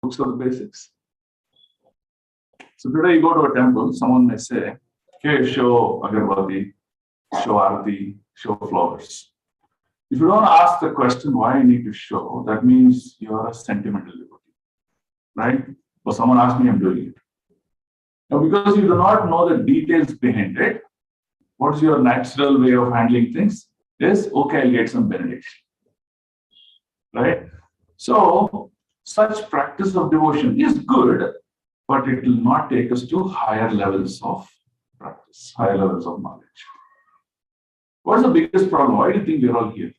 books are the basics. So today you go to a temple, someone may say, okay, show agarbatti, show arati, show flowers. If you don't ask the question why you need to show, that means you are a sentimental devotee, right? Or someone asked me, I'm doing it. Now, because you do not know the details behind it, what is your natural way of handling things? Is, okay, I'll get some benediction, right? So, such practice of devotion is good, but it will not take us to higher levels of practice, higher levels of knowledge. What's the biggest problem? Why do you think we are all here?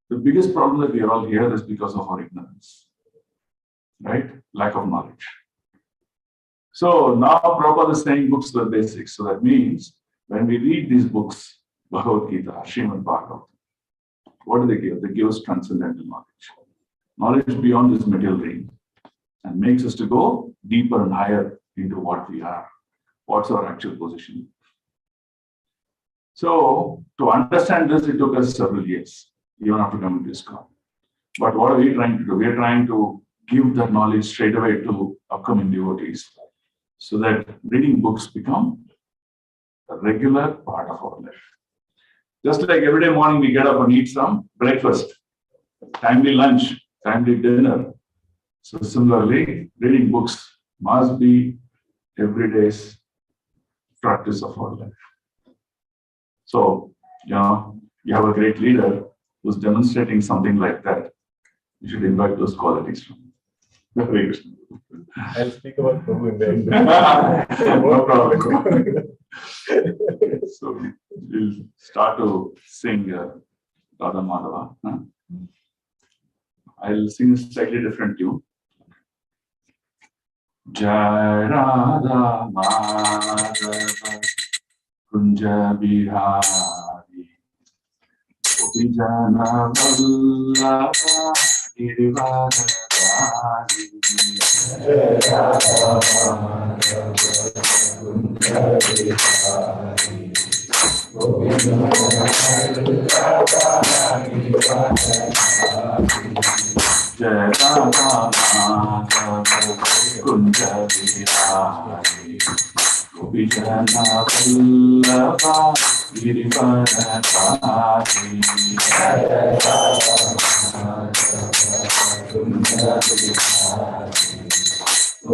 The biggest problem that we are all here is because of our ignorance, right? Lack of knowledge. So now Prabhupada is saying books are the basics. So that means when we read these books, Bhagavad Gita, Srimad Bhagavatam, what do they give? They give us transcendental knowledge. Knowledge beyond this material realm, and makes us to go deeper and higher into what we are. What's our actual position? So to understand this, it took us several years, even after coming to ISKCON. But what are we trying to do? We are trying to give that knowledge straight away to upcoming devotees, so that reading books become a regular part of our life. Just like every day morning we get up and eat some breakfast, timely lunch, timely dinner. So similarly, reading books must be every day's practice of our life. So, you have a great leader who's demonstrating something like that. You should invite those qualities from him. Very good. I'll speak about Prabhu in the end. No problem. So we'll start to sing Radha Madhava. Huh? I'll sing a slightly different tune. Jai Radha Madhava Kunja Bihari Gopijana Vallabha Girivardhari Jai Radha Madhava Kunja Bihari Gopijana Vallabha Girivardhari Jai Radha Madhava Kunja Bihari Gopijana Vallabha Girivardhari Jai Radha Madhava Kunja Bihari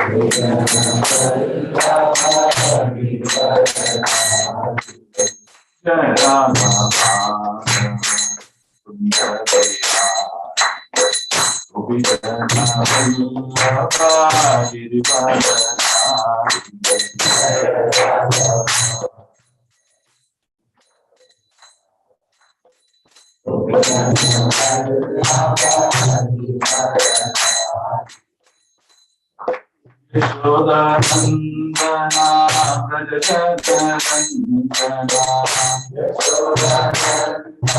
Gopijana Vallabha Girivardhari Jai Radha Madhava Kunja Gopijana Vallabha Yashodanandana Prajajatanandana Yashodanandana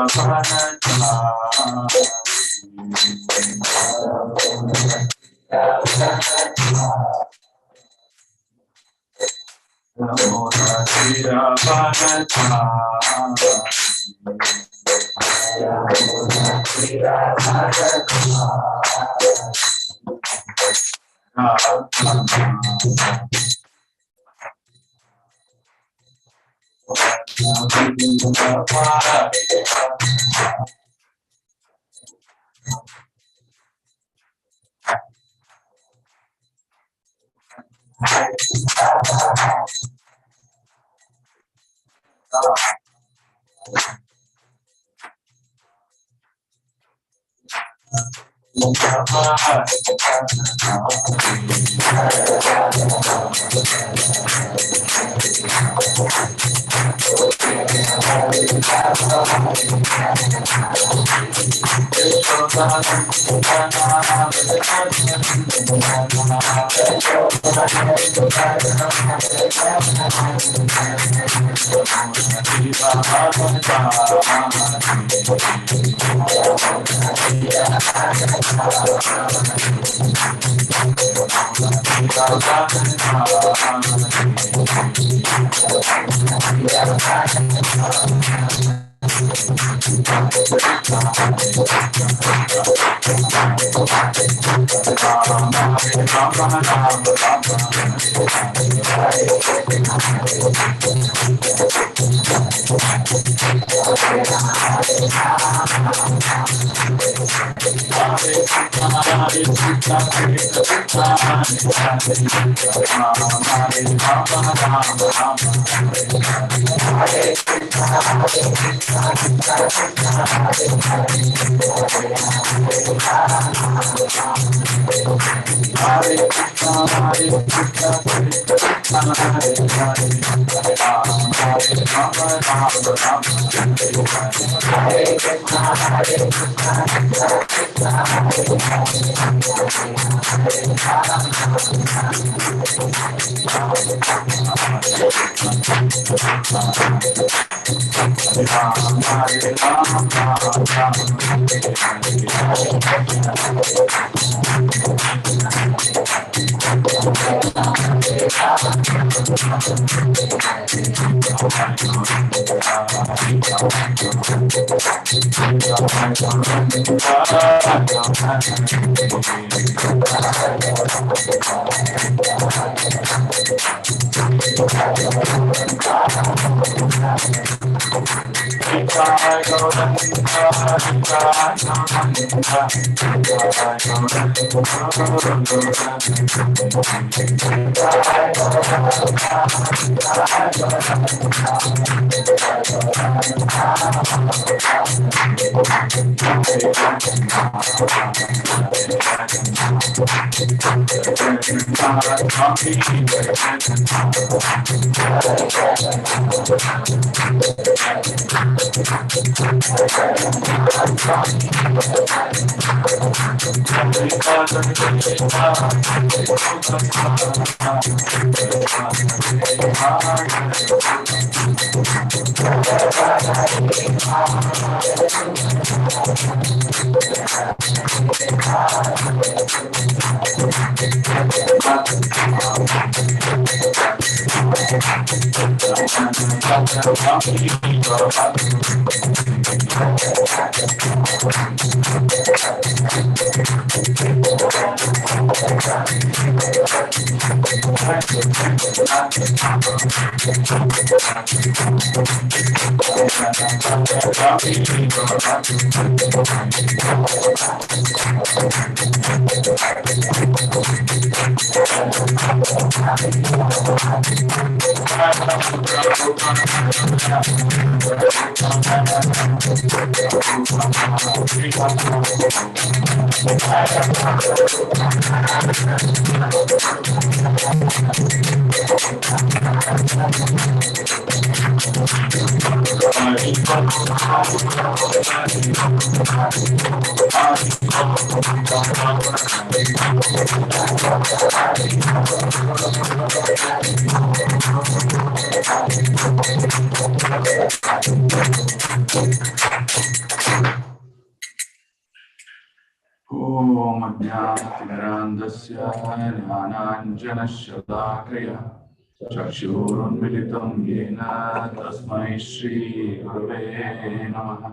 Prajajatanandana Om Ajnanatirandasya Jnananjanashalakaya Chakshurunmilitam Yena Tasmai Shri Gurave Namaha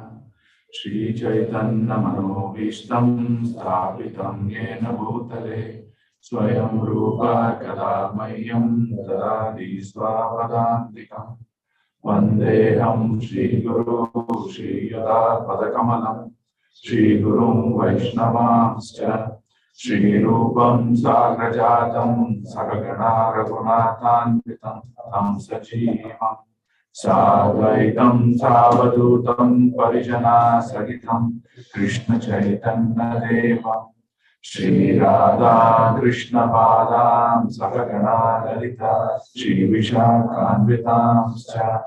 Shri Chaitanya Manobhishtam Sthapitam Yena Bhutale Swayam Rupa Kadamayyam Tadadi Swapadantikam Vandeham Shri Guru Shri Yada Padakamalam Shri Gurum Vaishnavamscha Shri Rupam Sagrajatam Sagagana Raghunatanvitam Tam Sajivam Sadvaitam Savadutam Parijana Sagitam Krishna Chaitanya Devam Shri Radha Krishna Padam Sagagana Lalita Shri Vishakhanvitamscha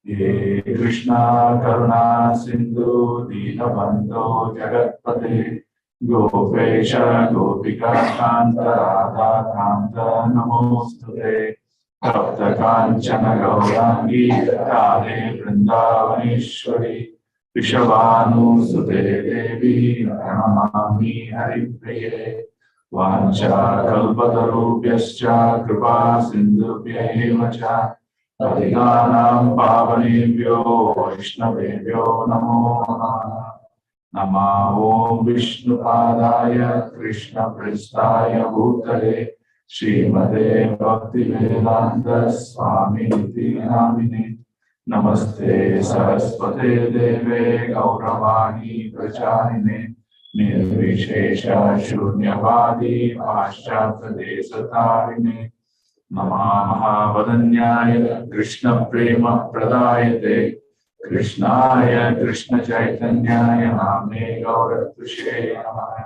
Ye Krishna Karuna Sindhu Dinabandho Jagatpate Gopesha Gopika Kanta Radha Kanta Namostute Tapta Kanchana Gaurangi Radhe Vrindavaneshwari Rishabhanusute Devi Pranamami Haripriye Vancha Kalpatarubhyascha Kripa Sindhubhyeva Cha Patitanam Pavanebhyo Vaishnavebhyo Namo Namaha Nama Om Vishnupadaya Krishna Pristaya Bhutale Srimate Bhaktivedanta Swami Niti Namine Namaste Saraswate Deve Gauravani Pracharine Nirvishesha Shunyavadi Paschata Desatarine Nama Mahavadanyaya Krishna Prema Pradayate Krishnaya Krishna Chaitanyaya Namne Gauratushe Namaha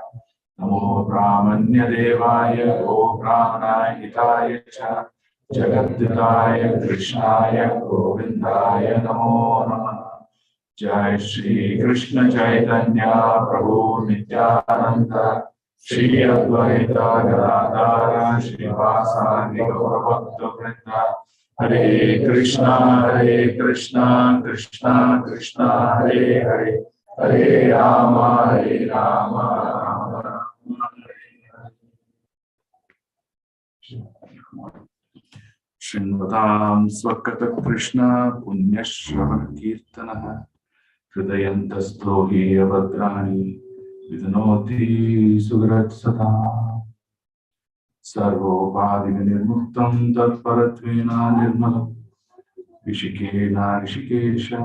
Namo Brahmanya Devaya Go Brahmana Hitaya Cha Jagannatah Krishnaya Govindaya Namo Namah Jai Shri Krishna Chaitanya Prabhu Nityananda Shri Advaita Gadadhara Shri Vasani Gaurabhakta Vrinda Hare Krishna Krishna Krishna Hare Hare Hare Rama Rama Rama Srimvatam Swakata Krishna Punyashravana Kirtana Hridayantastohi Avadrani Vidhanoti Sugrat Sata Sarvopadi Nirmuktam Tatparatvena Nirmalam Rishikena Rishikesha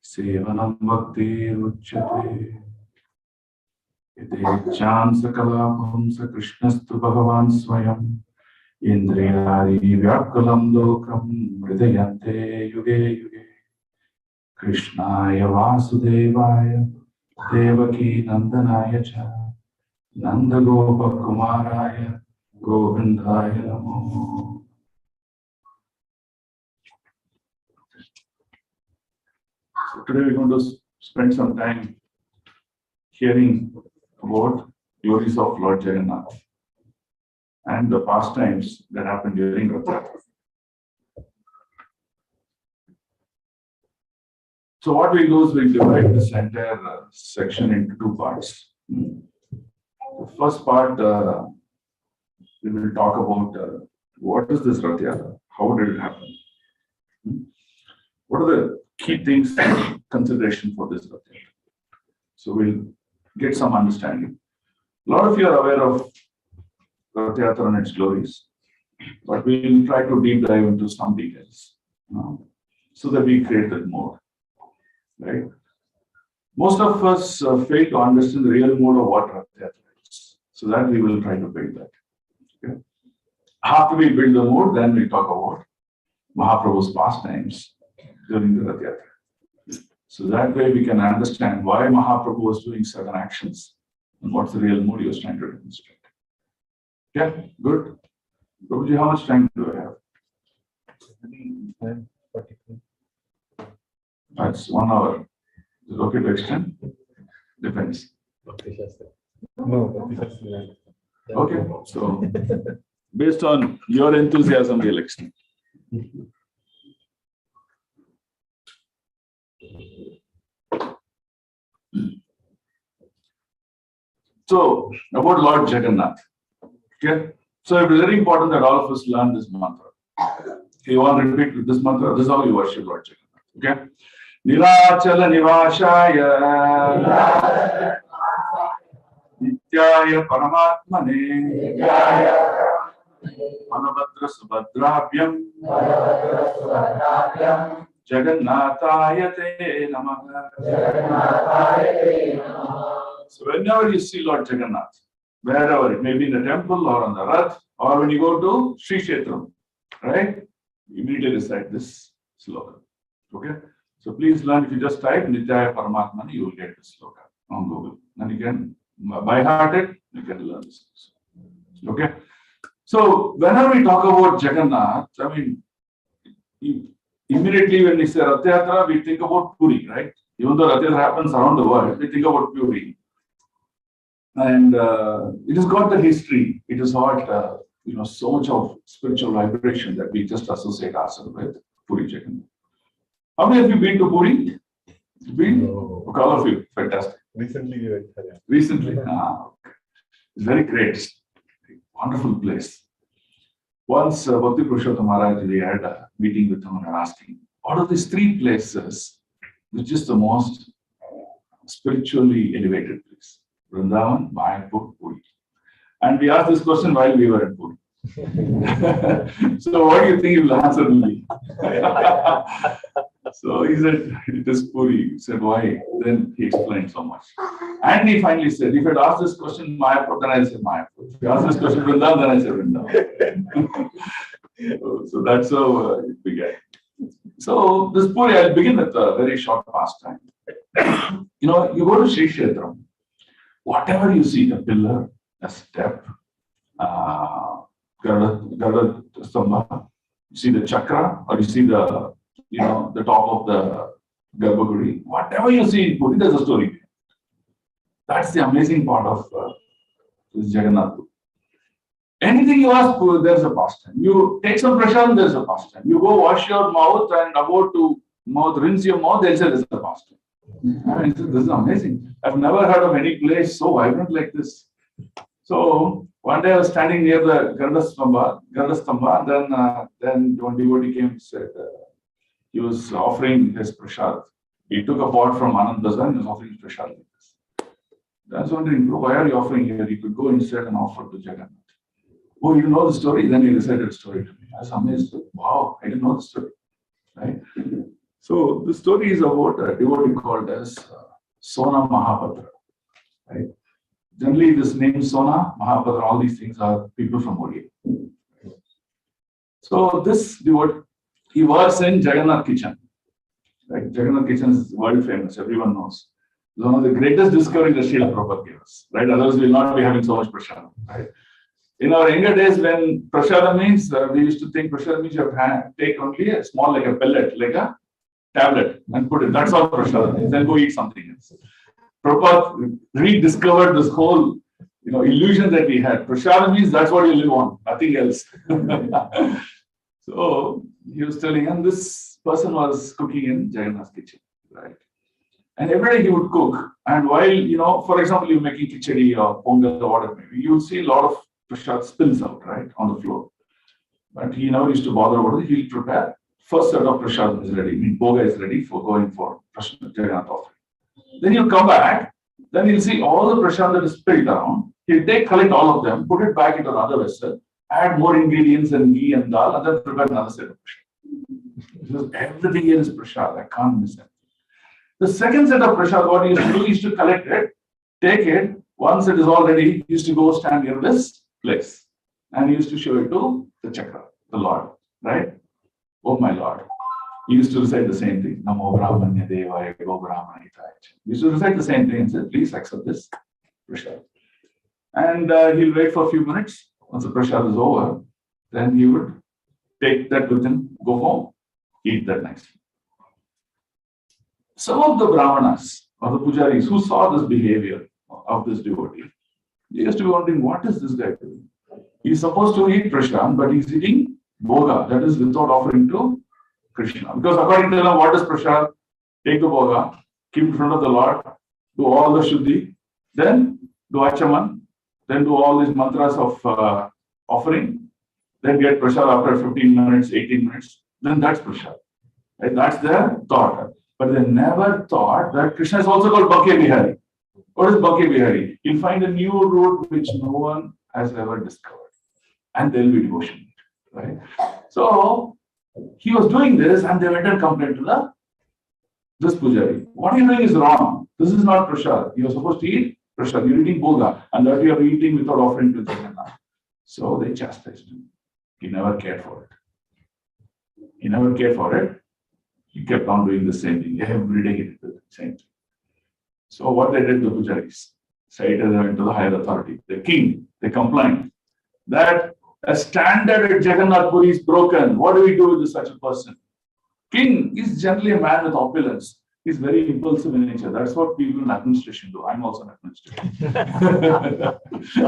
Sevanam Bhakti Ruchyate Yadecham Sakalapam Sa Krishnastu Bhagavan Swayam Indriyari Vyakalam Lokam Hridayante Yuge Yuge Krishnaya Vasudevaya Devaki Nandanaya Cha Nanda Gopa Kumaraya Govindaya Namo. So today we're going to spend some time hearing about glories of Lord Jagannatha and the pastimes that happened during Rath Yatra. So what we do is we divide this entire section into two parts. The first part, we will talk about what is this Rath Yatra? How did it happen? What are the key things, consideration for this Rath Yatra? So we'll get some understanding. A lot of you are aware of Rath Yatra and its glories, but we'll try to deep dive into some details so that we create that more. Right? Most of us fail to understand the real mode of what Rath Yatra is. So that we will try to build that. Okay? After we build the mode, then we talk about Mahaprabhu's pastimes during the Rath Yatra. So that way we can understand why Mahaprabhu was doing certain actions and what's the real mode he was trying to demonstrate. Yeah, good. Prabhuji, how much time do I have? 43. That's 1 hour. Is it okay to extend? Depends. No, Okay, so based on your enthusiasm, we'll extend. So, about Lord Jagannatha. Okay, so it is very important that all of us learn this mantra. You want to repeat this mantra? This is how you worship Lord Jagannatha. Okay, Nilachala Nivashaya Nityaya Paramatmane Manabhadra Subhadrabhyam Jagannathaya Te Namaha. So whenever you see Lord Jagannath, wherever it may be in the temple or on the Rath, or when you go to Sri Kshetram, right? Immediately recite this sloka. Okay? So please learn, if you just type Nityaya Paramatmani, you will get this sloka on Google. And you can by heart it, you can learn this. Okay? So whenever we talk about Jagannath, I mean, immediately when we say Rath Yatra, we think about Puri, right? Even though Rath Yatra happens around the world, we think about Puri. And it has got the history. It has got so much of spiritual vibration that we just associate ourselves with Puri Jagannath. How many of you been to Puri? Been? No. Okay, all of you, fantastic. Recently we went there. Recently, okay. It's very great, wonderful place. Once Bhakti Purushottam Maharaj, we had a meeting with him and asking, out of these three places, which is the most spiritually elevated place? Vrindavan, Mayapur, Puri. And we asked this question while we were in Puri. So what do you think he will answer me? So he said, it is Puri. He said, why? Then he explained so much. And he finally said, if you had asked this question Mayapur, then I said Mayapur. If you asked this question Vrindavan, then I said Vrindavan. So that's how it began. So this Puri, I'll begin with a very short pastime. You know, you go to Sri Kshetram, whatever you see, a pillar, a step, Garda Stamba, you see the chakra, or you see the, the top of the Garbhaguri, whatever you see in Puri, there's a story. That's the amazing part of this Jagannatah. Anything you ask, there's a pastime. You take some prasad, there's a pastime. You go wash your mouth and about to rinse your mouth, they'll say there's a pastime. I mean, this is amazing. I've never heard of any place so vibrant like this. So one day I was standing near the Garda Stamba, then one devotee came and said he was offering his prasad. He took a pot from Anand Bazaar and was offering his prasad like this. I was wondering, why are you offering here? You could go inside and offer to Jagannatha. Oh, you know the story? Then he recited the story to me. I was amazed. Wow, I didn't know the story. Right? So the story is about a devotee called as Sona Mahapadra. Right? Generally, this name Sona, Mahapadra, all these things are people from Odisha. So this devotee, he works in Jagannath kitchen. Right? Jagannath kitchen is world famous, everyone knows. It's one of the greatest discoveries that Srila Prabhupada gave us. Right? Otherwise, we will not be having so much prasad. Right? In our younger days, when prasada means, we used to think prasada means you have to take only a small, like a pellet, like a tablet, and put it. That's all prasada means. Then go eat something else. Prabhupada rediscovered this whole, illusion that we had. Prasada means that's what you live on, nothing else. So he was telling, and this person was cooking in Jagannath's kitchen, right? And every day he would cook. And while, for example, you're making khichdi or pongal or whatever, maybe you would see a lot of prasad spills out, right, on the floor. But he never used to bother about it. He'll prepare. First set of prasad is ready. I mean, boga is ready for going for Jagannath offering. Then he'll come back. Then he'll see all the prasad that is spilled around. He'll collect all of them, put it back into another vessel, add more ingredients and ghee and dal, and then prepare another set of prasad. Because everything here is prasad. I can't miss it. The second set of prasad, what he used to do is to collect it, take it. Once it is all ready, he used to go stand near this place. And he used to show it to the chakra, the Lord, right? Oh my Lord. He used to recite the same thing. Namo Brahmanya Devaya Go Brahmana Hitaya. He used to recite the same thing and say, please accept this prasad. And he'll wait for a few minutes. Once the prasad is over, then he would take that with him, go home, eat that nicely. Some of the brahmanas or the pujaris who saw this behavior of this devotee, they used to be wondering, what is this guy doing? He's supposed to eat prasad, but he's eating boga, that is without offering to Krishna. Because according to them, what is prasad? Take the boga, keep in front of the Lord, do all the shuddhi, then do achaman, then do all these mantras of offering, then get prasad after 15 minutes, 18 minutes, then that's prasad. Right? That's their thought. But they never thought that Krishna is also called Bhakya Bihari. What is Bhakya Bihari? You'll find a new route which no one has ever discovered. And there will be devotion. Right? So he was doing this and they went and complained to this pujari. What you're doing is wrong. This is not prasad. You're supposed to eat prasad. You're eating boga and that you are eating without offering to Jagannatha. So they chastised him. He never cared for it. He never cared for it. He kept on doing the same thing. Every day he did the same thing. So what they did, the pujaris, cited them to the higher authority. The king, they complained that a standard at Jagannath Puri is broken. What do we do with such a person? King is generally a man with opulence. He's very impulsive in nature. That's what people in administration do. I'm also an administrator.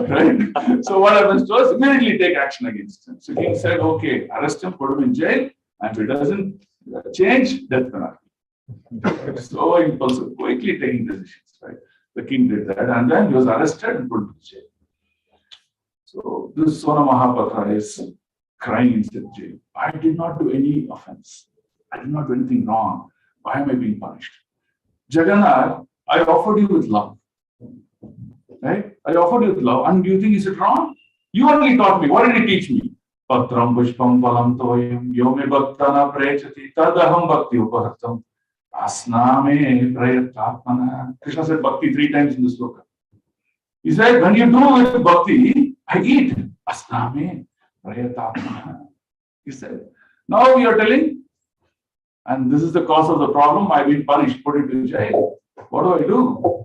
Right? So what happens to us? Immediately take action against him. So king said, okay, arrest him, put him in jail, and if he doesn't change, death penalty. So impulsive, quickly taking decisions, right? The king did that, and then he was arrested and put to jail. So this Sona Mahapatra is crying inside jail. I did not do any offense. I did not do anything wrong. Why am I being punished? Jagannath, I offered you with love. Right? I offered you with love. And do you think is it wrong? You only taught me. What did he teach me? Patram pushpam palam toyam yome bhaktana prechati tadaham bhakti upahartam asname prayatatmana. Krishna said bhakti 3 times in the sloka. He said, when you do with bhakti, I eat. Asname prayatatmana. He said, now you are telling, and this is the cause of the problem, I've been punished, put into jail. What do I do?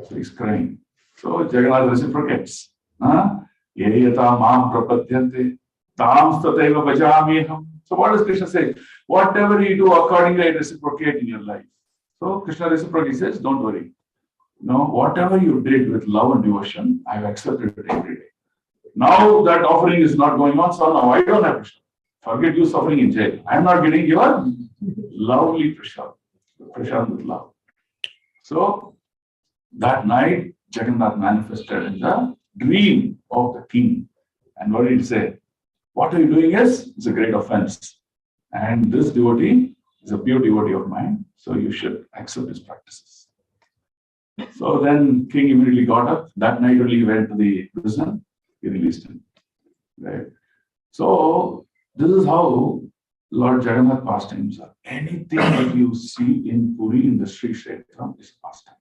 So he's crying. So Jagannath reciprocates. Yeyata mam prapadyante tam stateva bhajamiham. So what does Krishna say? Whatever you do accordingly, I reciprocate in your life. So Krishna reciprocates, says, don't worry. No, whatever you did with love and devotion, I've accepted it every day. Now that offering is not going on, so now I don't have pressure. Forget you suffering in jail. I'm not getting your lovely pressure. Pressure with love. So that night, Jagannath manifested in the dream of the king. And what did he say? What are you doing is a great offense. And this devotee is a pure devotee of mine, so you should accept his practices. So then king immediately got up. That night only he went to the prison. He released him. Right? So this is how Lord Jagannath pastimes are. Anything that you see in Puri in the Sri Kshetra is pastime.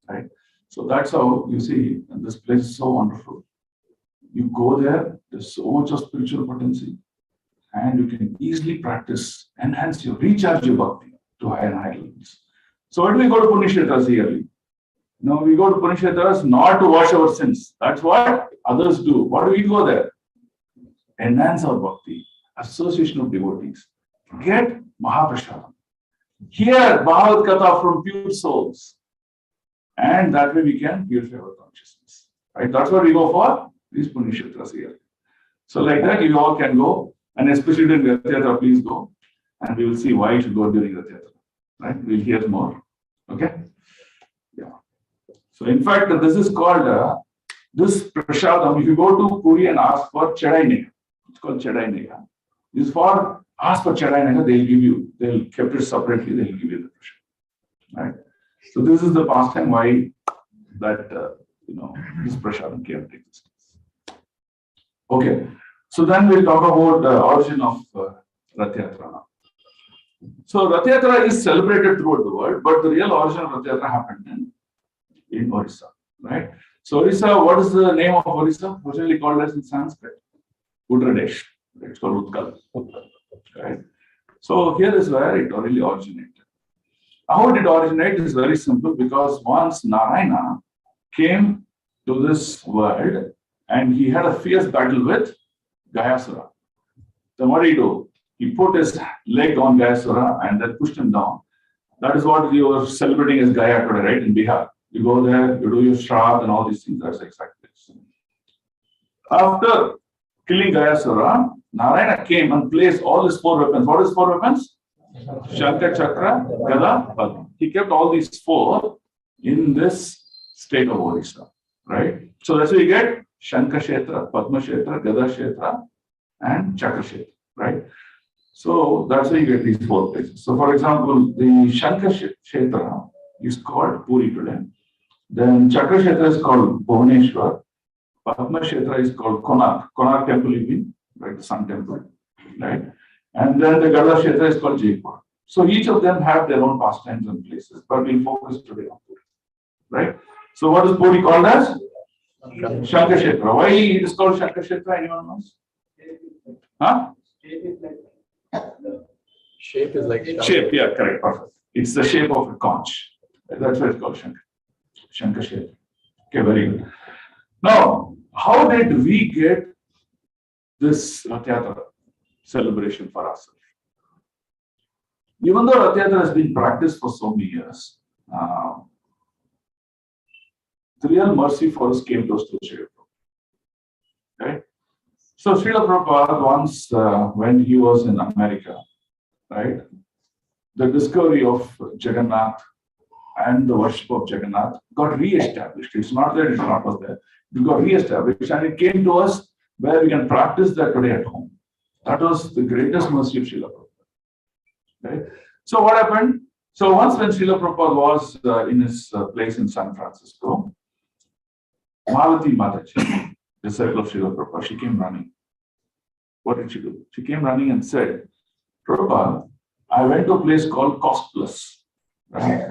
Right? So that's how you see, and this place is so wonderful. You go there, there's so much of spiritual potency, and you can easily practice, enhance your, recharge your bhakti to higher and higher levels. So why do we go to Punishetras yearly? No, we go to Punishetras not to wash our sins. That's what others do. What do we go there? Enhance our bhakti, association of devotees, get Mahaprashadam. Hear Bhagavad Katha from pure souls. And that way we can purify our consciousness. Right? That's what we go for, these Punishetras here. So like that, you all can go, and especially during Rath Yatra, please go. And we will see why you should go during Rath Yatra. Right? We'll hear more. Okay? Yeah. So in fact, this is called, this Prashadam, if you go to Puri and ask for Chadai Nega, it's called Chadai Nega. This is for, ask for Chadai Nega, they'll give you, they'll keep it separately, they'll give you the Prashadam. Right? So this is the pastime why that, this Prashadam came into existence. Okay, so then we'll talk about the origin of Rath Yatra now. So Rath Yatra is celebrated throughout the world, but the real origin of Rath Yatra happened in Orissa, right? So Orissa, what is the name of Orissa? Originally called as in Sanskrit, Uttaradesh. It's called Utkal, right? So here is where it really originated. How did it originate is very simple, because once Narayana came to this world and he had a fierce battle with Gayasura. Then what did he do? He put his leg on Gayasura and then pushed him down. That is what you are celebrating as Gaya today, right? In Bihar. You go there, you do your Shraddha and all these things. That's exactly it. After killing Gayasura, Narayana came and placed all his 4 weapons. What is 4 weapons? Shankha, Chakra, Gada, Padma. He kept all these 4 in this state of Orissa, right? So that's why you get Shankha Kshetra, Padma Kshetra, Gada Kshetra, and Chakra Kshetra, right? So that's why you get these 4 places. So for example, the Shankha Kshetra is called Puri today. Then Chakra Kshetra is called Bhuvaneshwar. Padma Kshetra is called Konark. Konark temple you mean, right? The sun temple, right? And then the Gada Kshetra is called Jaipur. So each of them have their own pastimes and places, but we'll focus today on Puri, right? So what is Puri called as? Shankha Kshetra. Why it is called Shankha Kshetra? Anyone knows? Huh? Shape is like Shape, yeah, correct, perfect. It's the shape of a conch. That's why it's called Shankha. Shankha Kshetra. Okay, very good. Now, how did we get this Rath Yatra celebration for ourselves? Even though Rath Yatra has been practiced for so many years, the real mercy for us came to us through Srila Prabhupada. Right? So Srila Prabhupada once, when he was in America, right, the discovery of Jagannath and the worship of Jagannath got re-established. It's not that it was there. It got re-established and it came to us where we can practice that today at home. That was the greatest mercy of Srila Prabhupada. Right? So what happened? So once when Srila Prabhupada was in his place in San Francisco, Malati Mataji, disciple of Srila Prabhupada, she came running. What did she do? She came running and said, Prabhupada, I went to a place called Cost Plus. Right?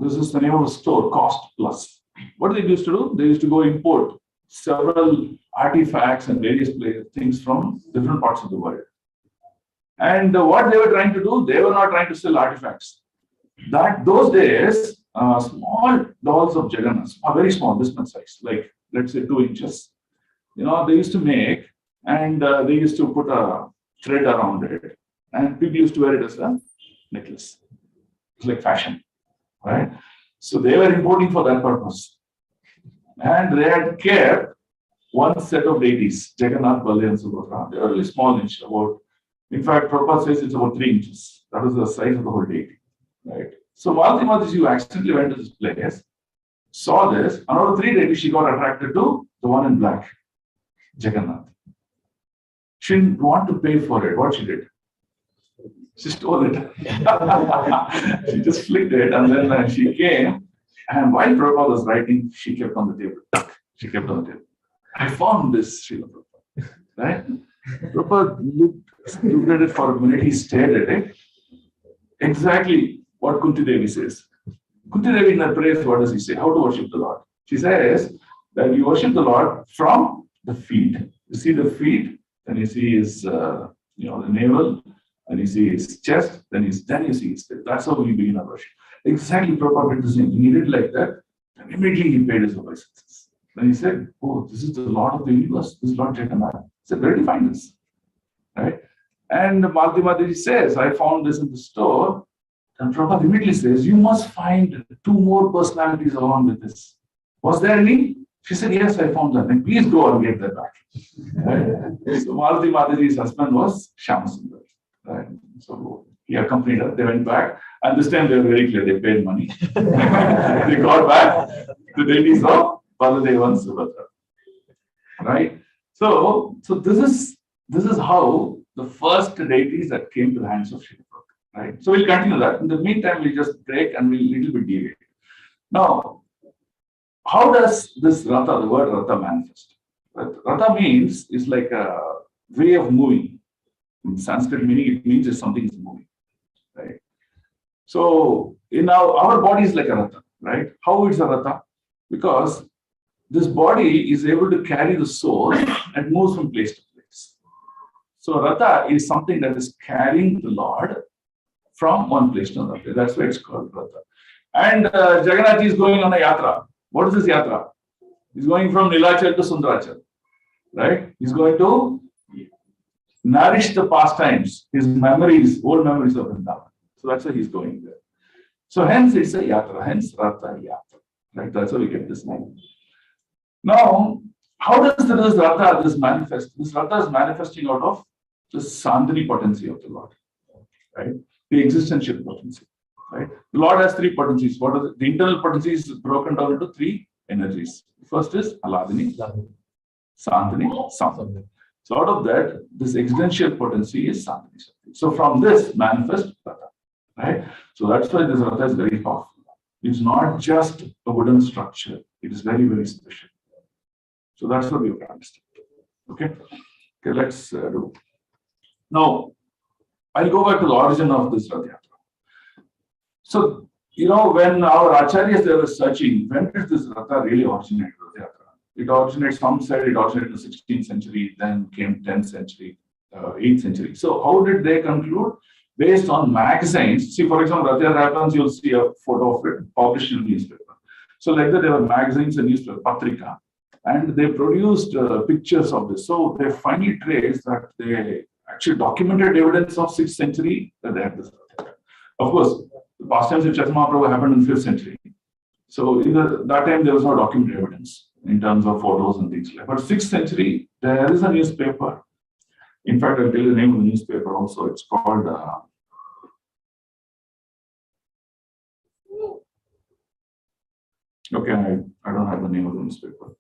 This is the name of a store, Cost Plus. What they used to do? They used to go import several artifacts and various things from different parts of the world. And what they were trying to do, they were not trying to sell artifacts. Those days, small dolls of Jagannatha are very small, this much size, like let's say 2 inches. They used to make, and they used to put a thread around it, and people used to wear it as a necklace. It's like fashion, right? So they were importing for that purpose. And they had kept one set of deities, Jagannath, Baladev, and Subhadra. They were really small inch, in fact, Prabhupada says it's about 3 inches. That was the size of the whole deity, right? So Malati Mataji accidentally went to this place, saw this, and out of 3 deities, she got attracted to the one in black, Jagannath. She didn't want to pay for it. What she did? She stole it. She just flicked it, and then she came. And while Prabhupada was writing, she kept on the table. She kept on the table. I found this, Srila Prabhupada. Right? Prabhupada looked at it for a minute. He stared at it. Exactly what Kunti Devi says. Kunti Devi in her prayers, what does he say? How to worship the Lord? She says that you worship the Lord from the feet. You see the feet, then you see his, the navel, and you see his chest, then you see his face. That's how we begin our worship. Exactly, Prabhupada did the same. He did it like that, and immediately he paid his obeisances. Then he said, oh, this is the Lord of the universe, this is Lord Jagannatha. He said, where did you find this? Right? And Malati Mataji says, I found this in the store. And Prabhupada immediately says, you must find 2 more personalities along with this. Was there any? She said, yes, I found that. Then please go and get that back. Right? So Malati Mataji's husband was Shyam. Right? So he accompanied her. They went back. And this time they were very clear. They paid money. They got back the deities of Baladev and Subhadra. Right? So this is how the first deities that came to the hands of Srila Prabhupada. Right? So we'll continue that. In the meantime, we'll just break and we'll little bit deviate. Now, how does this Ratha, the word Ratha, manifest? Ratha means is like a way of moving. In Sanskrit meaning, it means that something is moving. Right? So in our body is like a Ratha, right? How it's a Ratha? Because this body is able to carry the soul and moves from place to place. So Ratha is something that is carrying the Lord from one place to another. That's why it's called Ratha. And Jagannath is going on a yatra. What is this yatra? He's going from Nilachal to Sundararupa, right? He's going to nourish the pastimes, his memories, old memories of Vrindavan. So that's why he's going there. So hence it's a yatra, hence Ratha Yatra. Right? That's how we get this name. Now, how does this Ratha manifest? This Ratha is manifesting out of the Sandhini potency of the Lord. Right? The existential potency. Right? The Lord has 3 potencies. What are the internal potency is broken down into 3 energies. First is Aladini, Sandhini, Sandhini. So out of that, this existential potency is Sandhini. So from this manifest Ratha. Right? So that's why this Ratha is very powerful. It's not just a wooden structure. It is very, very special. So that's what we have to understand. Okay, let's do. Now, I'll go back to the origin of this Rath Yatra. So, when our acharyas they were searching, when did this Ratha really originate? Rath Yatra? It originated, some said it originated in the 16th century, then came 10th century, 8th century. So, how did they conclude? Based on magazines. See, for example, Rath Yatra happens, you'll see a photo of it published in a newspaper. So, like that, there were magazines and newspaper, Patrika, and they produced pictures of this. So, they finally traced that they actually documented evidence of 6th century that they had this. Of course, the pastimes of Chaitanya Mahaprabhu happened in 5th century. So in that time, there was no documented evidence in terms of photos and things like that. But 6th century, there is a newspaper. In fact, I'll tell you the name of the newspaper also. It's called Okay, I don't have the name of the newspaper.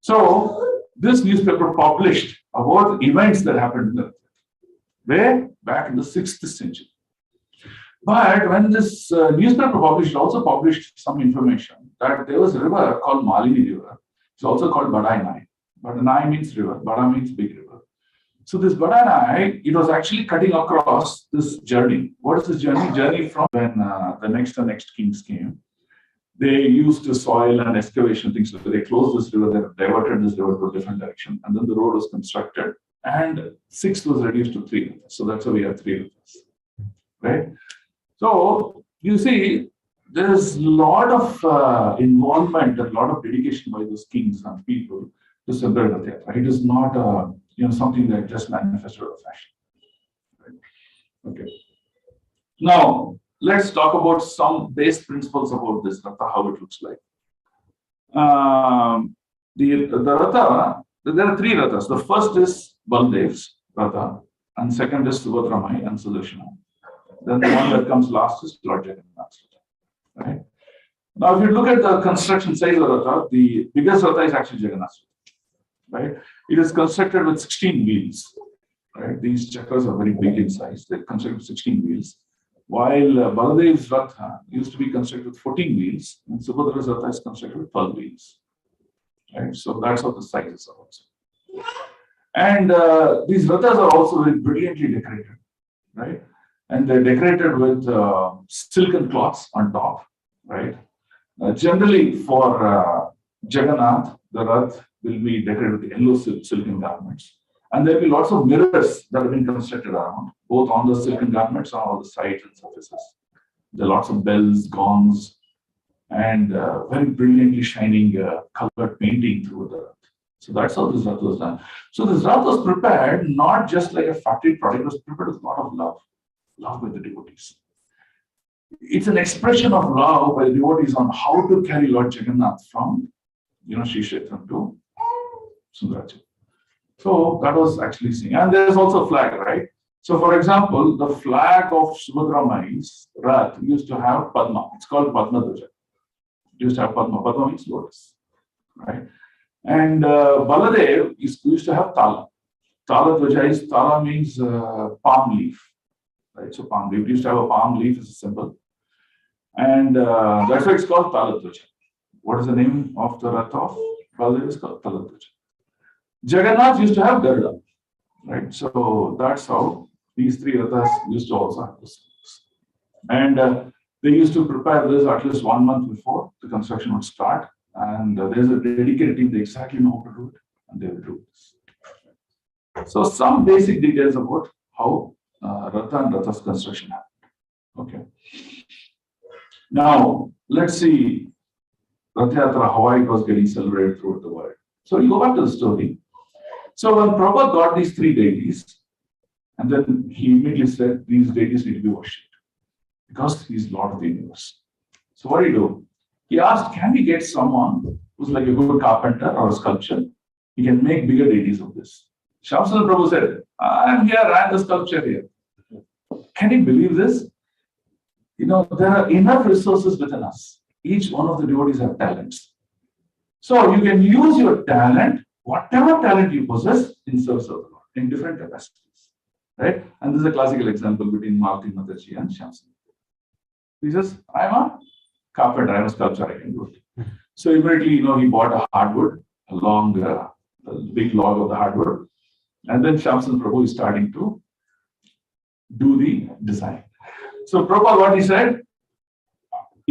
So this newspaper published about events that happened in the way back in the 6th century. But when this newspaper published, also published some information that there was a river called Malini River. It's also called Badai. Badai means river, Bada means big river. So this Badai, it was actually cutting across this journey. What is this journey? Journey from when the next kings came. They used the soil and excavation things. So they closed this river, they diverted this river to a different direction, and then the road was constructed. And 6 was reduced to 3 rivers. So that's why we have 3 rivers, right? So you see, there is a lot of involvement, a lot of dedication by those kings and people to celebrate the theatre. It is not something that just manifested out of fashion. Right? Okay. Now let's talk about some base principles about this Ratha, how it looks like. The Ratha, there are 3 Rathas. The first is Baldev's Ratha, and second is Subhadramai and Sudarshana. Then the one that comes last is Lord Jagannatha. Right? Now, if you look at the construction size of Ratha, the biggest Ratha is actually Jagannatha. Right? It is constructed with 16 wheels. Right? These chakras are very big in size. They're constructed with 16 wheels. While Baladev's Ratha used to be constructed with 14 wheels, and Subhadra's Ratha is constructed with 12 wheels. Right? So that's how the sizes are also. And these Rathas are also very brilliantly decorated. Right? And they're decorated with silken cloths on top, right? Generally, for Jagannath, the Rath will be decorated with yellow silken garments. And there will be lots of mirrors that have been constructed around, both on the silken garments and on the sides and surfaces. There are lots of bells, gongs, and very brilliantly shining colored painting through the Rath. So that's how this Rath was done. So this Rath was prepared not just like a factory product, it was prepared with a lot of love by the devotees. It's an expression of love by the devotees on how to carry Lord Jagannath from, Sri Kshetram to Sundararupa. So that was actually seen. And there's also a flag, right? So for example, the flag of Subhadramai's Rath used to have Padma. It's called Padma Dvaja. It used to have Padma. Padma means lotus, right? And Baladev used to have Tala. Tala Dvaja Tala means palm leaf. Right, so palm leaf. We used to have a palm leaf as a symbol, and that's why it's called Talatvaja. What is the name of the Rath of Baladev? Is called Talatvaja. Jagannath used to have Garuda, right? So that's how these 3 Rathas used to also have this. And they used to prepare this at least 1 month before the construction would start, and there's a dedicated team. They exactly know how to do it, and they will do this. So some basic details about how Ratha and Ratha's construction happened. Okay. Now, let's see Rath Yatra, how it was getting celebrated throughout the world. So we go back to the story. So when Prabhupada got these 3 deities, and then he immediately said these deities need to be worshipped because he's Lord of the universe. So what did he do? He asked, can we get someone who's like a good carpenter or a sculptor? He can make bigger deities of this. Shyam Prabhu said, I'm here, I am the sculpture here. Can you believe this? There are enough resources within us. Each one of the devotees have talents. So you can use your talent, whatever talent you possess, in service of the Lord, in different capacities. Right? And this is a classical example between Malti Mataji and Shyam. He says, I'm a carpenter, I'm a sculptor, I can do it. So immediately, he bought a hardwood, a long, big log of the hardwood. And then Shyam Prabhu is starting to do the design. So Prabhupada, what he said,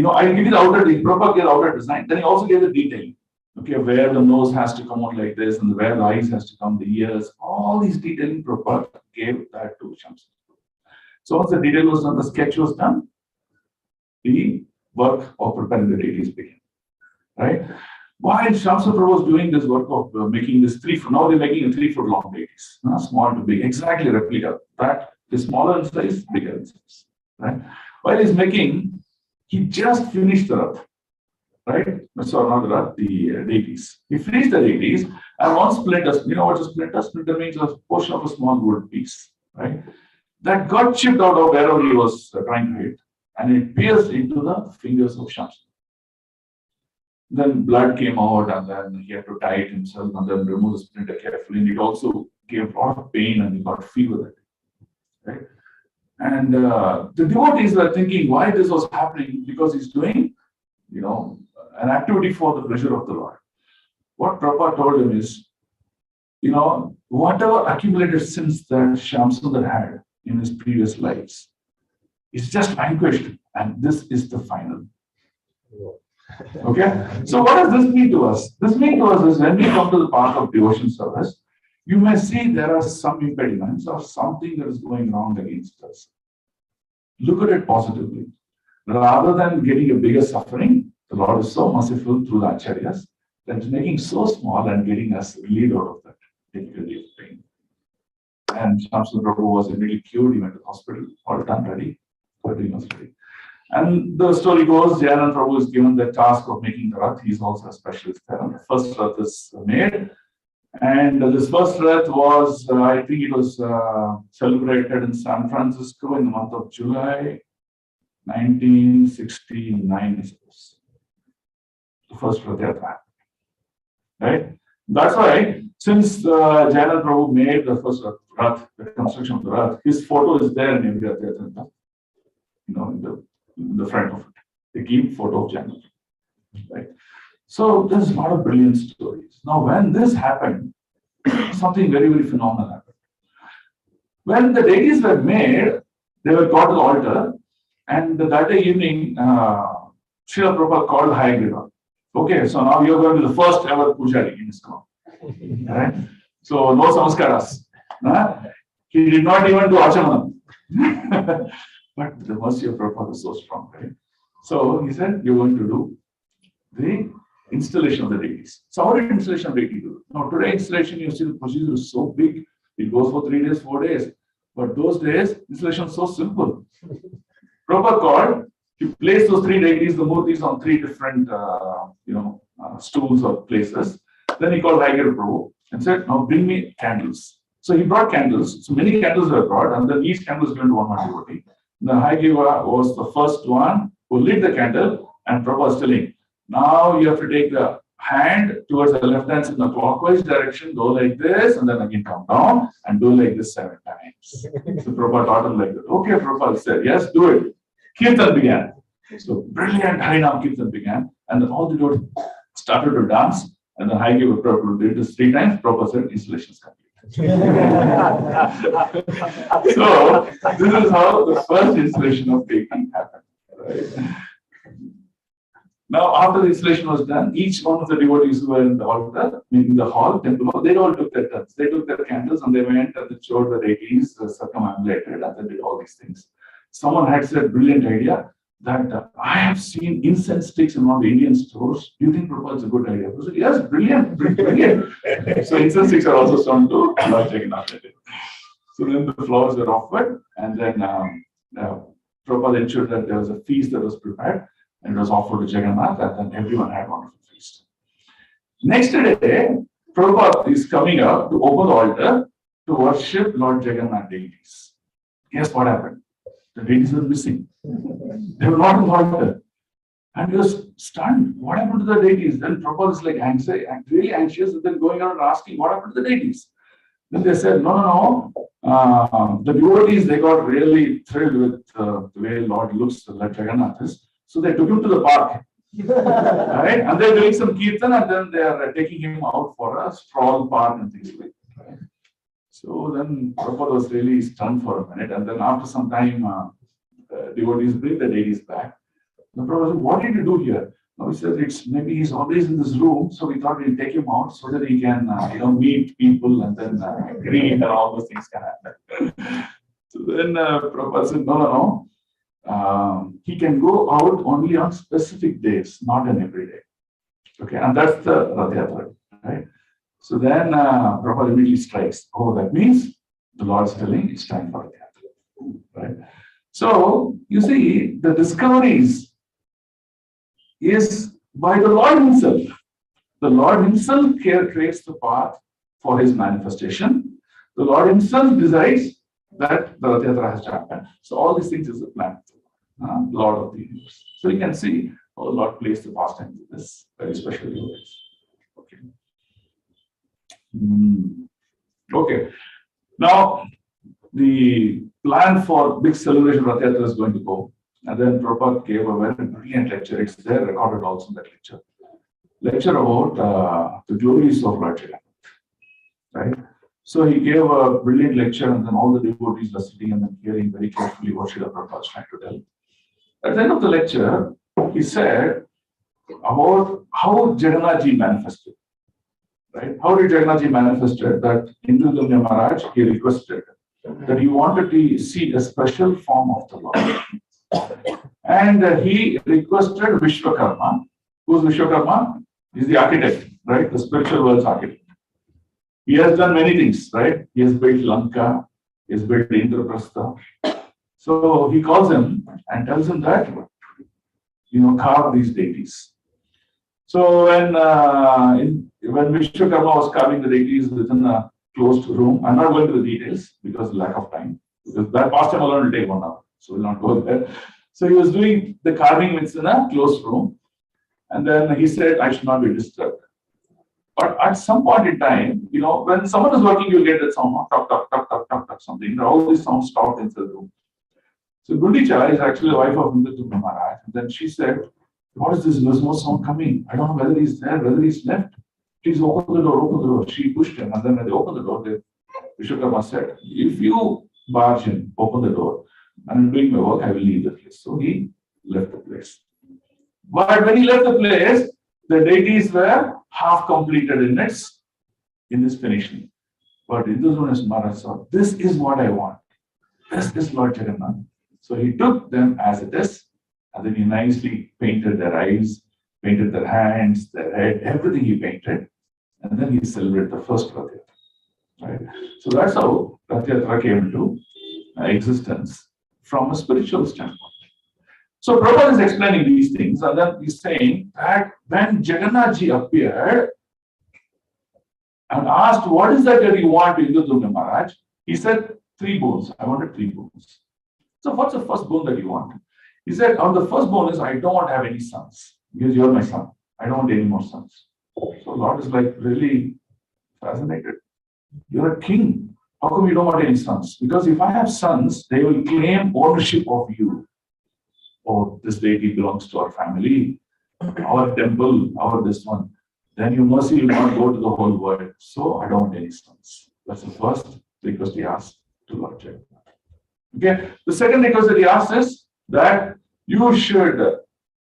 I'll give you the outer design. Prabhupada gave the outer design. Then he also gave the detailing. Okay, where the nose has to come out like this, and where the eyes has to come, the ears, all these detailing Prabhupada gave that to Shyam. So once the detail was done, the sketch was done, the work of preparing the deities began. Right? While Shyam Prabhu was doing this work of making this 3 foot, now they're making a 3 foot long deities, small to big, exactly replica. That is smaller in size, bigger in size. Right? While he's making, he just finished the Rath. Right? So not the Rath, the deities. He finished the deities, and one splinter, you know what a splinter? Splinter means a portion of a small wood piece. Right? That got chipped out of wherever he was trying to hit, and it pierced into the fingers of Shyam. Then blood came out, and then he had to tie it himself, and then remove the splinter carefully. And it also gave a lot of pain, and he got fever. Right? And the devotees were thinking why this was happening, because he's doing, an activity for the pleasure of the Lord. What Prabhupada told him is, whatever accumulated sins that Shyam Sundar had in his previous lives is just vanquished, and this is the final. Okay? So what does this mean to us? This means to us is when we come to the path of devotion service, you may see there are some impediments or something that is going wrong against us. Look at it positively. Rather than getting a bigger suffering, the Lord is so merciful through the acharyas that is making so small and getting us relieved out of that difficulty of pain. And Shyam Sundar Prabhu was immediately cured. He went to the hospital, all done, ready, 30 months ready. And the story goes, Jagannatah Prabhu is given the task of making the Rath. He's also a specialist there. And the first Rath is made. And this first Rath was, I think it was celebrated in San Francisco in the month of July 1969, I suppose. The first Rath happened. Right? That's why, since Jagannatah Prabhu made the first Rath, the construction of the Rath, his photo is there in every Rath, in the front of it. They keep photo of Jagannatha. Right? So there's a lot of brilliant stories. Now, when this happened, something very, very phenomenal happened. When the deities were made, they were brought to the altar, and that day evening, Srila Prabhupada called Hayagriva. Okay, so now you're going to the first ever pujari in ISKCON. Right? So no samskaras. He did not even do achamanam. But the mercy of Prabhupada is so strong, right? So he said, you're going to do the installation of the deities. So how did installation of deity do? Now today installation, you see the procedure is so big, it goes for 3 days, 4 days. But those days, installation is so simple. Prabhupada called, he placed those 3 deities, the murtis on 3 different stools or places. Then he called Hayagriva Prabhu and said, now bring me candles. So he brought candles. So many candles were brought, and then each candle is given to one devotee. The Hayagriva was the first one who lit the candle, and Prabhupada was telling, now you have to take the hand towards the left hand in the clockwise direction, go like this, and then again come down and do like this 7 times. So Prabhupada taught him like that. Okay, Prabhupada said, yes, do it. Kirtan began. So brilliant Harinam Kirtan began, and then all the devotees started to dance, and then Hayagriva Prabhupada did this 3 times. Prabhupada said, installation is complete. So this is how the first installation of deity happened. Right? Now, after the installation was done, each one of the devotees who were in the altar, in the hall, temple hall, they all took their turns. They took their candles and they went and they showed the deities, circumambulated, and they did all these things. Someone had said, brilliant idea, that I have seen incense sticks in one of the Indian stores. Do you think Prabhupada is a good idea? I said, yes, brilliant, brilliant. So incense sticks are also shown to Lord Jagannatha. So then the flowers were offered, and then Prabhupada ensured that there was a feast that was prepared, and it was offered to Jagannatha, and then everyone had a wonderful feast. Next day, Prabhupada is coming up to open the altar to worship Lord Jagannatha deities. Guess what happened? The deities were missing. They were not in the altar. And he was stunned. What happened to the deities? Then Prabhupada is like really anxious, and then going around asking, what happened to the deities? Then they said, no. The devotees, they got really thrilled with the way Lord looks like Jagannatha is. So they took him to the park. Right? And they're doing some kirtan, and then they are taking him out for a stroll park and things like that. Right? So then Prabhupada was really stunned for a minute, and then after some time, devotees bring the deities back. The Prabhupada said, what did you do here? Now he said, maybe he's always in this room, so we thought we'd take him out so that he can meet people and then greet and all those things can happen. So then Prabhupada said, no. He can go out only on specific days, not on every day. Okay, and that's the Rath Yatra, right? So then Prabhupada immediately strikes. Oh, that means the Lord is telling it's time for Rath Yatra, right? So you see, the discoveries is by the Lord Himself. The Lord Himself creates the path for His manifestation. The Lord Himself decides that the Rath Yatra has to happen. So all these things is a plan. Lord of the universe. So you can see Oh, Lord placed the pastime with this very special device. Okay. Okay. Now, the plan for big celebration of Rath Yatra is going to go. And then Prabhupada gave a very brilliant lecture. It's there recorded also in that lecture. Lecture about the glories of Lord Jagannatha. Right? So he gave a brilliant lecture, and then all the devotees were sitting and then hearing very carefully what Srila Prabhupada was trying to tell. At the end of the lecture, he said about how Jagannatha manifested. Right? How did Jagannatha manifested? That Indra Maharaj, he requested that he wanted to see a special form of the Lord. And he requested Vishwakarma. Who's Vishwakarma? He's the architect, right? The spiritual world's architect. He has done many things, right? He has built Lanka, he has built Indraprastha. So he calls him and tells him that, carve these deities. So when Vishwakarma was carving the deities within a closed room, I'm not going to the details because of lack of time. Because that pastime alone will take 1 hour, so we'll not go there. So he was doing the carving within a closed room, and then he said, I should not be disturbed. But at some point in time, when someone is working, you'll get that sound, talk, talk, talk, talk, talk, talk, something. All these sounds stopped inside the room. So Gundicha is actually the wife of Indra Maharaj. And then she said, what is this? There's no sound coming. I don't know whether he's there, whether he's left. Please open the door, open the door. She pushed him. And then when they opened the door, Vishwakarma said, if you barge in, open the door, and I'm doing my work, I will leave the place. So he left the place. But when he left the place, the deities were half completed in this finishing. But Indra Maharaj said, this is what I want. This is Lord Jagannath. So he took them as it is, and then he nicely painted their eyes, painted their hands, their head, everything he painted, and then he celebrated the first Rath Yatra. Right? So that's how Rath Yatra came into existence from a spiritual standpoint. So Prabhupada is explaining these things, and then he's saying that when Jagannath Ji appeared and asked, what is that you want to Indra Maharaj? He said, 3 bones. I wanted 3 bones. So what's the first bone that you want? He said, on the first bone is, I don't want to have any sons, because you're my son. I don't want any more sons. So Lord is like really fascinated. You're a king. How come you don't want any sons? Because if I have sons, they will claim ownership of you. Oh, this deity belongs to our family, our temple, our this one. Then your mercy will not go to the whole world. So I don't want any sons. That's the first request he asked to Lord Jagannath. Okay. The second request that he asked is that you should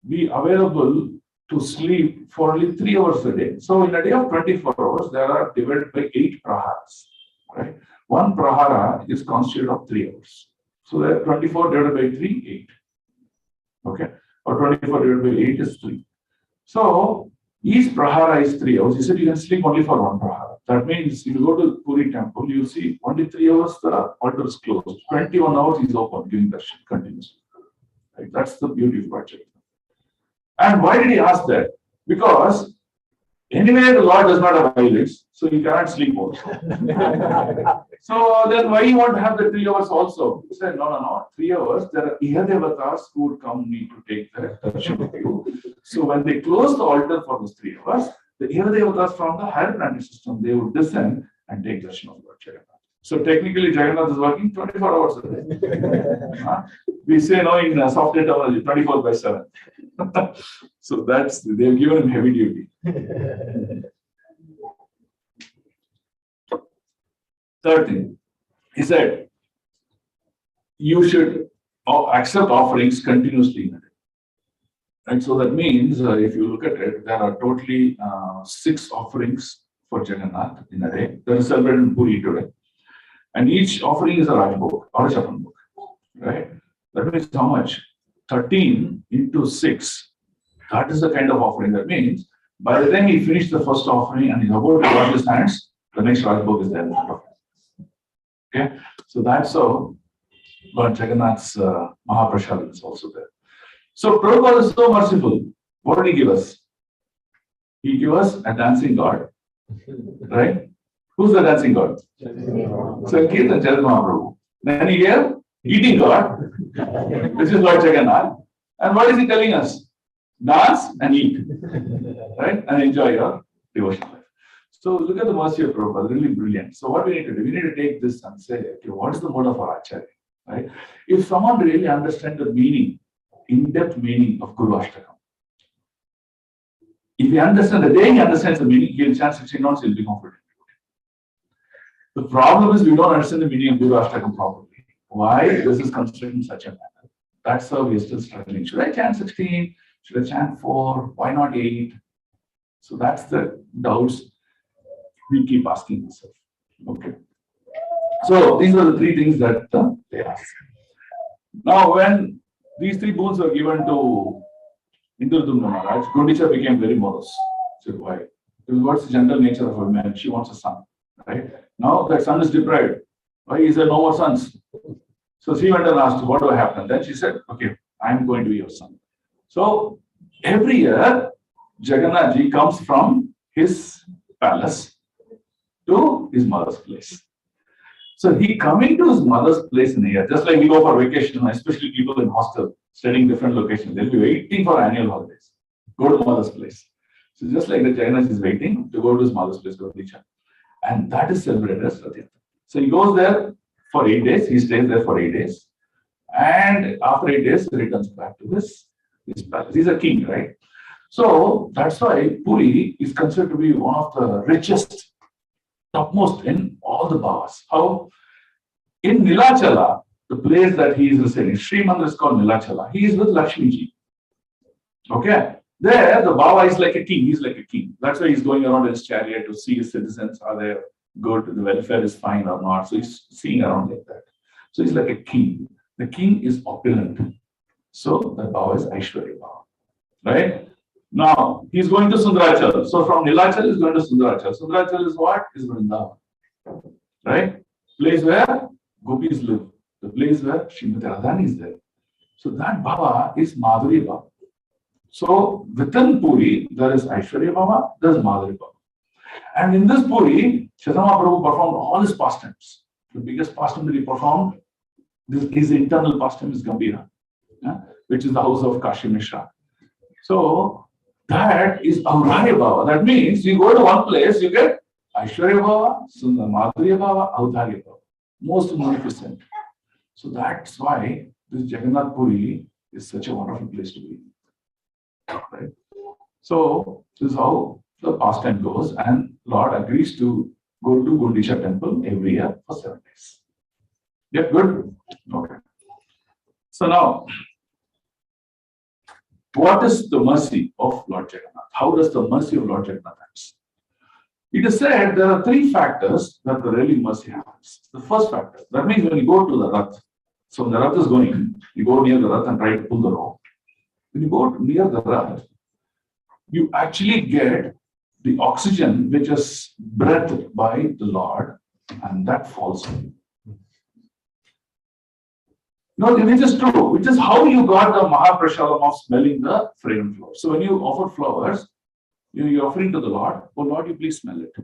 be available to sleep for only 3 hours a day. So in a day of 24 hours, there are divided by 8 praharas. Right? 1 prahara is constituted of 3 hours. So there are 24 divided by 3, 8. Okay. Or 24 divided by 8 is 3. So each prahara is 3 hours. He said you can sleep only for 1 prahara. That means if you go to Puri temple, you see only 3 hours the altar is closed. 21 hours is open, giving darshan continuously. Right? That's the beauty of Lord Jagannath. And why did he ask that? Because anyway, the Lord does not have eyelids, so he cannot sleep also. So then why you want to have the 3 hours also? He said, no. 3 hours, there are Ihadevatas who would come need to take the darshan of you. So when they close the altar for those 3 hours, the Ihadevatas from the higher planetary system, they would descend and take darshan of Lord Jagannath. So technically, Jagannath is working 24 hours a day. We say now in software terminology, 24/7. So they've given him heavy duty. Third thing, he said, you should accept offerings continuously in a day. Right? So that means, if you look at it, there are totally 6 offerings for Jagannath in a day. That is celebrated in Puri today. And each offering is a Rajbhog or a Chapan book. Right? That means how much? 13 into 6. That is the kind of offering. That means, by the time he finished the first offering and he's about to wash his hands, the next Rajbhog is there in front of him. Okay? So that's how Lord Jagannath's Mahaprasad is also there. So Prabhupada is so merciful. What did he give us? He gave us a dancing God. Right? Who's the dancing God? Sankirtan Charit Mahaprabhu. Then he gave eating God, which is Lord Jagannath. And what is he telling us? dance and eat, right? And enjoy your devotional life. So look at the mercy of Prabhupada, really brilliant. So what we need to do, we need to take this and say, okay, what is the mode of our Acharya, right? If someone really understands the meaning, in-depth meaning of Guru Ashtakam, if he understands, the day he understands the meaning, he'll chant 16 rounds, he'll become confident. The problem is we don't understand the meaning of Guru Ashtakam properly. Why this is constructed in such a manner? That's how we are still struggling. Should I chant 16? Should I chant 4? Why not 8? So that's the doubts we keep asking ourselves. Okay. So these are the three things that they ask. Now, when these three boons were given to Indradumna Maharaj, Gundicha became very morose. So why? Because what's the general nature of a woman? She wants a son, right? Now that son is deprived. Why is there no more sons? So she went and asked, what do I happen? Then she said, okay, I'm going to be your son. So every year, Jagannath ji comes from his palace to his mother's place. So he coming to his mother's place in a year, just like we go for vacation, especially people in hostel, studying different locations, they'll be waiting for annual holidays. Go to mother's place. So just like the Jagannath is waiting to go to his mother's place, Gundicha. And that is celebrated as Rath. So he goes there for 8 days, he stays there for 8 days. And after 8 days, he returns back to his palace. He's a king, right? So that's why Puri is considered to be one of the richest, topmost in all the bhavas. How? In Nilachala, the place that he is residing, Sri Mandir is called Nilachala. He is with Lakshmi ji. Okay? There, the bhava is like a king. He's like a king. That's why he's going around in his chariot to see his citizens. Are they good? The welfare is fine or not? So he's seeing around like that. So he's like a king. The king is opulent. So the bhava is Aishwarya bhava. Right? Now, he's going to Sundarachal. So from Nilachal, he's going to Sundarachal. Sundarachal is what? Is Vrindavan. Right? Place where gopis live. The place where Srimati Radhani is there. So that bhava is Madhuri bhava. So within Puri, there is Aishwarya bhava, there is Madhuri bhava. And in this Puri, Chaitanya Prabhu performed all his pastimes. The biggest pastime that he performed, his internal pastime is Gambhira, which is the house of Kashi Mishra. So that is Aurarya bhava. That means you go to one place, you get Aishwarya bhava, Madhurya bhava, Audharya bhava. Most magnificent. So that's why this Jagannath Puri is such a wonderful place to be. Right? So this is how the pastime goes, and Lord agrees to go to Gundicha temple every year for 7 days. Yeah, good? Okay. So now, what is the mercy of Lord Jagannath? How does the mercy of Lord Jagannath act? It is said there are 3 factors that the really mercy happens. The first factor, that means when you go to the Rath, so when the Rath is going, you go near the Rath and try to pull the rope. When you go near the Rath, you actually get the oxygen which is breathed by the Lord, and that falls on you. No, which is true, which is how you got the Mahaprashadam of smelling the fragrant flowers. So when you offer flowers, you're offering to the Lord, oh Lord, you please smell it.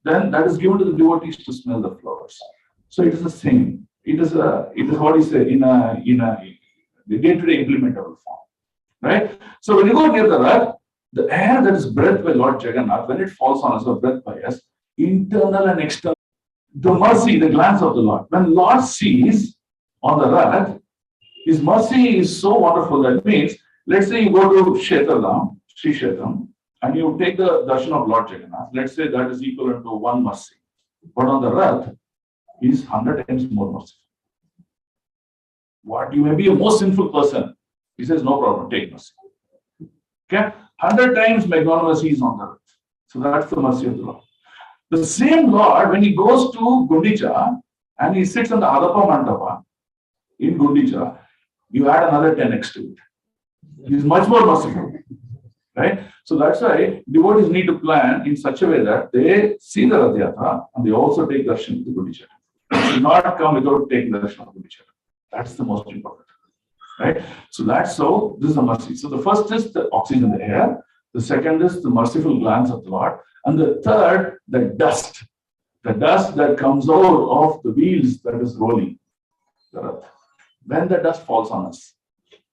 Then that is given to the devotees to smell the flowers. So it is the same. It is what is in a day-to-day implementable form. Right? So when you go near the Rath, the air that is breathed by Lord Jagannath, when it falls on us or breathed by us, internal and external, the mercy, the glance of the Lord. When Lord sees on the Rath, his mercy is so wonderful. That means, let's say you go to Kshetradam, Sri Kshetram, and you take the darshan of Lord Jagannath. Let's say that is equivalent to 1 mercy. But on the Rath, he is 100 times more merciful. What? You may be a most sinful person. He says, no problem, take mercy. Okay? 100 times magnanimity is on the Rath. So that's the mercy of the Lord. The same Lord, when he goes to Gundicha and he sits on the Adapa Mandapa in Gundicha, you add another 10x to it. He is much more merciful. Right? So that's why devotees need to plan in such a way that they see the Rath Yatra and they also take darshan to Gundicha. They do not come without taking darshan of Gundicha. That's the most important. Right? So that's so, this is a mercy. So the first is the oxygen in the air. The second is the merciful glance of the Lord. And the third, the dust that comes out of the wheels that is rolling the Rath. When the dust falls on us.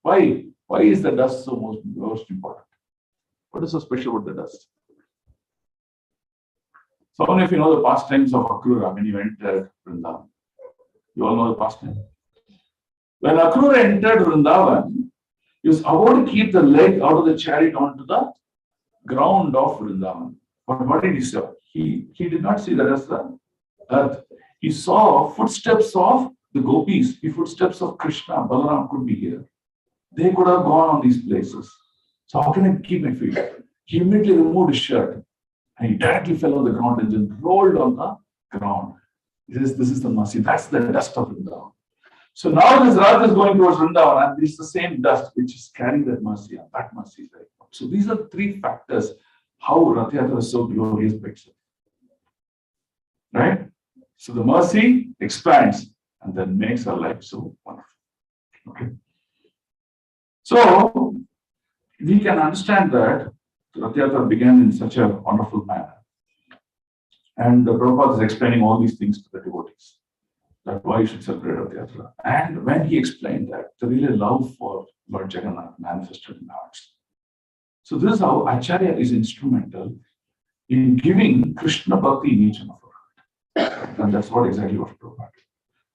Why? Why is the dust so most important? What is so special about the dust? So many of you know the pastimes of Akrura when he entered Vrindavan. You all know the pastime. When Akrura entered Vrindavan, he was about to keep the leg out of the chariot onto the ground of Vrindavan. But what did he see? He did not see that as the earth. He saw footsteps of the gopis, the footsteps of Krishna, Balaram could be here. They could have gone on these places. So how can I keep my feet? He immediately removed his shirt and he directly fell on the ground and then rolled on the ground. This is the mercy. That's the dust of Vrindavan. So now this Rath is going towards Vrindavan and this is the same dust which is carrying that mercy and that mercy is very important. So these are three factors how Rath Yatra is so glorious by itself. Right? So the mercy expands and then makes our life so wonderful. Okay. So we can understand that Rath Yatra began in such a wonderful manner. And the Prabhupada is explaining all these things to the devotees. That why you should celebrate Rath Yatra. And when he explained that, the really love for Lord Jagannath manifested in hearts. So this is how Acharya is instrumental in giving Krishna Bhakti in each and of our heart. And that's what exactly what Prabhupada did.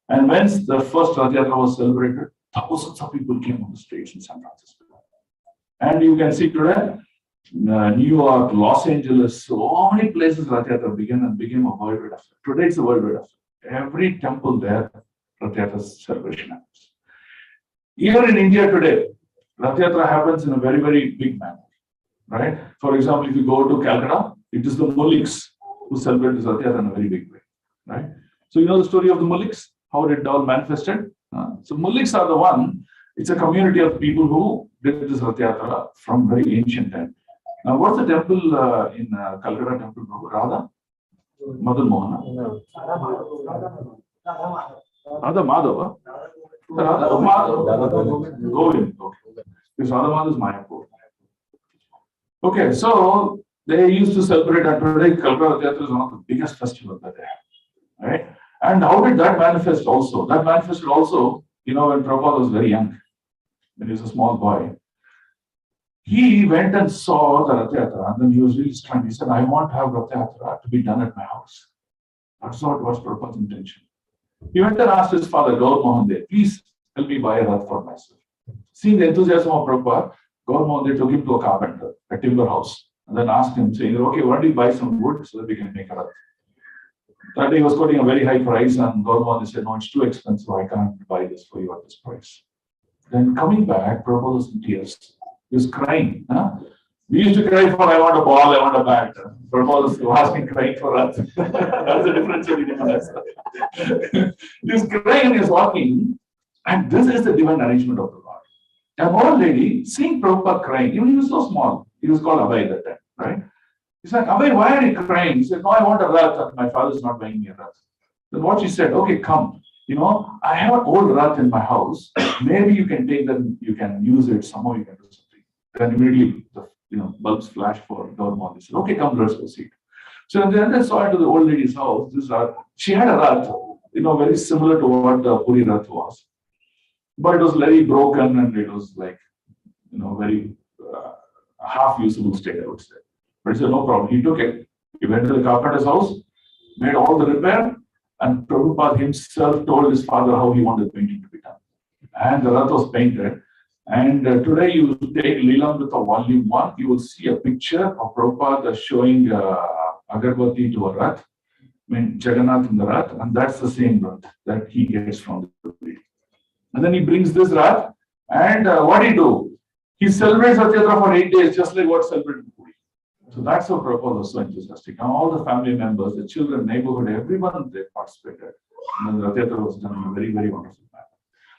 And when the first Rath Yatra was celebrated, thousands of people came on the streets in San Francisco. And you can see today, New York, Los Angeles, so many places Rath Yatra began and became a worldwide affair. Today it's a worldwide affair. Every temple there, Rath Yatra celebration happens. Here in India today, Rath Yatra happens in a very, very big manner. Right? For example, if you go to Calcutta, it is the Mulliks who celebrate this Rath Yatra in a very big way. Right? So you know the story of the Mulliks, how it all manifested? So Mulliks are the one, it's a community of people who did this Rath Yatra from very ancient time. Now, what's the temple in Calcutta temple? Radha? Madan Mohana? Radha Madhava? Radha Madhava. Govind. Okay. Because Radha Madhava is Mayapur. Okay, so they used to celebrate and today Calcutta Rath Yatra is one of the biggest festivals that they have. Right? And how did that manifest also? That manifested also, when Prabhupada was very young, when he was a small boy. He went and saw the Rath Yatra and then he was really struck. He said, I want to have Rath Yatra to be done at my house. That's what was Prabhupada's intention. He went and asked his father, Gaur Mohan Dev, please help me buy a Rath for myself. Seeing the enthusiasm of Prabhupada, Gaur Mohan Dev took him to a carpenter, a timber house, and then asked him, saying, okay, why don't you buy some wood so that we can make a Rath? That day he was quoting a very high price and Gaur Mohan Dev said, no, it's too expensive, I can't buy this for you at this price. Then coming back, Prabhupada was in tears. He was crying. We used to cry for, I want a ball, I want a bat. Prabhupada was asking, crying for us. That's the difference between him and us. He was crying and he was walking. And this is the divine arrangement of the Lord. An old lady, seeing Prabhupada crying, even he was so small, he was called Abhay at that time, right? He's like, Abhay, why are you crying? He said, no, I want a Rath. My father's not buying me a Rath. Then what she said, okay, come. I have an old Rath in my house. Maybe you can take them, you can use it, somehow you can do something. Then immediately the bulbs flash for Gaur Mohan. He said, okay, come, let's proceed. So then they saw into the old lady's house, this Rath. She had a Rath, very similar to what the Puri Rath was. But it was very broken and it was like, very half usable state, I would say. But he said, no problem. He took it. He went to the carpenter's house, made all the repair, and Prabhupada himself told his father how he wanted the painting to be done. And the Rath was painted. And today you take Leelamrita Volume 1, you will see a picture of Prabhupada showing Agarbati to a Rath, Jagannath in the Rath, and that's the same Rath that he gets from the lady. And then he brings this Rath, and what he do? He celebrates Rath Yatra for 8 days, just like what celebrated in Puri. So that's how Prabhupada was so enthusiastic. And all the family members, the children, neighborhood, everyone, they participated. And then Rath Yatra was done in a very, very wonderful manner.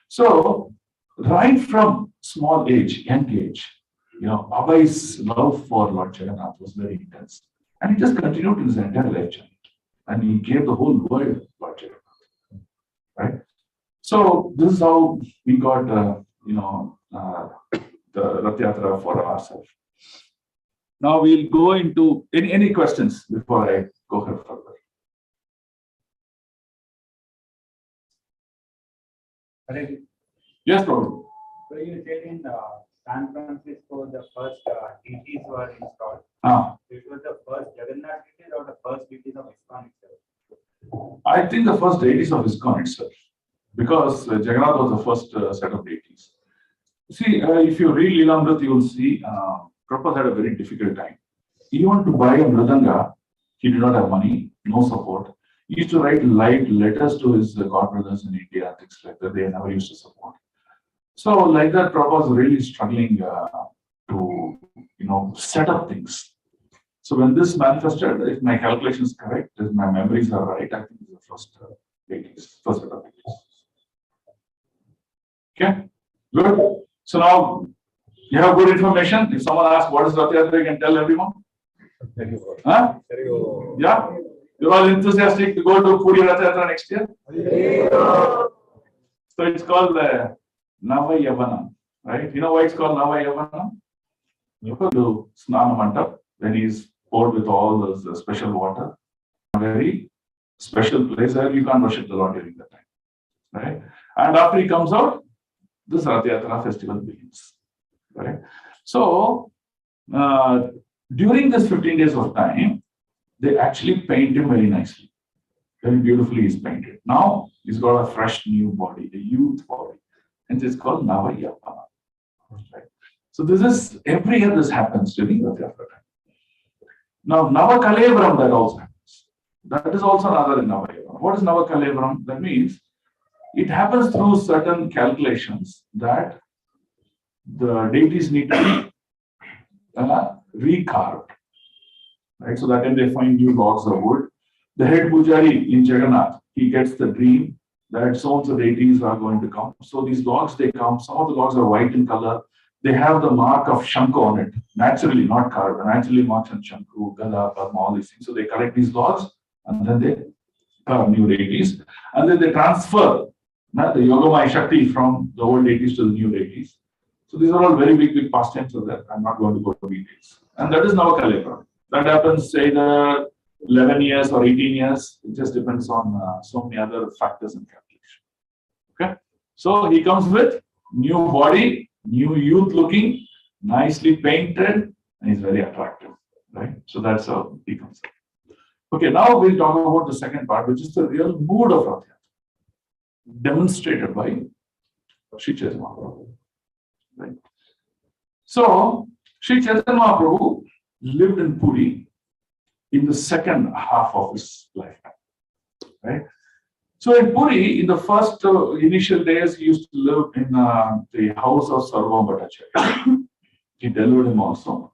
So, right from small age, young age, Abhai's love for Lord Jagannath was very intense. And he just continued in his entire life journey. And he gave the whole world Lord Jagannath. Right? So, this is how we got, the Rath Yatra for ourselves. Now we'll go into any questions before I go further. Yes, Prabhu. So you said in San Francisco, the first deities were installed. It was the first Jagannatah deities or the first deities of ISKCON itself? I think the first deities of ISKCON itself, because Jagannatha was the first set of deities. See, if you read Lilamrit, you will see Prabhupada had a very difficult time. Even to buy a mridanga, he did not have money, no support. He used to write light letters to his god brothers in India, things like that. They never used to support. So, like that, Prabhupada was really struggling to, set up things. So, when this manifested, if my calculation is correct, if my memories are right, I think it's the first deities, first set of deities. Okay, good. So now you have good information. If someone asks what is Rath Yatra, you can tell everyone. Huh? Yeah? You're all enthusiastic to go to Puri Rath Yatra next year? So it's called Nava Yavanam, right? You know why it's called Nava Yavanam? You go to Snana Mandap, when he's poured with all those special water. A very special place where you can't worship the Lord during that time, right? And after he comes out, this Rath Yatra festival begins, right? So, during this 15 days of time, they actually paint him very nicely. Very beautifully he's painted. Now, he's got a fresh new body, a youth body. And it's called Nava Yavana. Right? So this is, every year this happens during Rath Yatra time. Now, Nava Kalevram, that also happens. That is also another Nava Yavana. What is Nava Kalevram? That means, it happens through certain calculations that the deities need to be recarved. Right? So that when they find new logs of wood, the head pujari in Jagannatah, he gets the dream that so-and-so deities are going to come. So these logs, they come, some of the logs are white in color. They have the mark of Shanku on it, naturally, not carved, naturally marks on Shanku, Gada, Padma, all these things. So they collect these logs and then they carve new deities. And then they transfer the Yogamaya Shakti from the old deities to the new deities. So these are all very big pastimes of that. I'm not going to go to details. And that is Nava Kalevram. That happens, say, the 11 years or 18 years. It just depends on so many other factors and calculation. Okay? So he comes with new body, new youth looking, nicely painted, and he's very attractive. Right? So that's how he comes up. Okay, now we'll talk about the second part, which is the real mood of Rath Yatra, demonstrated by Sri Chaitanya Mahaprabhu. Right? So, Sri Chaitanya Mahaprabhu lived in Puri in the second half of his lifetime. Right? So, in Puri, in the first initial days, he used to live in the house of Sarvam Bhattacharya. He delivered him also.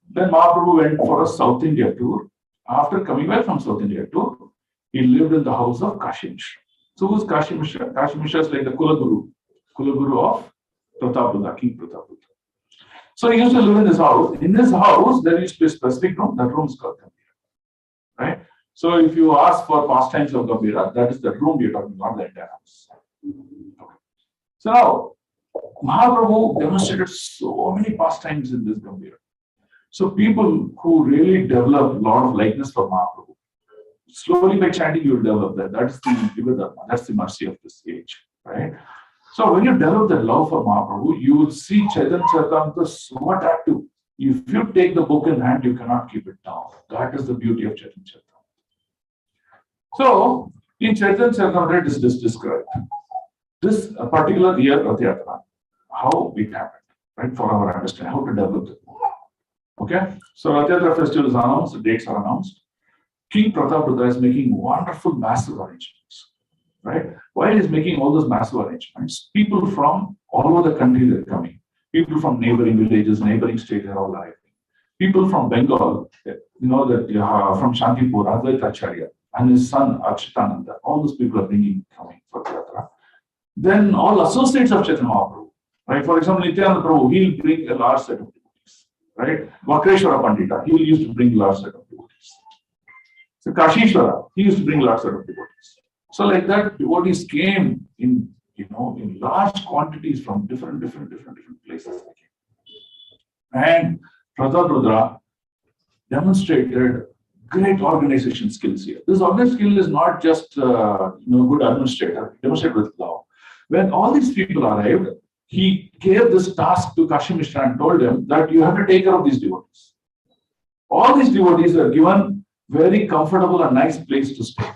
Then Mahaprabhu went for a South India tour. After coming back from South India tour, he lived in the house of Kashi Mishra. So who's Kashi Mishra? Kashi Mishra is like the Kulaguru of Pratapruddha, King Pratapruddha. So he used to live in his house. In his house, there used to be a specific room. That room is called Gambira. Right? So if you ask for pastimes of Gambira, that is the room you're talking about, the entire house. Okay. So now, Mahaprabhu demonstrated so many pastimes in this Gambira. So people who really develop a lot of likeness for Mahaprabhu, slowly by chanting, you will develop that. That's the Dividharma, that's the mercy of this age, right? So when you develop that love for Mahaprabhu, you will see Chaitanya Charitamrita so attractive. If you take the book in hand, you cannot keep it down. That is the beauty of Chaitanya Charitamrita. So in Chaitanya Charitamrita, it is described. This particular year, Rath Yatra, how it happened, right? For our understanding, how to develop it. Okay, so Rath Yatra festival is announced, the dates are announced. King Pratapruddha is making wonderful, massive arrangements, right? While he's making all those massive arrangements, people from all over the country are coming. People from neighboring villages, neighboring states are all arriving. People from Bengal, from Shantipur, Advaita Acharya, and his son Achyutananda, all those people are coming for Yatra. Then all associates of Chaitanya Mahaprabhu, right? For example, Nityananda Prabhu, he'll bring a large set of devotees, right? Vakreshwara Pandita, he used to bring a large set of devotees. So Kashishwara, he used to bring a large set of devotees. So like that, devotees came in large quantities from different places. And Prataprudra demonstrated great organization skills here. This organization skill is not just good administrator, demonstrated with love. When all these people arrived, he gave this task to Kashi Mishra and told him that you have to take care of these devotees. All these devotees were given very comfortable and nice place to stay.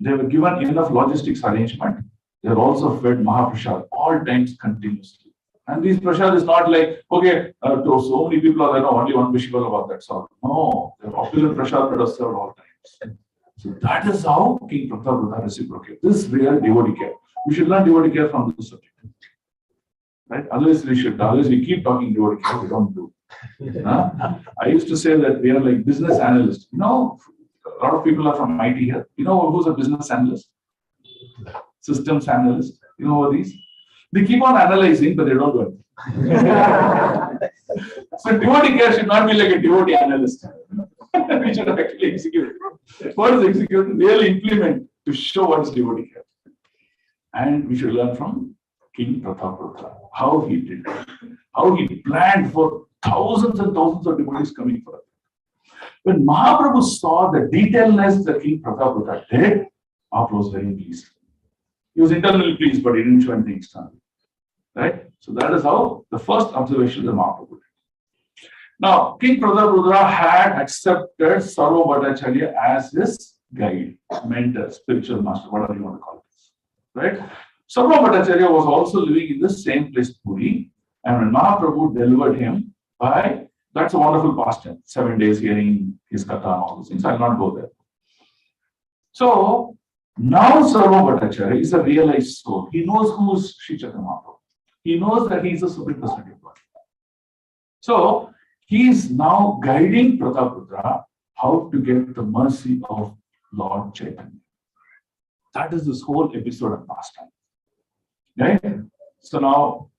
They were given enough logistics arrangement. They were also fed Mahaprasad all times continuously. And these prasad is not like, okay, so many people are there, no, only one Vishwal about that sort. No, they're popular prasad that are served all times. So that is how King Prataprudra reciprocated. This is real devotee care. We should learn devotee care from this subject. Right? Otherwise we keep talking devotee care, we don't do. I used to say that we are like business analysts. You know, a lot of people are from IT here. You know who's a business analyst? Systems analyst. You know what these? They keep on analyzing, but they don't do it. So devotee care should not be like a devotee analyst. We should actually execute. What is execute? Really implement to show what is devotee care. And we should learn from King Prataprudra, how he did it, how he planned for thousands and thousands of devotees coming for it. When Mahaprabhu saw the detailedness that King Prataprudra did, Mahaprabhu was very pleased. He was internally pleased, but he didn't show anything externally. Right? So that is how the first observation that Mahaprabhu did. Now, King Prataprudra had accepted Sarva Bhattacharya as his guide, mentor, spiritual master, whatever you want to call it. Right? Sarva Bhattacharya was also living in the same place, Puri, and when Mahaprabhu delivered him by, that's a wonderful pastime, 7 days hearing his katha and all those things. I'll not go there. So, now Sarva Bhattacharya is a realized soul. He knows who is Sri Chaitanya Mahaprabhu. He knows that he is the Supreme Personality of God. So, he is now guiding Prataprudra how to get the mercy of Lord Chaitanya. That is this whole episode of pastime. Right? So now,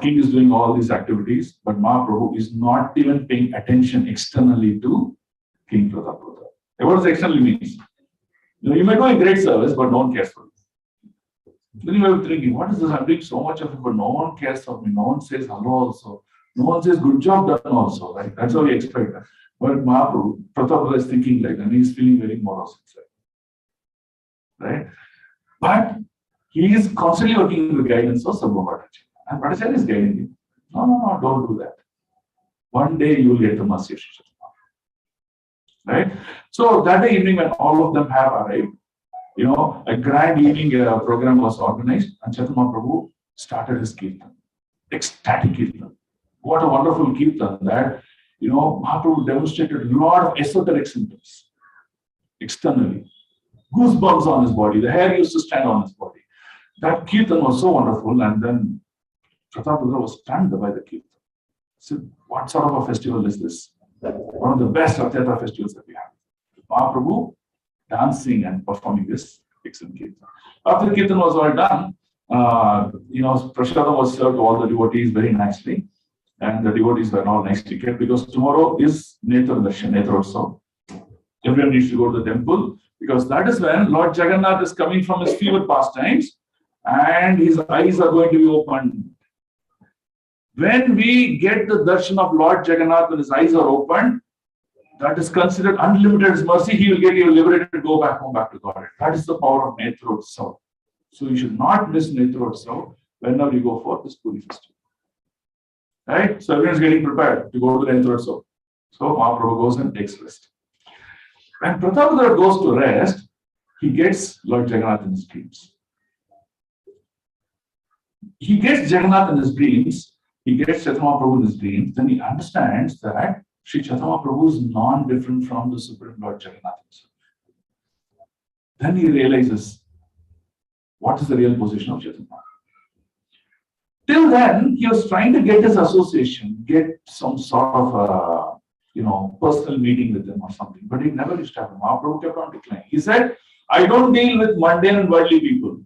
King is doing all these activities, but Mahaprabhu is not even paying attention externally to King Prataprudra. What does externally means? You may do a great service, but no one cares for you. Then you may be thinking, what is this? I'm doing so much of it, but no one cares for me. No one says hello also. No one says good job done also. Right? That's how we expect that. But Mahaprabhu, Prataprudra is thinking like that, and he's feeling very morose inside. Right? But he is constantly working with the guidance of Sarva Bhattacharya. And Bhattacharya is guiding him. No, don't do that. One day you will get the mercy of Sri Chaitanya. Right? So that day evening when all of them have arrived, a grand evening program was organized and Chaitanya Mahaprabhu started his kirtan. Ecstatic kirtan. What a wonderful kirtan that, Mahaprabhu demonstrated a lot of esoteric symptoms externally. Goosebumps on his body. The hair used to stand on his body. That kirtan was so wonderful, and then Prataprudra was stunned by the kirtan. So, what sort of a festival is this? One of the best Rath Yatra festivals that we have. Mahaprabhu dancing and performing this excellent kirtan. After the kirtan was all done, prasadam was served to all the devotees very nicely, and the devotees were all nicely kept because tomorrow is Netra Darshan, Netra Utsav. Everyone needs to go to the temple because that is when Lord Jagannatha is coming from his fever pastimes and his eyes are going to be opened. When we get the darshan of Lord Jagannatha and his eyes are opened, that is considered unlimited his mercy. He will get you liberated and go back home, back to God. That is the power of Netra Utsav. So you should not miss Netra Utsav whenever you go for this Puri festival. Right? So everyone is getting prepared to go to Netra Utsav. So Mahaprabhu goes and takes rest. When Prataprudra goes to rest, he gets Lord Jagannath in his dreams. He gets Jagannath in his dreams, he gets Chaitanya Mahaprabhu in his dreams, then he understands that Sri Chaitanya Mahaprabhu is non-different from the Supreme Lord Jagannath himself. Then he realizes what is the real position of Chaitanya Mahaprabhu. Till then, he was trying to get his association, get some sort of personal meeting with them or something, but it never used to happen. Mahaprabhu kept on declining. He said, I don't deal with mundane and worldly people.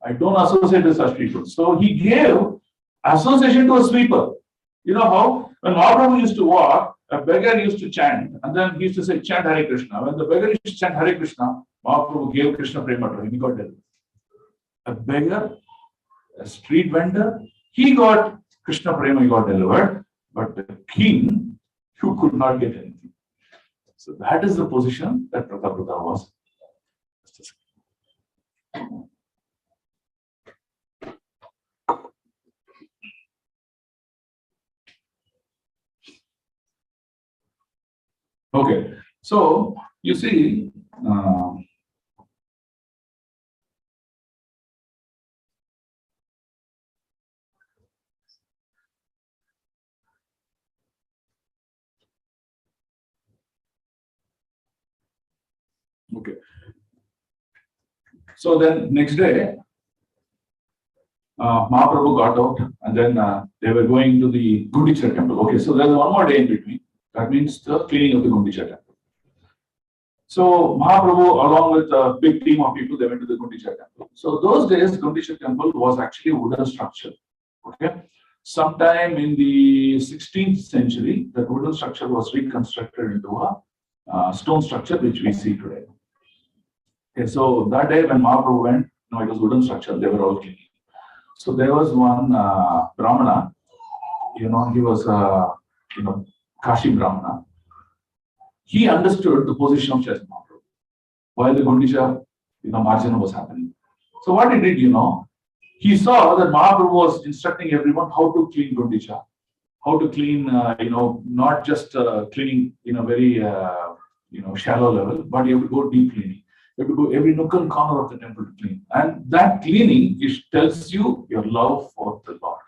I don't associate with such people. So he gave association to a sweeper. You know how? When Mahaprabhu used to walk, a beggar used to chant, and then he used to say, chant Hare Krishna. When the beggar used to chant Hare Krishna, Mahaprabhu gave Krishna Prema to him. He got delivered. A beggar, a street vendor, he got Krishna Prema, he got delivered, but the king, who could not get anything. So that is the position that Prataprudra was. Okay, so you see, okay. So then next day, Mahaprabhu got out and then they were going to the Gundicha temple. Okay, so there's one more day in between. That means the cleaning of the Gundicha temple. So Mahaprabhu, along with a big team of people, they went to the Gundicha temple. So those days, Gundicha temple was actually a wooden structure. Okay, sometime in the 16th century, the wooden structure was reconstructed into a stone structure, which we see today. Okay, so that day when Mahaprabhu went, it was wooden structure, they were all cleaning. So there was one Brahmana, he was Kashi Brahmana. He understood the position of Chaitanya Mahaprabhu while the Gundicha, Marjana was happening. So what he did, he saw that Mahaprabhu was instructing everyone how to clean Gundicha, how to clean, not just cleaning in a very, shallow level, but you have to go deep cleaning. You have to go every nook and corner of the temple to clean. And that cleaning tells you your love for the Lord.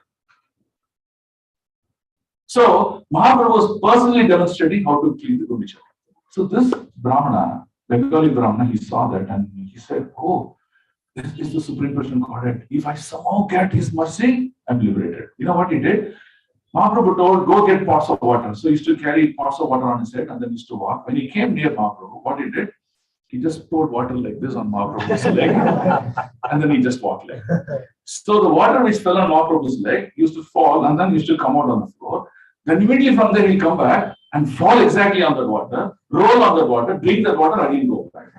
So Mahaprabhu was personally demonstrating how to clean the Gundicha. So this Brahmana, Bengali Brahmana, he saw that and he said, oh, this is the Supreme Personal Godhead. If I somehow get his mercy, I'm liberated. You know what he did? Mahaprabhu told, go get pots of water. So he used to carry pots of water on his head and then he used to walk. When he came near Mahaprabhu, what he did? He just poured water like this on Mahaprabhu's leg and then he just walked like that. So the water which fell on Mahaprabhu's leg used to fall and then used to come out on the floor. Then immediately from there he'll come back and fall exactly on that water, roll on that water, drink that water, again go back.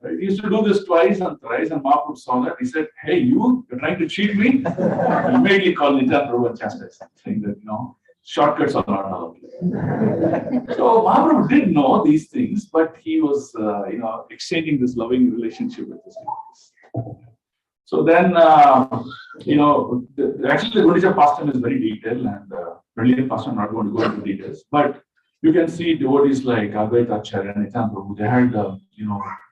Right? He used to do this twice and thrice and Mahaprabhu saw that. He said, hey, you're trying to cheat me? He immediately called Nityananda Prabhu and chastised him, saying that, shortcuts are not allowed. So Mahaprabhu did know these things, but he was, exchanging this loving relationship with his devotees. So then, actually the Gundicha pastime is very detailed and brilliant pastime. I'm not going to go into details, but you can see devotees like Advaita Acharya and Nityananda Prabhu, they had,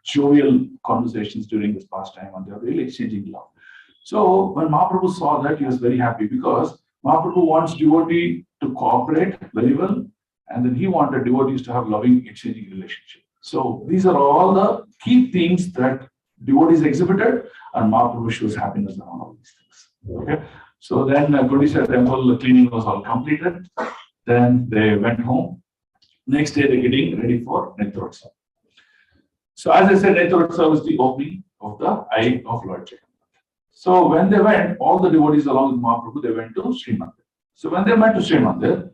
jovial conversations during this pastime and they were really exchanging love. So when Mahaprabhu saw that, he was very happy because Mahaprabhu wants devotee to cooperate very well, and then he wanted devotees to have loving exchanging relationship. So these are all the key things that devotees exhibited, and Mahaprabhu shows happiness around all these things. Okay, so then Gundicha temple cleaning was all completed. Then they went home. Next day they're getting ready for Netrotsav. So as I said, Netrotsav is the opening of the eye of Lord Jagannatha. So when they went, all the devotees along with Mahaprabhu, they went to Sri Mandir. So when they went to Sri Mandir,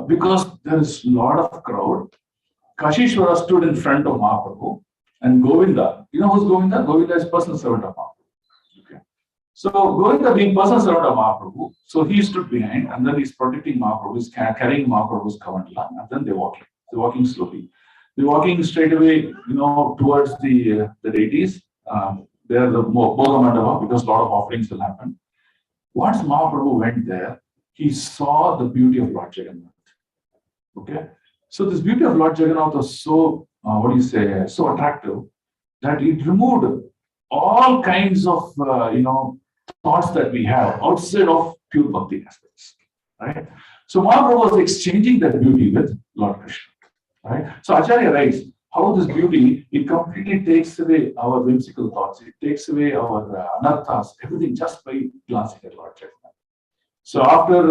because there is a lot of crowd, Kashishwara stood in front of Mahaprabhu and Govinda, you know who's Govinda? Govinda is personal servant of Mahaprabhu. Okay. So Govinda being personal servant of Mahaprabhu, so he stood behind and then he's protecting Mahaprabhu, he's carrying Mahaprabhu's kavandala and then they're walking slowly. They're walking straight away, towards the deities. There the Bhoga Mandapa, because a lot of offerings will happen. Once Mahaprabhu went there, he saw the beauty of Lord Jagannath. Okay, so this beauty of Lord Jagannath was so, so attractive that it removed all kinds of, thoughts that we have outside of pure bhakti aspects, right? So Mahaprabhu was exchanging that beauty with Lord Krishna, right? So Acharya writes, how this beauty, it completely takes away our whimsical thoughts. It takes away our anarthas, everything just by glancing at Lord Jagannath. So after,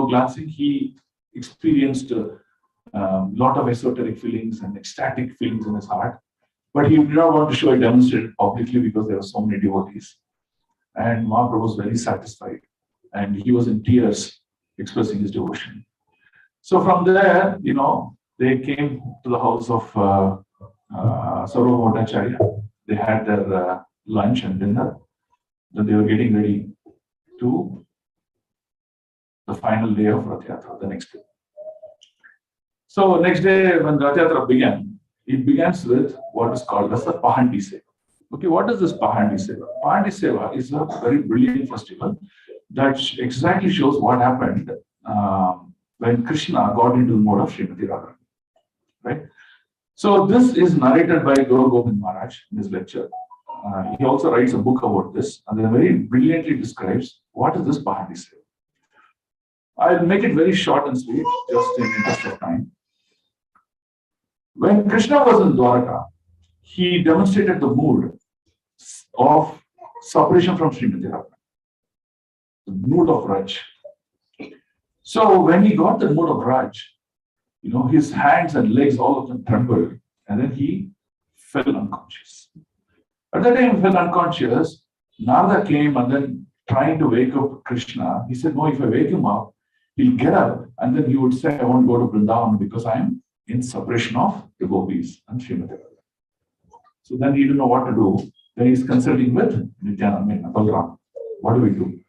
glancing, he experienced a lot of esoteric feelings and ecstatic feelings in his heart. But he did not want to show it demonstrated publicly because there were so many devotees. And Mahaprabhu was very satisfied. And he was in tears expressing his devotion. So from there, they came to the house of Sarvabhauma Acharya. They had their lunch and dinner. Then they were getting ready to the final day of Rath Yatra, the next day. So next day, when Rath Yatra began, it begins with what is called as the Pahandi Seva. Okay, what is this Pahandi Seva? Pahandi Seva is a very brilliant festival that exactly shows what happened when Krishna got into the mode of Srimati Radharani. right? So this is narrated by Guru Gobind Maharaj in his lecture. He also writes a book about this, and then very brilliantly describes what is this Pahandi Seva. I'll make it very short and sweet, just in interest of time. When Krishna was in Dwaraka, he demonstrated the mood of separation from Srimati Radha, the mood of Raj. So when he got the mood of Raj, his hands and legs, all of them trembled, and then he fell unconscious. At that time, he fell unconscious. Narada came and then trying to wake up Krishna. He said, no, if I wake him up, he'll get up and then he would say, I want to go to Vrindavan because I am in separation of the gopis and Srimati Radha. So then he didn't know what to do. Then he's consulting with Balram. What do we do?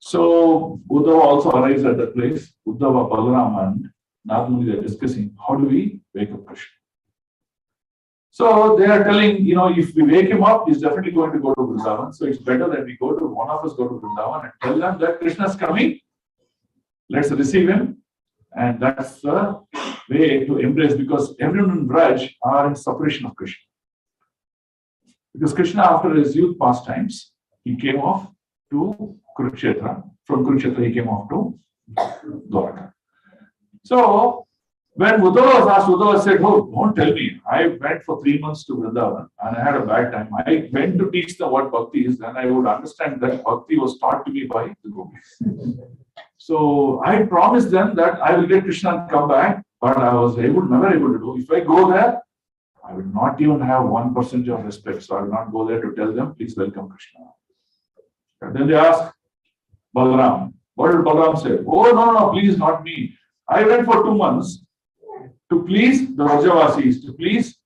So Uddhava also arrives at that place. Uddhava, Balram and Narada Muni are discussing how do we wake up Krishna. So they are telling, if we wake him up, he's definitely going to go to Vrindavan. So it's better that one of us go to Vrindavan and tell them that Krishna is coming. Let's receive him. And that's the way to embrace, because everyone in Braj are in separation of Krishna. Because Krishna, after his youth pastimes, he came off to Kurukshetra. From Kurukshetra, he came off to Dwaraka. So, when Uddhava was asked, Uddhava said, oh, don't tell me. I went for 3 months to Vrindavan and I had a bad time. I went to teach them what bhakti is, and I would understand that bhakti was taught to me by the gopis. So, I promised them that I will get Krishna and come back, but I was never able to do. If I go there, I will not even have 1% of respect. So, I will not go there to tell them, please welcome Krishna. And then they asked Balram. What did Balram say? Oh, no, please, not me. I went for 2 months to please the Rajavasis, to please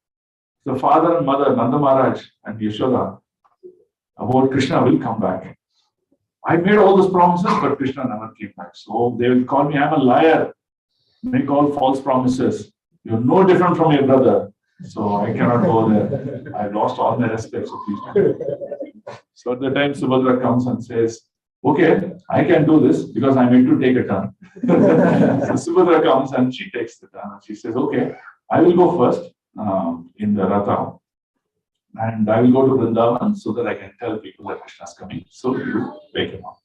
the father and mother, Nanda Maharaj and Yashoda, about Krishna will come back. I made all those promises, but Krishna never came back. So they will call me, I'm a liar, make all false promises. You're no different from your brother. So I cannot go there. I lost all my respect. So please. So at the time, Subhadra comes and says, okay, I can do this because I'm going to take a turn. So Subhadra comes and she takes the turn. She says, okay, I will go first in the Ratha. And I will go to Vrindavan so that I can tell people that Krishna is coming. So you wake him up.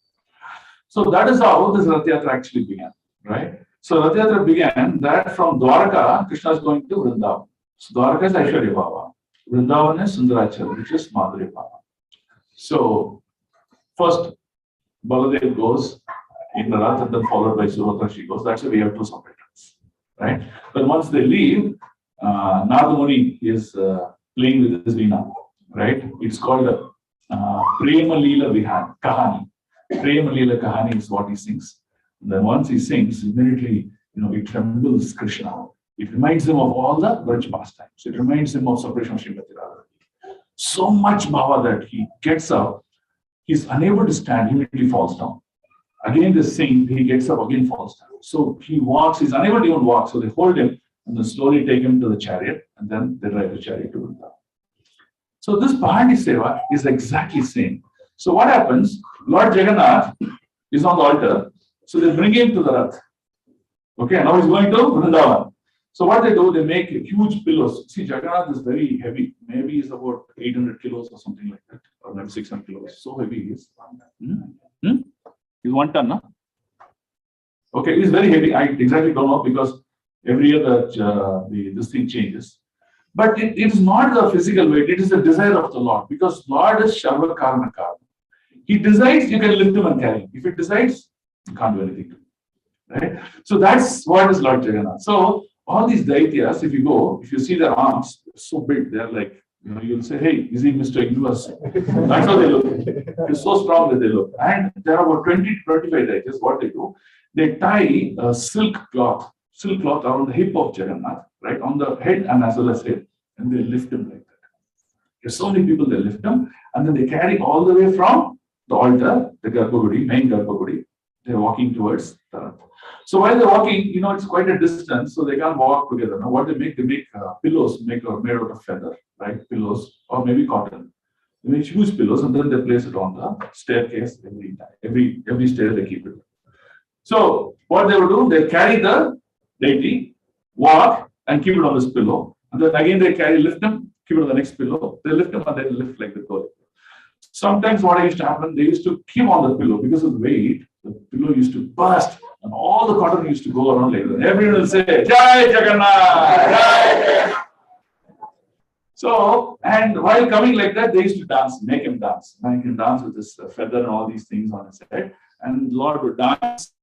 So that is how this Rath Yatra actually began, right? So Rath Yatra began that from Dwaraka, Krishna is going to Vrindavan. So Dwaraka is Aishwarya Baba. Vrindavan is Sundarachal, which is Madhurya Baba. So first, Baladev goes in the Rath and then followed by Subhadra, she goes. That's why we have 2 separate runs, right? But once they leave, Narada Muni is playing with his veena, right? It's called Prema Leela Vihan, Kahani. Prema Leela Kahani is what he sings. And then once he sings, immediately, it trembles Krishna. It reminds him of all the Braj pastimes. It reminds him of separation of Srimati Radha. So much bhava that he gets up, he's unable to stand, immediately falls down. Again, they sing, he gets up, again falls down. So he walks, he's unable to even walk. So they hold him and then slowly take him to the chariot, and then they drive the chariot to Vrindavan. So this Pahandi Seva is exactly the same. So what happens? Lord Jagannath is on the altar, so they bring him to the Rath. Okay, now he's going to Vrindavan. So what they do, they make huge pillows. See, Jagannath is very heavy. Maybe he's about 800 kilos or something like that, or maybe 600 kilos. So heavy he is. He's 1 ton, no? Okay, he's very heavy. I exactly don't know because every year that this thing changes. But it is not the physical weight, it is the desire of the Lord. Because Lord is Sharva Karma Karma. He decides, you can lift him and carry him. If he decides, you can't do anything to him. Right? So that's what is Lord Jagannath. So all these Daityas, if you see their arms, so big, they're like, you'll say, hey, is he Mr. Universe? That's how they look. It's so strong that they look. And there are about 20 to 25 Daityas. What they do, they tie a silk cloth around the hip of Jagannath, right, on the head and as well as head, and they lift him like that. There's so many people, they lift him, and then they carry all the way from the altar, the Garbhagudi, main Garbhagudi, they're walking towards the Rath. So while they're walking, it's quite a distance, so they can't walk together. Now what they make pillows made out of feather, right? Pillows, or maybe cotton. They make huge pillows and then they place it on the staircase every time. Every stair they keep it. So what they will do, they carry the deity, walk, and keep it on this pillow. And then again they lift him, keep it on the next pillow. They lift him and they lift like the pillow. Sometimes what used to happen, they used to keep on the pillow because of the weight. The pillow used to burst, and all the cotton used to go around like that. Everyone will say, Jai Jagannatah! Jai Jagannatah! So, and while coming like that, they used to dance, make him dance with this feather and all these things on his head. And Lord would dance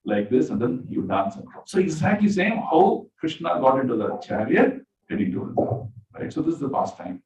like this, and then he would dance and cross. So exactly same how Krishna got into the chariot heading to Vrindavan, right? So this is the pastime.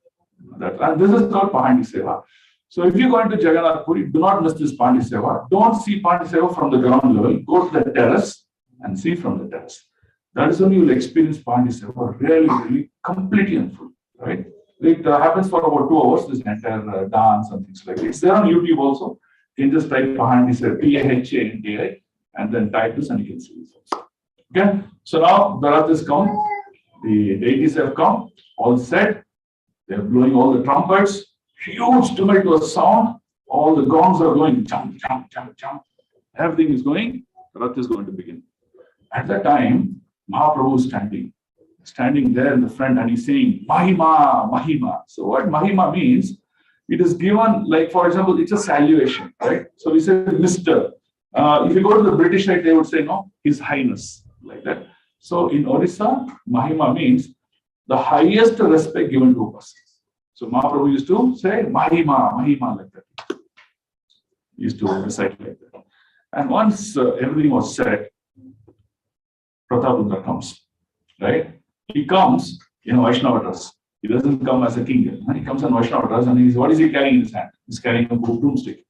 And this is called Pahandi Seva. So if you go into Jagannath Puri, do not miss this Pahandi Seva. Don't see Pahandi Seva from the ground level. Go to the terrace and see from the terrace. That is when you will experience Pahandi Seva really completely and full, right? It happens for about 2 hours, this entire dance and things like that. It's there on YouTube also. You can just type Pahandi Seva, P-A-H-A-N-D-I, and then type this and you can see this also. Okay, so now the Rath has come, the deities have come, all set. They're blowing all the trumpets, huge tumultuous sound, all the gongs are going, jump, jump, jump, jump. Everything is going, the Rath is going to begin. At that time, Mahaprabhu is standing there in the front, and he's saying, Mahima, Mahima. So what Mahima means, it is given, like for example, it's a salutation, right? So we say, Mr. If you go to the British side, they would say, no, His Highness, like that. So in Orissa, Mahima means the highest respect given to a person. So Mahaprabhu used to say, Mahima, Mahima, like that. He used to recite like that. And once everything was said, Prataparudra comes, right? He comes in a Vaishnava dress. He doesn't come as a king. He comes in Vaishnava dress, and what is he carrying in his hand? He's carrying a broomstick,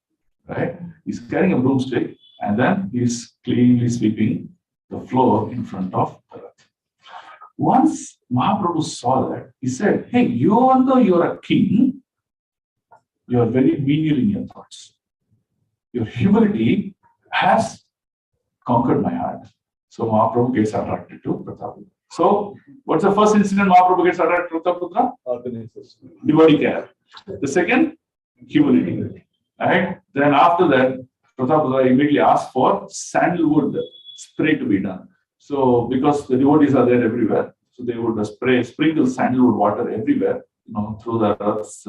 right? He's carrying a broomstick, and then he's cleanly sweeping the floor in front of the Rath. Once Mahaprabhu saw that, he said, hey, even though you're a king, you're very venial in your thoughts. Your humility has conquered my heart. So Mahaprabhu gets attracted to Prataparudra. So, what's the first incident Mahaprabhu gets attracted to Prataparudra? Organization. Devotee care. The second, humility. Right? Then after that, Prataparudra immediately asked for sandalwood spray to be done. So, because the devotees are there everywhere, so they would sprinkle sandalwood water everywhere, through the Rath's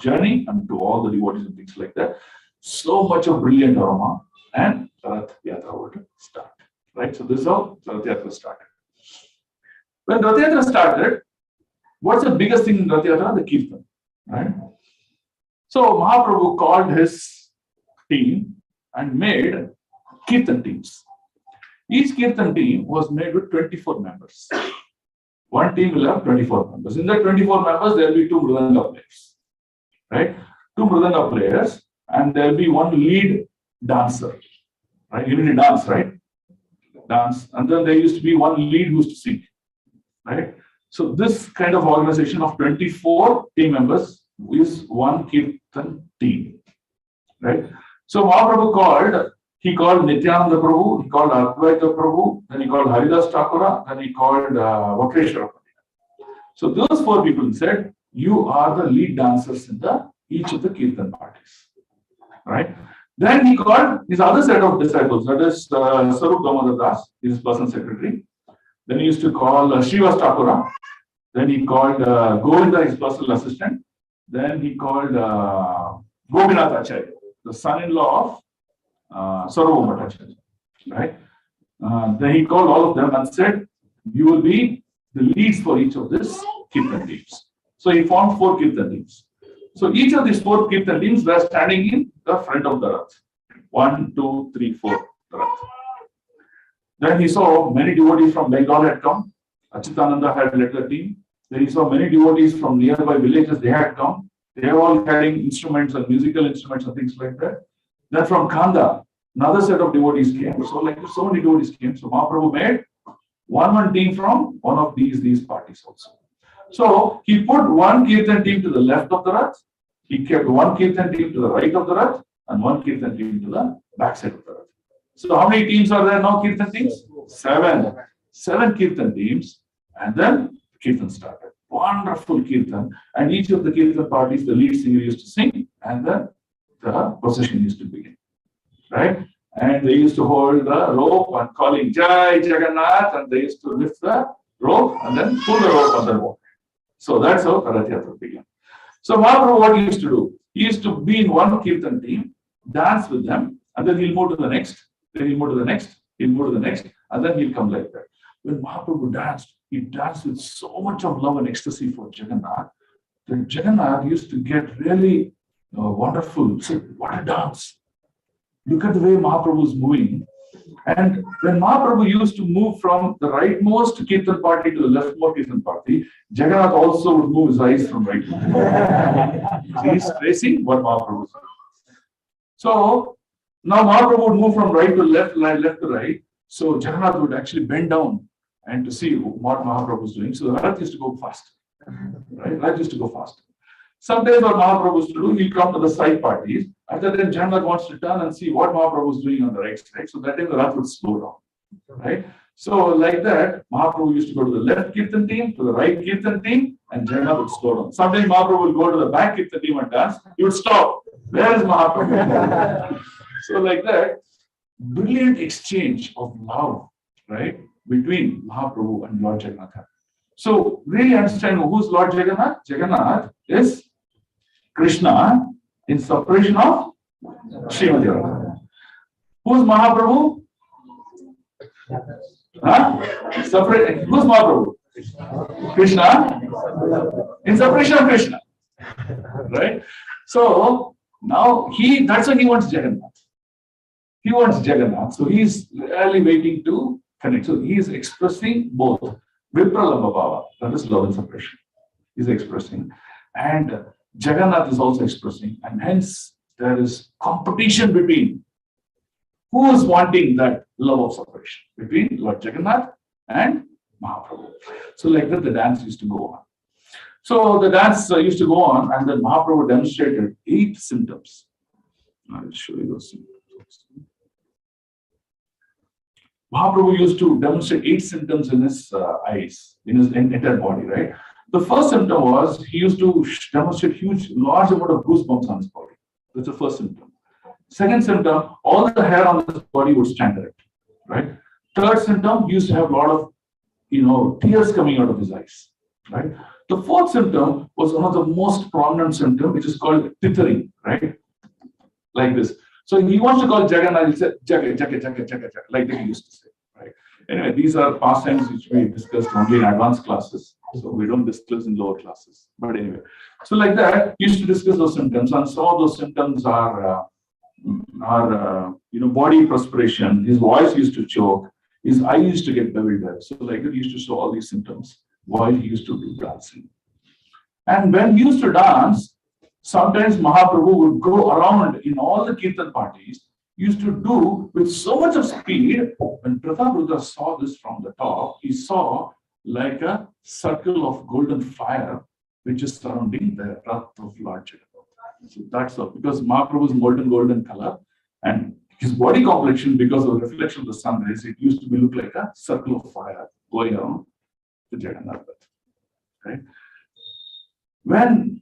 journey and to all the devotees and things like that. So much of brilliant aroma, and Rath Yatra would start. Right? So this is how Rath Yatra started. When Rath Yatra started, what's the biggest thing in Rath Yatra? The Kirtan. Right? So Mahaprabhu called his team and made Kirtan teams. Each Kirtan team was made with 24 members. One team will have 24 members. In that 24 members, there will be 2 Mridanga players. Right? 2 Mridanga players, and there will be one lead dancer. Right? Unity dance, right? Dance. And then there used to be one lead who used to sing. Right? So this kind of organization of 24 team members is one Kirtan team. Right? So Mahaprabhu called Nityananda Prabhu, he called Advaita Prabhu, then he called Haridas Thakura, then he called Vakreshwara Pandita. So those 4 people said, you are the lead dancers in each of the Kirtan parties. Right? Then he called his other set of disciples, that is Sarup Damodar Das, his personal secretary. Then he used to call Srivas Thakura. Then he called Govinda, his personal assistant. Then he called Gopinath Acharya, the son-in-law of Sarvabhauma Bhattacharya. Right? Then he called all of them and said, you will be the leads for each of these Kirtan teams. So he formed 4 Kirtan teams. So each of these 4 Kirtan teams were standing in the front of the Rath. 1, 2, 3, 4, the Rath. Then he saw many devotees from Bengal had come. Achyutananda had led the team. Then he saw many devotees from nearby villages, they had come. They were all carrying instruments and musical instruments and things like that. Then from Khanda, another set of devotees came. So many devotees came. So Mahaprabhu made one team from one of these parties also. So he put one Kirtan team to the left of the Rath. He kept one Kirtan team to the right of the Rath and one Kirtan team to the back side of the Rath. So how many teams are there now, Kirtan teams? 7. 7 Kirtan teams, and then Kirtan started. Wonderful Kirtan. And each of the Kirtan parties, the lead singer used to sing, and then the procession used to begin. Right? And they used to hold the rope and calling Jai Jagannatah, and they used to lift the rope and then pull the rope and then walk. So that's how Rath Yatra began. So Mahaprabhu, what he used to do? He used to be in one Kirtan team, dance with them, and then he'll move to the next, then he'll move to the next, he'll move to the next, and then he'll come like that. When Mahaprabhu danced, he danced with so much of love and ecstasy for Jagannath, that Jagannath used to get really wonderful. So, what a dance! Look at the way Mahaprabhu is moving. And when Mahaprabhu used to move from the rightmost Kirtan party to the leftmost Kirtan party, Jagannath also would move his eyes from right to left. He's tracing what Mahaprabhu is doing. So now Mahaprabhu would move from right to left, left to right. So Jagannath would actually bend down and to see what Mahaprabhu is doing. So the Rath used to go fast. Right? Rath used to go fast. Sometimes what Mahaprabhu used to do, he'll come to the side parties. After that, Jagannath wants to turn and see what Mahaprabhu is doing on the right side. So that time the Rath would slow down. Right? So like that, Mahaprabhu used to go to the left Kirtan team, to the right Kirtan team, and Jagannath would slow down. Sometimes Mahaprabhu will go to the back Kirtan team and dance. He would stop. Where is Mahaprabhu? So like that, brilliant exchange of love, right, between Mahaprabhu and Lord Jagannatha. So really understand who's Lord Jagannath? Jagannath is Krishna in separation of Srimati Radha. Who's Mahaprabhu? Separate. Who's Mahaprabhu? Krishna in separation of Krishna. Right? So now that's why he wants Jagannath. He wants Jagannath. So he's really waiting to connect. So he is expressing both Vipralambha Bhava, that is love and separation. He's expressing. And Jagannath is also expressing. And hence there is competition between who is wanting that love of separation between Lord Jagannath and Mahaprabhu. So like that the dance used to go on. So the dance used to go on, and then Mahaprabhu demonstrated 8 symptoms. I'll show you those symptoms. Mahaprabhu used to demonstrate 8 symptoms in his eyes, in his entire body, right? The first symptom was he used to demonstrate large amount of goosebumps on his body. That's the first symptom. Second symptom, all the hair on his body would stand erect, right? Third symptom, he used to have a lot of, tears coming out of his eyes, right? The fourth symptom was one of the most prominent symptoms, which is called tithering, right? Like this. So he wants to call Jagannath, he said, Jaga, like they used to say, right? Anyway, these are pastimes which we discussed only in advanced classes. So we don't discuss in lower classes. But anyway, so like that, he used to discuss those symptoms. And some of those symptoms are body perspiration. His voice used to choke. His eye used to get bewildered. So like that, he used to show all these symptoms while he used to do dancing. And when he used to dance, sometimes Mahaprabhu would go around in all the Kirtan parties, used to do with so much of speed. When Prabhuji saw this from the top, he saw like a circle of golden fire which is surrounding the Rath of Lord Jagannatha. So that's all, because Mahaprabhu is golden color, and his body complexion, because of the reflection of the sun rays, it used to look like a circle of fire going around the Jagannatha. Right? When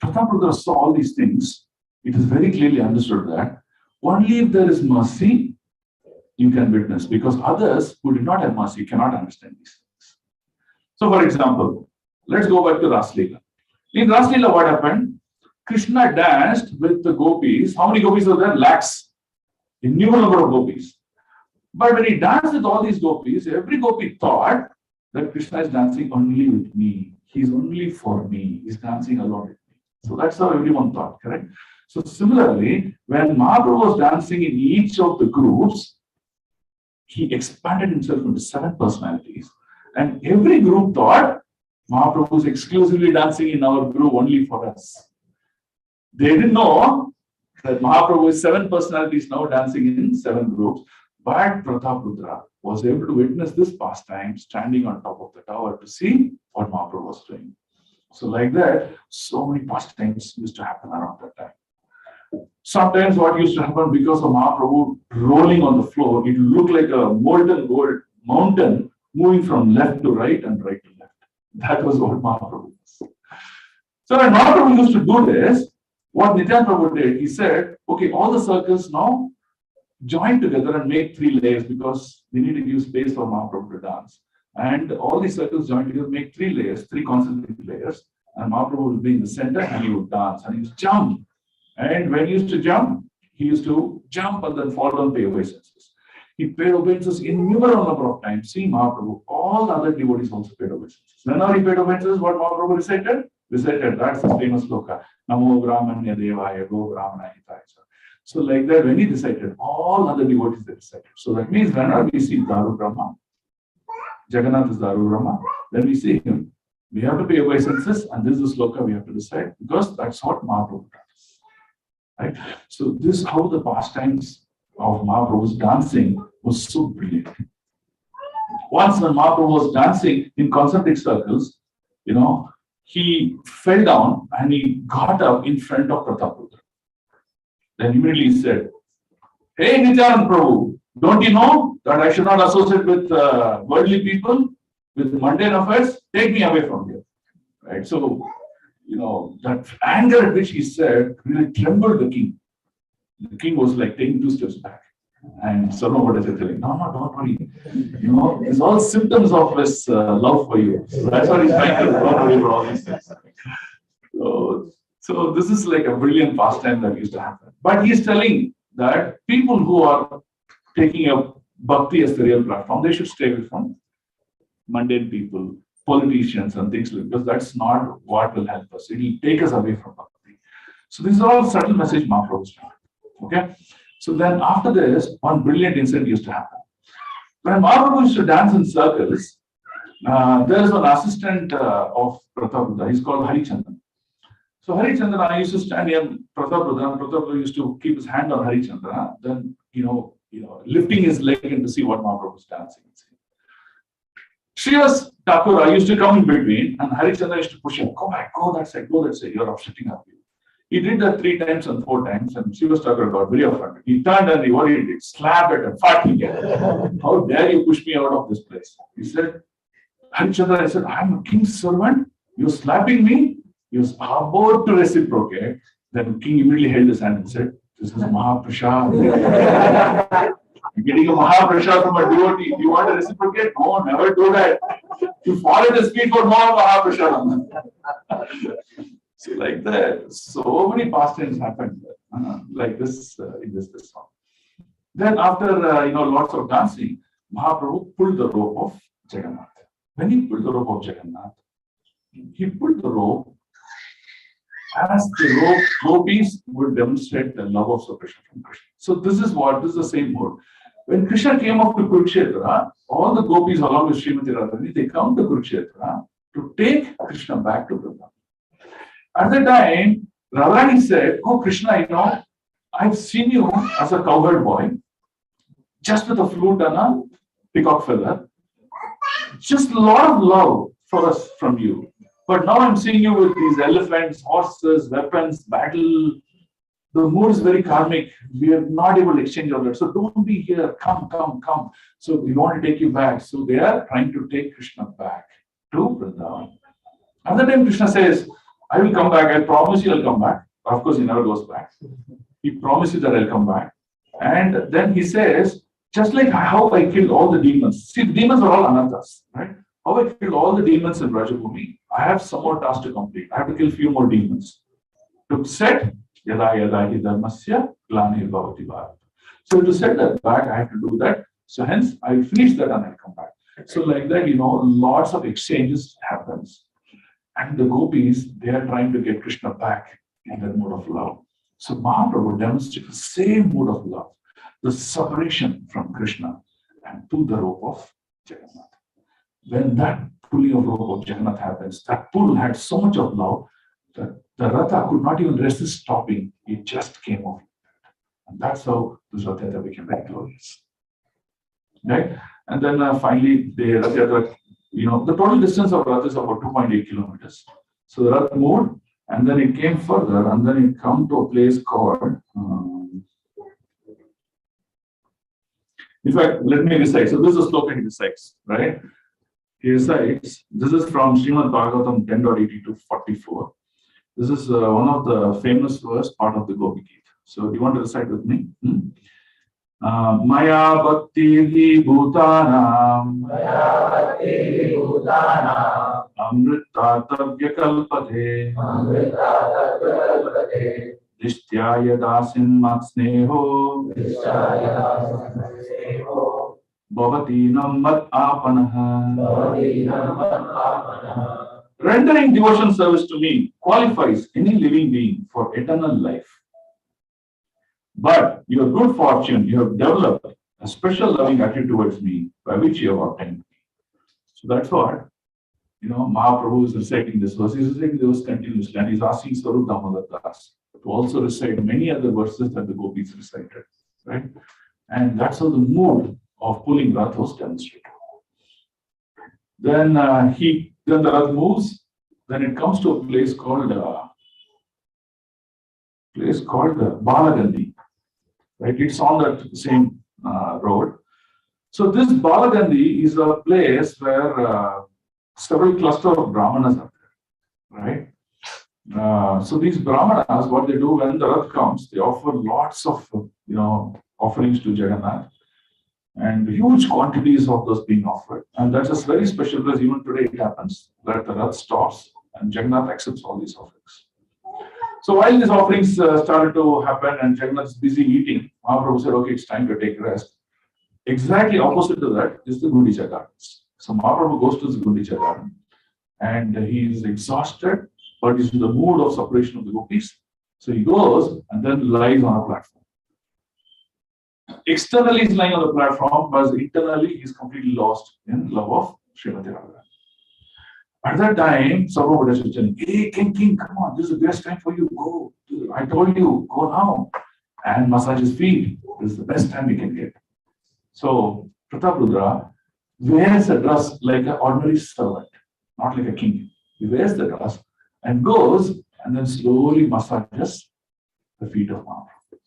Prabhupada saw all these things, it is very clearly understood that only if there is mercy, you can witness, because others who did not have mercy cannot understand these things. So, for example, let's go back to Raslila. In Raslila, what happened? Krishna danced with the gopis. How many gopis were there? Lakhs. Innumerable number of gopis. But when he danced with all these gopis, every gopi thought that Krishna is dancing only with me. He's only for me. He's dancing alone with me. So that's how everyone thought, correct? So similarly, when Mahaprabhu was dancing in each of the groups, he expanded himself into 7 personalities. And every group thought Mahaprabhu is exclusively dancing in our group only for us. They didn't know that Mahaprabhu is 7 personalities now dancing in 7 groups. But Prataprudra was able to witness this pastime standing on top of the tower to see what Mahaprabhu was doing. So like that, so many pastimes used to happen around that time. Sometimes what used to happen, because of Mahaprabhu rolling on the floor, it looked like a molten gold mountain moving from left to right and right to left. That was what Mahaprabhu was. So when Mahaprabhu used to do this, what Nityananda Prabhu did, he said, okay, all the circles now join together and make 3 layers, because we need to give space for Mahaprabhu to dance. And all these circles joined together make 3 layers, 3 concentric layers. And Mahaprabhu would be in the center and he would dance and he would jump. And when he used to jump, he used to jump and then fall down, pay obeisances. He paid obeisances innumerable number of times. See Mahaprabhu, all the other devotees also paid obeisances. Whenever he paid obeisances, what Mahaprabhu recited? Recited, that's the famous sloka. Namo Brahmanya Devaya Go Brahmana Hitaya. So like that, when he recited, all other devotees they recited. So that means whenever we see Daru Brahma, Jagannatah is Daru Brahma, then we see him. We have to pay obeisances, and this is the sloka we have to recite because that's what Mahaprabhu does. Right? So this is how the pastimes of Mahaprabhu's dancing was so brilliant. Once when Mahaprabhu was dancing in concentric circles, he fell down and he got up in front of Prataprudra. Then immediately he said, "Hey Nityananda Prabhu, don't you know that I should not associate with worldly people, with mundane affairs? Take me away from here." Right? So, that anger at which he said really trembled the king. The king was like taking 2 steps back. And Sarvabhata said, "No, don't worry. It's all symptoms of his love for you." So that's what he's trying to run away from all these things. So this is like a brilliant pastime that used to happen. But he's telling that people who are taking up bhakti as the real platform, they should stay away from mundane people, politicians and things like that, because that's not what will help us. It will take us away from bhakti. So these are all subtle message Mahaprabhu is trying. Okay? So then after this, one brilliant incident used to happen. When Mahaprabhu used to dance in circles, there is an assistant of Prataprudra. He's called Harichandran. So Harichandra used to stand near Prataprudra, and Prataprudra used to keep his hand on Harichandra, then lifting his leg in to see what Mahaprabhu was dancing. Srivas Thakura used to come in between, and Harichandra used to push him, "Go back, go that side, you're upsetting us." He did that 3 times and 4 times, and Srivas Thakura got very offended. He turned and what he did? Slapped at him, fought him. "How dare you push me out of this place?" He said, Harichandra, I said, "I'm a king's servant. You're slapping me?" He was about to reciprocate. Then king immediately held his hand and said, "This is Mahaprasad." You're getting a Mahaprasad from a devotee. Do you want to reciprocate? No, never do that. You fall at his feet for more Mahaprasad. So like that, so many pastimes happened like this in this song. Then after lots of dancing, Mahaprabhu pulled the rope of Jagannatha. When he pulled the rope of Jagannatha, he pulled the rope as the gopis would demonstrate the love of separation from Krishna. So this is the same mode. When Krishna came up to Kurukshetra, all the gopis along with Srimati Radharani, they come to Kurukshetra to take Krishna back to Vrindavan. At the time, Radharani said, "Oh Krishna, I've seen you as a cowherd boy, just with a flute and a peacock feather. Just a lot of love for us from you. But now I'm seeing you with these elephants, horses, weapons, battle. The mood is very karmic. We are not able to exchange all that. So don't be here. Come. So we want to take you back." So they are trying to take Krishna back to Vrindavan. At the time, Krishna says, "I will come back. I promise you I'll come back." Of course, he never goes back. He promises that I'll come back. And then he says, just like how I killed all the demons. See, the demons are all anarthas, right? How I killed all the demons in Rajabhumi, I have some more tasks to complete. I have to kill a few more demons. To set yada yada hi dharmasya glanir bhavati bharat. So to set that back, I have to do that. So hence, I'll finish that and I'll come back. So like that, lots of exchanges happens. And the gopis, they are trying to get Krishna back in that mood of love. So Mahaprabhu demonstrates the same mood of love, the separation from Krishna, and pull the rope of Jagannatha. When that pulling of rope of Jagannatha happens, that pull had so much of love that the Ratha could not even resist stopping. It just came off. And that's how this Rath Yatra became very glorious. Right? And then finally, the Rath Yatra, the total distance of Rath is about 2.8 kilometers. So the Rath moved, and then it came further, and then it come to a place called, in fact, let me recite. So this is a sloka he recites, right? He recites, this is from Srimad Bhagavatam 10.80-44. This is one of the famous verse, part of the Gopi Geet. So do you want to recite with me? Maya bhakti bhutanam amrita kalpate dishtya dasin matsneho bhavatinam mat apanaha. Rendering devotion service to me qualifies any living being for eternal life. But your good fortune, you have developed a special loving attitude towards me by which you have obtained me. So that's what, Mahaprabhu is reciting this verse. He's reciting this verse continuously and he's asking Swarup Damodar Das to also recite many other verses that the gopis recited. Right? And that's how the mood of pulling Rath was demonstrated. Then then the Rath moves, then it comes to a place called Balagandhi. Right? It's on that same road. So this Balagandhi is a place where several clusters of Brahmanas are there. Right? So these Brahmanas, what they do when the Rath comes, they offer lots of offerings to Jagannath. And huge quantities of those being offered. And that's a very special place. Even today it happens that the Rath stops and Jagannath accepts all these offerings. So while these offerings started to happen and Jagannath is busy eating, Mahaprabhu said, okay, it's time to take rest. Exactly opposite to that is the Gundicha Gardens. So Mahaprabhu goes to the Gundicha Garden and he is exhausted, but he's in the mood of separation of the gopis. So he goes and then lies on a platform. Externally, he's lying on the platform, but internally, he's completely lost in love of Srimati Radharani. At that time, Sarvabhuta was telling, hey, King, come on, this is the best time for you. Go. I told you, go now. And massage his feet. This is the best time we can get. So, Prataprudra wears a dress like an ordinary servant, not like a king. He wears the dress and goes and then slowly massages the feet of Mahaprabhu.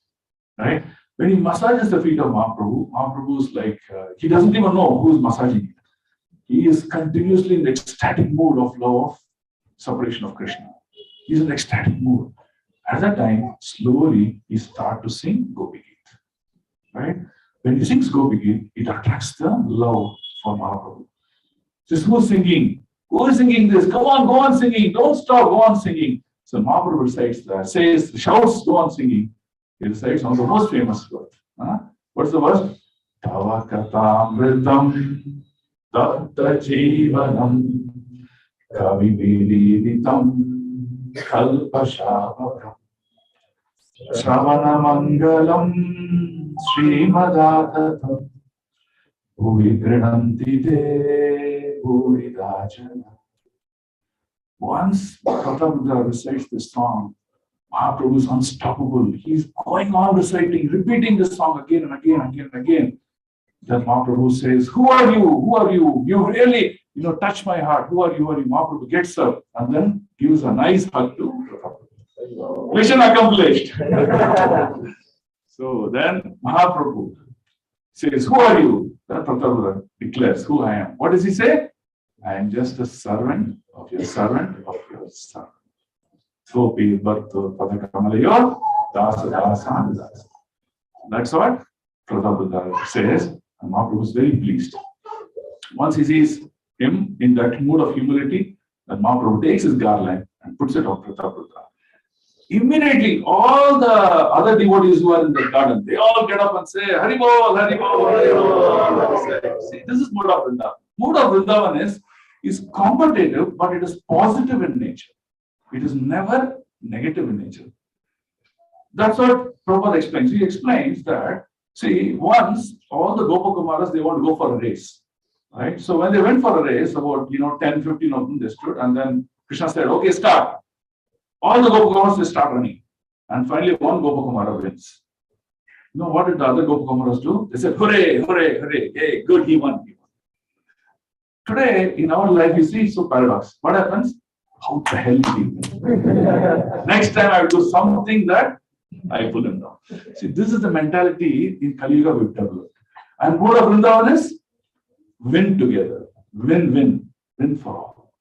Right? When he massages the feet of Mahaprabhu, Mahaprabhu is like, he doesn't even know who is massaging it. He is continuously in the ecstatic mood of love of separation of Krishna. He is in ecstatic mood. At that time, slowly, he starts to sing Gopi Geet. Right? When he sings Gopi Geet, it attracts the love for Mahaprabhu. Says, who is singing? Who is singing this? Come on, go on singing. Don't stop, go on singing. So Mahaprabhu recites that, shouts, go on singing. He recites one of the most famous words. What's the verse? Tava katha mritam tatta jivanam kavi veditam kalpashavakam Shravana mangalam srimadatatam bhuvi grinanti te bhuvi dajana. Once Prataprudra recites this song, Mahaprabhu is unstoppable. He's going on reciting, repeating this song again and again and again and again. Then Mahaprabhu says, who are you? Who are you? You really, touch my heart. Who are you? Who are you? Mahaprabhu gets up and then gives a nice hug to Prataprudra. Mission accomplished. So then Mahaprabhu says, who are you? Then Prataprudra declares who I am. What does he say? I am just a servant of your servant of your servant. Gopi Bhartu Padakamalayur Dasa Dasan Dasa. That's what Prataprudra says, and Mahaprabhu is very pleased. Once he sees him in that mood of humility, then Mahaprabhu takes his garland and puts it on Prataprudra. Immediately, all the other devotees who are in the garden, they all get up and say, Haribol, Haribol, Haribol. See, this is mood of Vrindavan. Mood of Vrindavan is competitive, but it is positive in nature. It is never negative in nature. That's what Prabhupada explains. He explains that, see, once all the Gopakumaras, they want to go for a race. Right? So when they went for a race, about 10, 15 of them, they stood, and then Krishna said, okay, start. All the Gopakumaras, they start running. And finally, one Gopakumara wins. What did the other Gopakumaras do? They said, hooray, hooray, hooray. Hey, good, he won. Today, in our life, you see, it's so paradox. What happens? How the hell did he win? Next time I will do something that I pull him down. See, this is the mentality in Kali Yuga we've developed. And mood of Vrindavan is win together. Win, win. Win for all.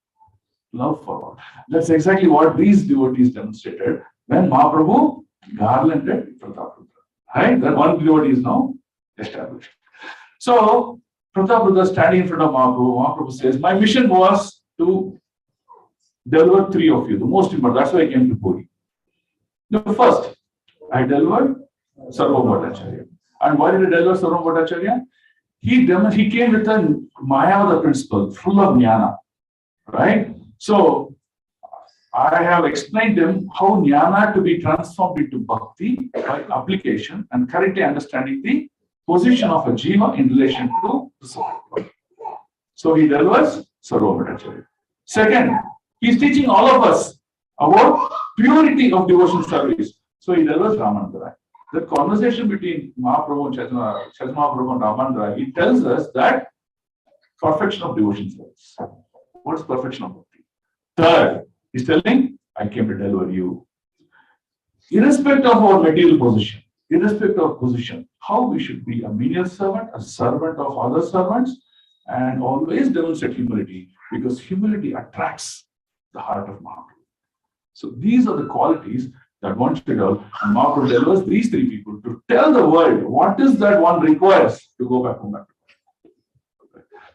Love for all. That's exactly what these devotees demonstrated when Mahaprabhu garlanded Prataprudra. Right? That one devotee is now established. So, Prabhupada standing in front of Mahaprabhu, Mahaprabhu says, my mission was to deliver three of you, the most important. That's why I came to Puri. The first, I delivered Sarva Bhattacharya. And why did I deliver Sarva Bhattacharya? He came with a Mayavada principle, full of jnana, right? So, I have explained him how jnana to be transformed into bhakti by application and correctly understanding the position of a jiva in relation to the soul. So he delivers Sarva Bhattacharya. Second, he is teaching all of us about purity of devotion service. So he delivers Ramananda. The conversation between Mahaprabhu and Chaitanya Mahaprabhu and Ramananda, he tells us that perfection of devotion service. What is perfection of bhakti? Third, he's telling, I came to deliver you. Irrespective of our material position, irrespective of position, how we should be a menial servant, a servant of other servants, and always demonstrate humility, because humility attracts the heart of Mahaprabhu. So these are the qualities that one should have, and Mahaprabhu delivers these three people to tell the world what is that one requires to go back home.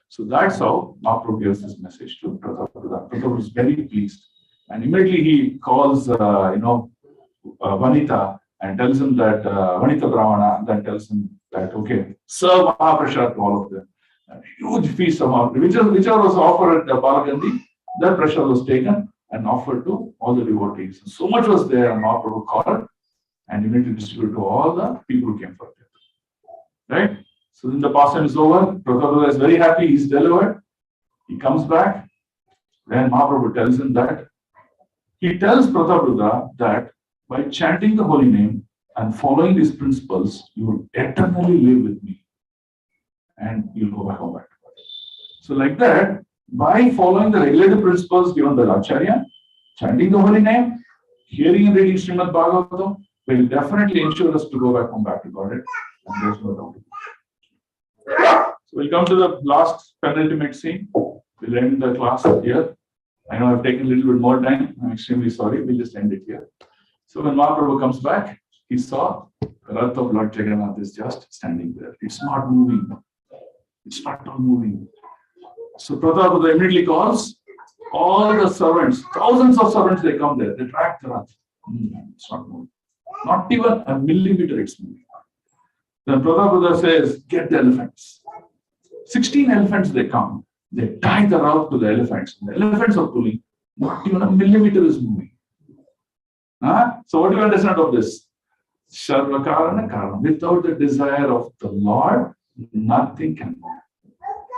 So that's how Mahaprabhu gives this message to Prabhupada. Prabhupada was very pleased. And immediately he calls, Vanita and tells him that, Vanita Brahmana, and then tells him that, okay, serve Mahaprasad to all of them. A huge feast of Mahaprabhu, whichever was offered at Balagandhi, that prasad was taken and offered to all the devotees. So much was there, and Mahaprabhu called and immediately distributed to all the people who came for it. Right? So then the pastime is over. Prabhupada is very happy, he's delivered. He comes back. Then Mahaprabhu tells him that, he tells Prabhupada that by chanting the holy name and following these principles, you will eternally live with me. And you'll go back home back to God. So like that, by following the regulative principles given by Acharya, chanting the holy name, hearing and reading Srimad Bhagavatam, will definitely ensure us to go back home back to God. And there's no doubt. So we'll come to the last penultimate scene. We'll end the class here. I know I've taken a little bit more time. I'm extremely sorry. We'll just end it here. So when Mahaprabhu comes back, he saw the Rath of Lord Jagannatha is just standing there. It's not moving. It's not moving. So Prabhupada immediately calls all the servants, thousands of servants, they come there. They track the Rath. It's not moving. Not even a millimeter it's moving. Then Prabhupada says, get the elephants. 16 elephants they come. They tie the rope to the elephants. The elephants are pulling. Not even a millimeter is moving. So what do you understand of this? Sarva karana karana. Without the desire of the Lord, nothing can move.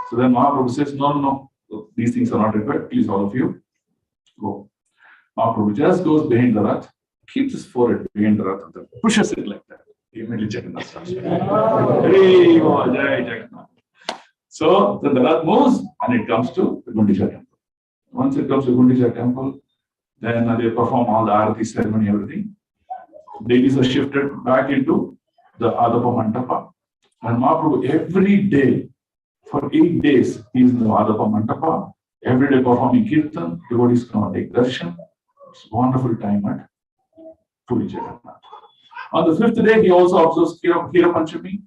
So then Mahaprabhu says, no. These things are not required. Please, all of you, go. Mahaprabhu just goes behind the Rath, keeps his forehead behind the Rath, and pushes it like that. Immediately Jagannatha starts. So then the Rath moves and it comes to the Gundicha temple. Once it comes to Gundicha temple, then they perform all the Arati ceremony, everything. Deities are shifted back into the Adapa Mantapa. And Mahaprabhu every day, for 8 days, he is in the Adapa Mantapa. Every day performing Kirtan, devotees come take darshan. It's a wonderful time at Puri Jagannatha. On the 5th day, he also observes Hira Panchami.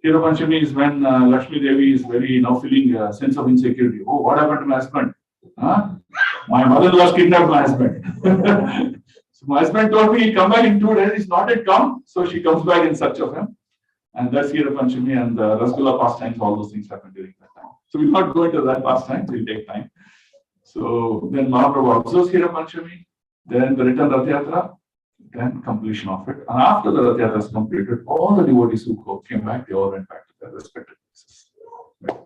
Hira Panchami is when Lakshmi Devi is very feeling a sense of insecurity. Oh, what happened to my husband? My mother-in-law kidnapped my husband. So my husband told me he'll come back in 2 days. He's not yet come. So she comes back in search of him. And that's Hira Panchami and the Rasgulla pastimes, all those things happen during that time. So we'll not go into that pastime, it will take time. So then Mahaprabhu observes Hira Panchami, then the return Rath Yatra, then completion of it. And after the Rath Yatra is completed, all the devotees who came back, they all went back to their respective places. Right?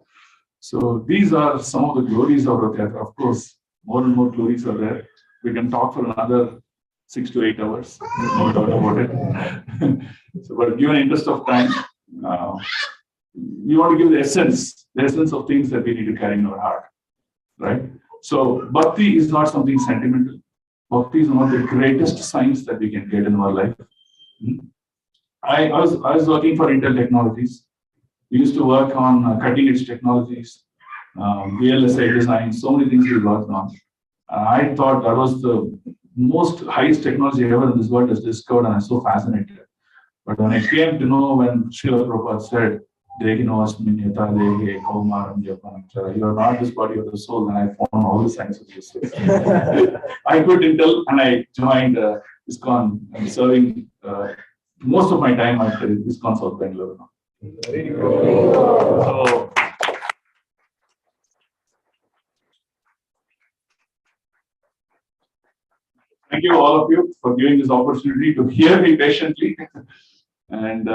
So these are some of the glories of Rath Yatra. Of course, more and more glories are there. We can talk for another 6 to 8 hours, no doubt about it. So, but given interest of time, we want to give the essence of things that we need to carry in our heart, right? So, bhakti is not something sentimental. Bhakti is one of the greatest signs that we can get in our life. I was working for Intel Technologies. We used to work on cutting edge technologies, VLSI design, so many things we worked on. I thought that was the most highest technology ever in this world is discovered, and I'm so fascinated. But when I came to know when Srila Prabhupada said Dehinosmin yata dehe kaumaram japanam. You are not this body of the soul, and I found all the signs of this. I quit Intel and I joined ISKCON. I'm serving most of my time at ISKCON South Bangalore now. Very good. So, thank you all of you for giving this opportunity to hear me patiently, and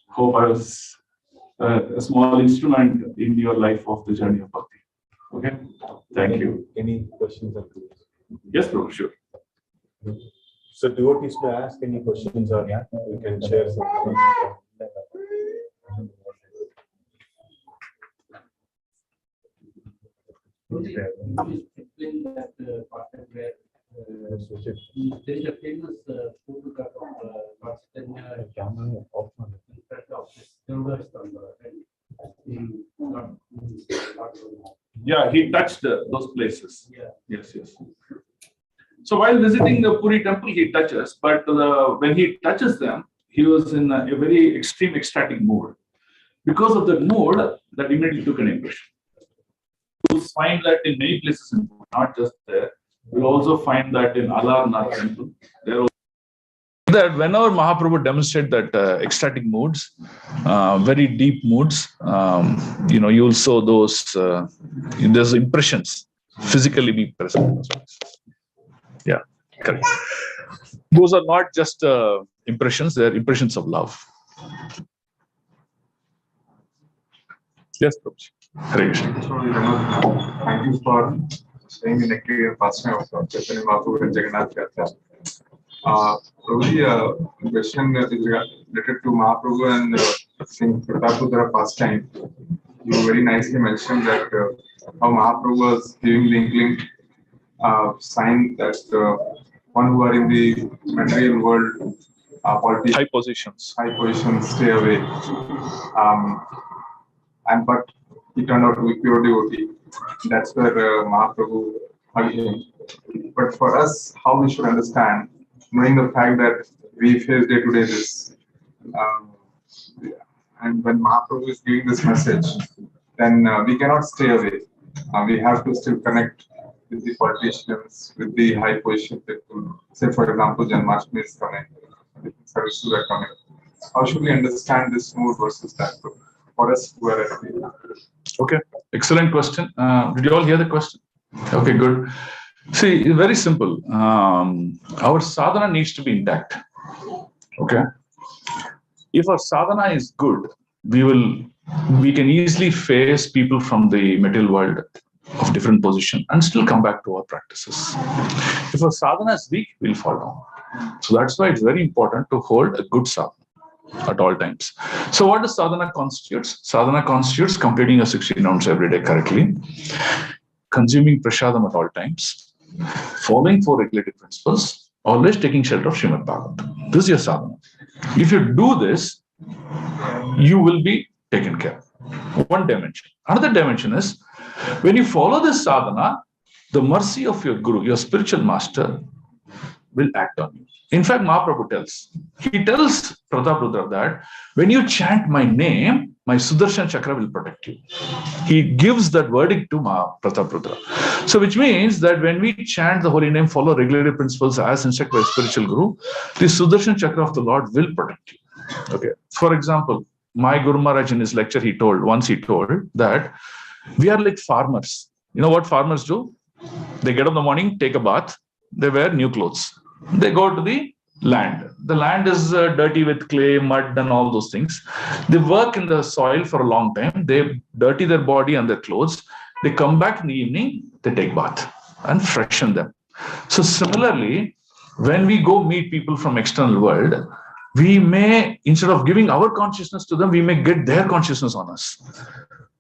hope I was a small instrument in your life of the journey of bhakti. Okay, thank you. Any questions? Yes, bro, sure. So devotees to ask any questions or you can share something. Explain that part where there is a famous photo cut of Lord Chaitanya in front of this Sundararupa and Yeah, he touched those places. yeah. Yes, yes. So while visiting the Puri temple, he touches, but when he touches them, he was in a very extreme ecstatic mood. Because of the mood, that immediately took an impression. You'll find that in many places, not just there. You'll also find that in Alarnath temple. That whenever Mahaprabhu demonstrated that ecstatic moods, very deep moods, you will show those impressions physically be present. Yeah, correct. Those are not just impressions; they are impressions of love. Yes, Prabhuji. Hare Krishna. Thank you for saying in a clear past time of Chaitanya Mahaprabhu and Jagannatah katha. Prabhuji, question is related to Mahaprabhu and Singh Pratapudra pastime. You very nicely mentioned that how Mahaprabhu was giving the inkling sign that one who are in the material world, politics, High positions. stay away. But he turned out to be pure devotee. That's where Mahaprabhu hugged him. But for us, how we should understand, knowing the fact that we face day-to-day this, and when Mahaprabhu is giving this message, then we cannot stay away. We have to still connect with the politicians, with the high position people. Say, for example, Janmashtami is coming, services are coming. How should we understand this mood versus that for us who are at the... Okay, excellent question. Did you all hear the question? Okay, good. See, it's very simple. Our sadhana needs to be intact. Okay. If our sadhana is good, we can easily face people from the material world of different position and still come back to our practices. If our sadhana is weak, we'll fall down. So that's why it's very important to hold a good sadhana at all times. So what does sadhana constitutes? Sadhana constitutes completing your 16 rounds every day correctly, consuming prashadam at all times, following 4 regulative principles, always taking shelter of Srimad Bhagavatam. This is your sadhana. If you do this, you will be taken care of. One dimension. Another dimension is, when you follow this sadhana, the mercy of your guru, your spiritual master, will act on you. In fact, Mahaprabhu tells Prataprudra that when you chant my name, my Sudarshan Chakra will protect you. He gives that verdict to Prataprudra. So which means that when we chant the holy name, follow regulative principles as instructed by spiritual guru, the Sudarshan Chakra of the Lord will protect you. Okay. For example, my Guru Maharaj in his lecture, he told that we are like farmers. You know what farmers do? They get up in the morning, take a bath, they wear new clothes. They go to the land. The land is dirty with clay, mud, and all those things. They work in the soil for a long time. They dirty their body and their clothes. They come back in the evening, they take bath and freshen them. So similarly, when we go meet people from external world, we may, instead of giving our consciousness to them, we may get their consciousness on us.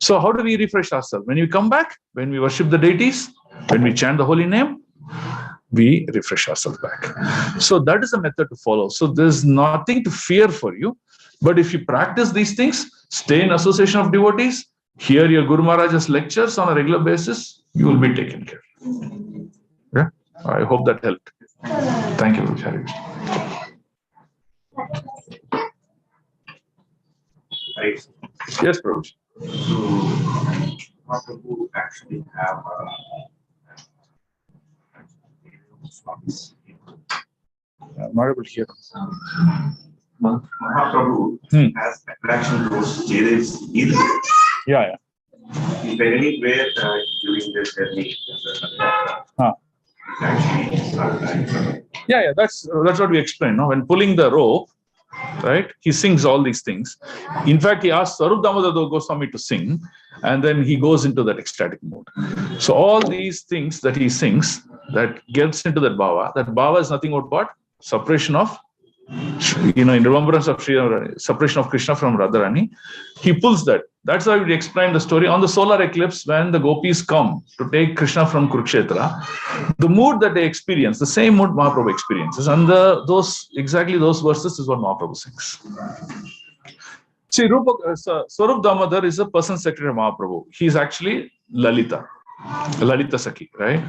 So how do we refresh ourselves? When we come back, when we worship the deities, when we chant the holy name, we refresh ourselves back. So that is a method to follow. So there's nothing to fear for you. But if you practice these things, stay in association of devotees, hear your Guru Maharaj's lectures on a regular basis, you will be taken care of. Yeah? I hope that helped. Thank you, Hare Krishna. Yes, Prabhuji. So, Mahaprabhu actually have I'm not able to hear. Mahaprabhu has attraction towards Jadis either. Yeah. If anywhere during this journey, actually Yeah. That's what we explained. No? When pulling the rope, right? He sings all these things. In fact, he asked Swarup Damodar Goswami to sing, and then he goes into that ecstatic mode. So all these things that he sings, that gets into that bhava is nothing but what? Separation of, in remembrance of separation of Krishna from Radharani. He pulls that. That's why we explained the story on the solar eclipse when the gopis come to take Krishna from Kurukshetra. The mood that they experience, the same mood Mahaprabhu experiences, and those verses is what Mahaprabhu sings. See, Swarup Damodar is a person secretary of Mahaprabhu. He's actually Lalita Sakhi, right?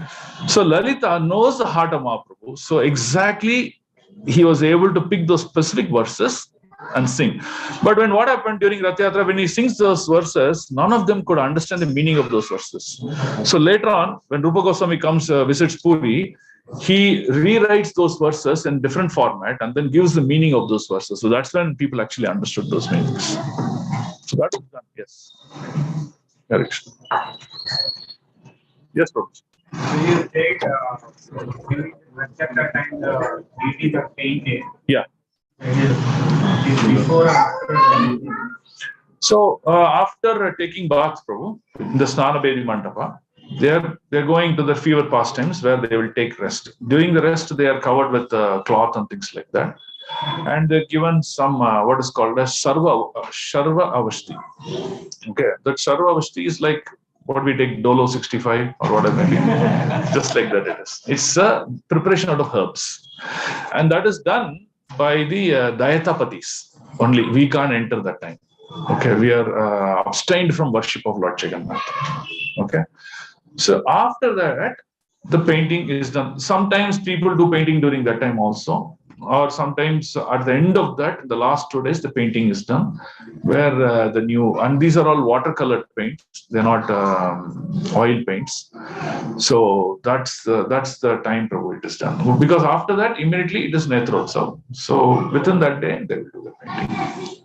So Lalita knows the heart of Mahaprabhu. So exactly he was able to pick those specific verses and sing. But what happened during Rath Yatra, when he sings those verses, none of them could understand the meaning of those verses. So later on, when Rupa Goswami comes, visits Puri, he rewrites those verses in different format and then gives the meaning of those verses. So that's when people actually understood those meanings. So that was done, yes. Correct. Yes, Prabhuji. So you take during the chapter time the deities are painted. Yeah. Is before or after? So after taking bath, Prabhu, in the Snana Bedi Mandapa, they're going to the fever pastimes where they will take rest. During the rest, they are covered with cloth and things like that. And they're given some what is called as Sharva Avashti. Okay, that Sharva Avashti is like what we take Dolo 65 or whatever, just like that it is. It's a preparation out of herbs. And that is done by the Dayatapatis. Only we can't enter that time. Okay, we are abstained from worship of Lord Jagannatha. Okay, so after that, the painting is done. Sometimes people do painting during that time also, or sometimes at the end of that, the last 2 days, the painting is done, where the new, and these are all watercolored paints. They're not oil paints. So that's the time Prabhu it is done. Because after that, immediately it is Netrotsav. So within that day, they will do the painting.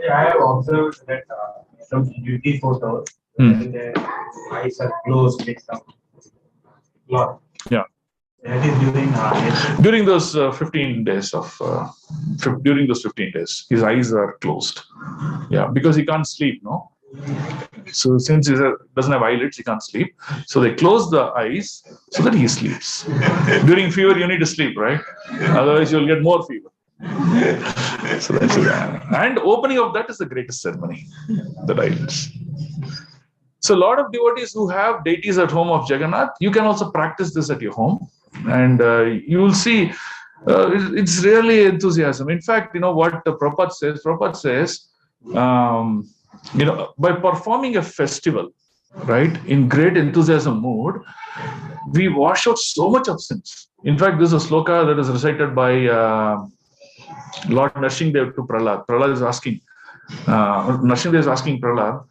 I have observed that some beauty photos, and the eyes are closed with some cloth. Yeah. That is during those 15 days of during those 15 days, his eyes are closed. Yeah, because he can't sleep, no. So since he doesn't have eyelids, he can't sleep. So they close the eyes so that he sleeps. During fever, you need to sleep, right? Otherwise, you'll get more fever. So that's it. And opening of that is the greatest ceremony, the eyelids. So a lot of devotees who have deities at home of Jagannath, you can also practice this at your home. And you will see it's really enthusiasm. In fact, what Prabhupada says? Prabhupada says, by performing a festival, right, in great enthusiasm mood, we wash out so much of sins. In fact, this is a sloka that is recited by Lord Narsingadev to Prahlad. Prahlad is asking, Narsingadev is asking Prahlad,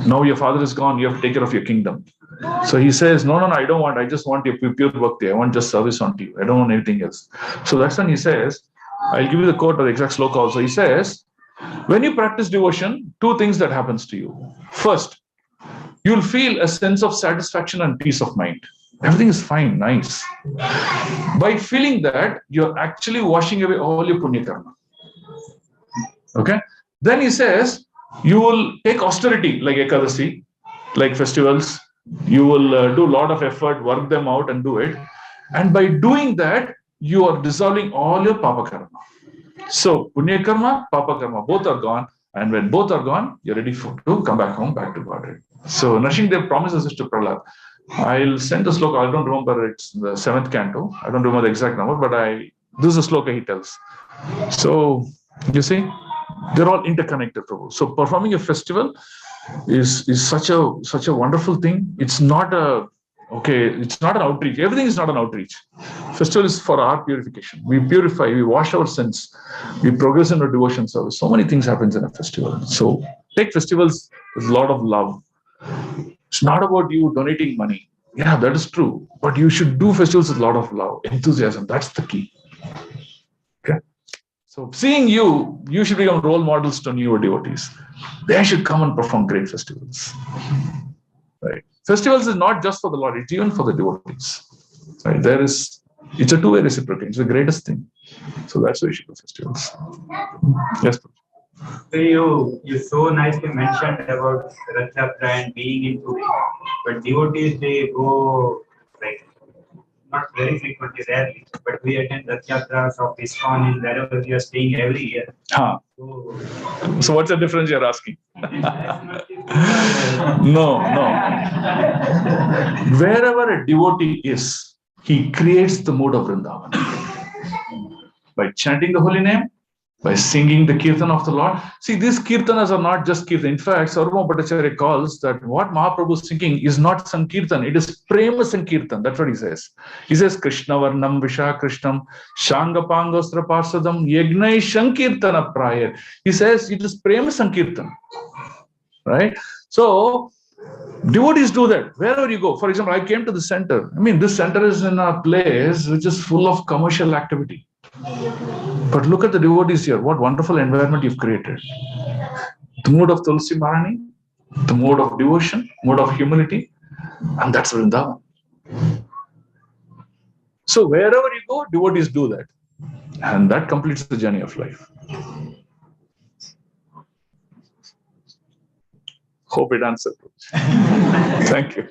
now your father is gone, you have to take care of your kingdom. So he says, no, I don't want, I just want your pure bhakti. I want just service unto you. I don't want anything else. So that's when he says, I'll give you the quote or the exact sloka also. He says, when you practice devotion, 2 things that happens to you. First, you'll feel a sense of satisfaction and peace of mind. Everything is fine, nice. By feeling that, you're actually washing away all your punya karma. Okay? Then he says, you will take austerity like Ekadasi, like festivals. You will do a lot of effort, work them out and do it. And by doing that, you are dissolving all your papa karma. So, punya karma, papa karma, both are gone. And when both are gone, you're ready to come back home, back to Godhead. So, Narsingadev promises this to Prahlad. I'll send the sloka. I don't remember, it's the 7th canto. I don't remember the exact number, but this is a sloka he tells. So, you see, they're all interconnected, Prabhu. So, performing a festival is such a wonderful thing. It's not an outreach. Everything is not an outreach. Festival is for our purification. We purify, we wash our sins, we progress in our devotion service. So many things happens in a festival. So take festivals with a lot of love. It's not about you donating money. Yeah, that is true. But you should do festivals with a lot of love, enthusiasm. That's the key. Okay. So seeing you should become role models to newer devotees. They should come and perform great festivals. Right. Festivals is not just for the Lord, it's even for the devotees. Right. It's a two-way reciprocation. It's the greatest thing. So that's why you should do festivals. Yes. So you so nicely mentioned about Rath Yatra and being in Puri, but devotees they go like not very frequently, rarely, but we attend Rath Yatras of ISKCON in wherever we are staying every year. Huh. So what's the difference you're asking? No. Wherever a devotee is, he creates the mood of Vrindavan. By chanting the holy name, by singing the kirtan of the Lord. See, these kirtanas are not just kirtan. In fact, Sarvabhauma Bhattacharya calls that what Mahaprabhu is singing is not Sankirtan, it is Prema Sankirtan. That's what he says. He says, Krishna Varnam Visha Krishnam Shangapangostra Parsadam Yagnai Sankirtana Prayar. He says it is Prema Sankirtan. Right? So, devotees do that. Wherever you go. For example, I came to the center. I mean, this center is in a place which is full of commercial activity. But look at the devotees here. What wonderful environment you've created. The mood of Tulsi Marani, the mood of devotion, mood of humility, and that's Vrindavan. So wherever you go, devotees do that. And that completes the journey of life. Hope it answered. Thank you.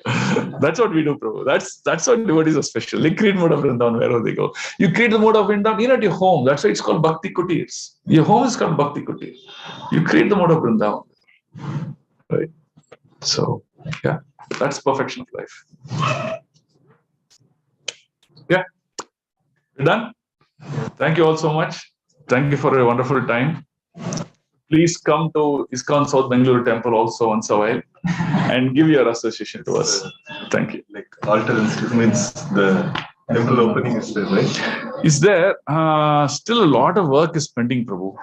That's what we do, Prabhu. That's what devotees are special. They create mode of Vrindavan wherever they go. You create the mode of Vrindavan even at your home. That's why it's called Bhakti Kutirs. Your home is called Bhakti Kutir. You create the mode of Vrindavan. Right? So, yeah, that's perfection of life. Yeah. We're done? Thank you all so much. Thank you for a wonderful time. Please come to ISKCON South Bengaluru Temple also once a while and give your association to us. Thank you. Like altar means the temple opening is there, right? Is there? Still a lot of work is pending, Prabhu.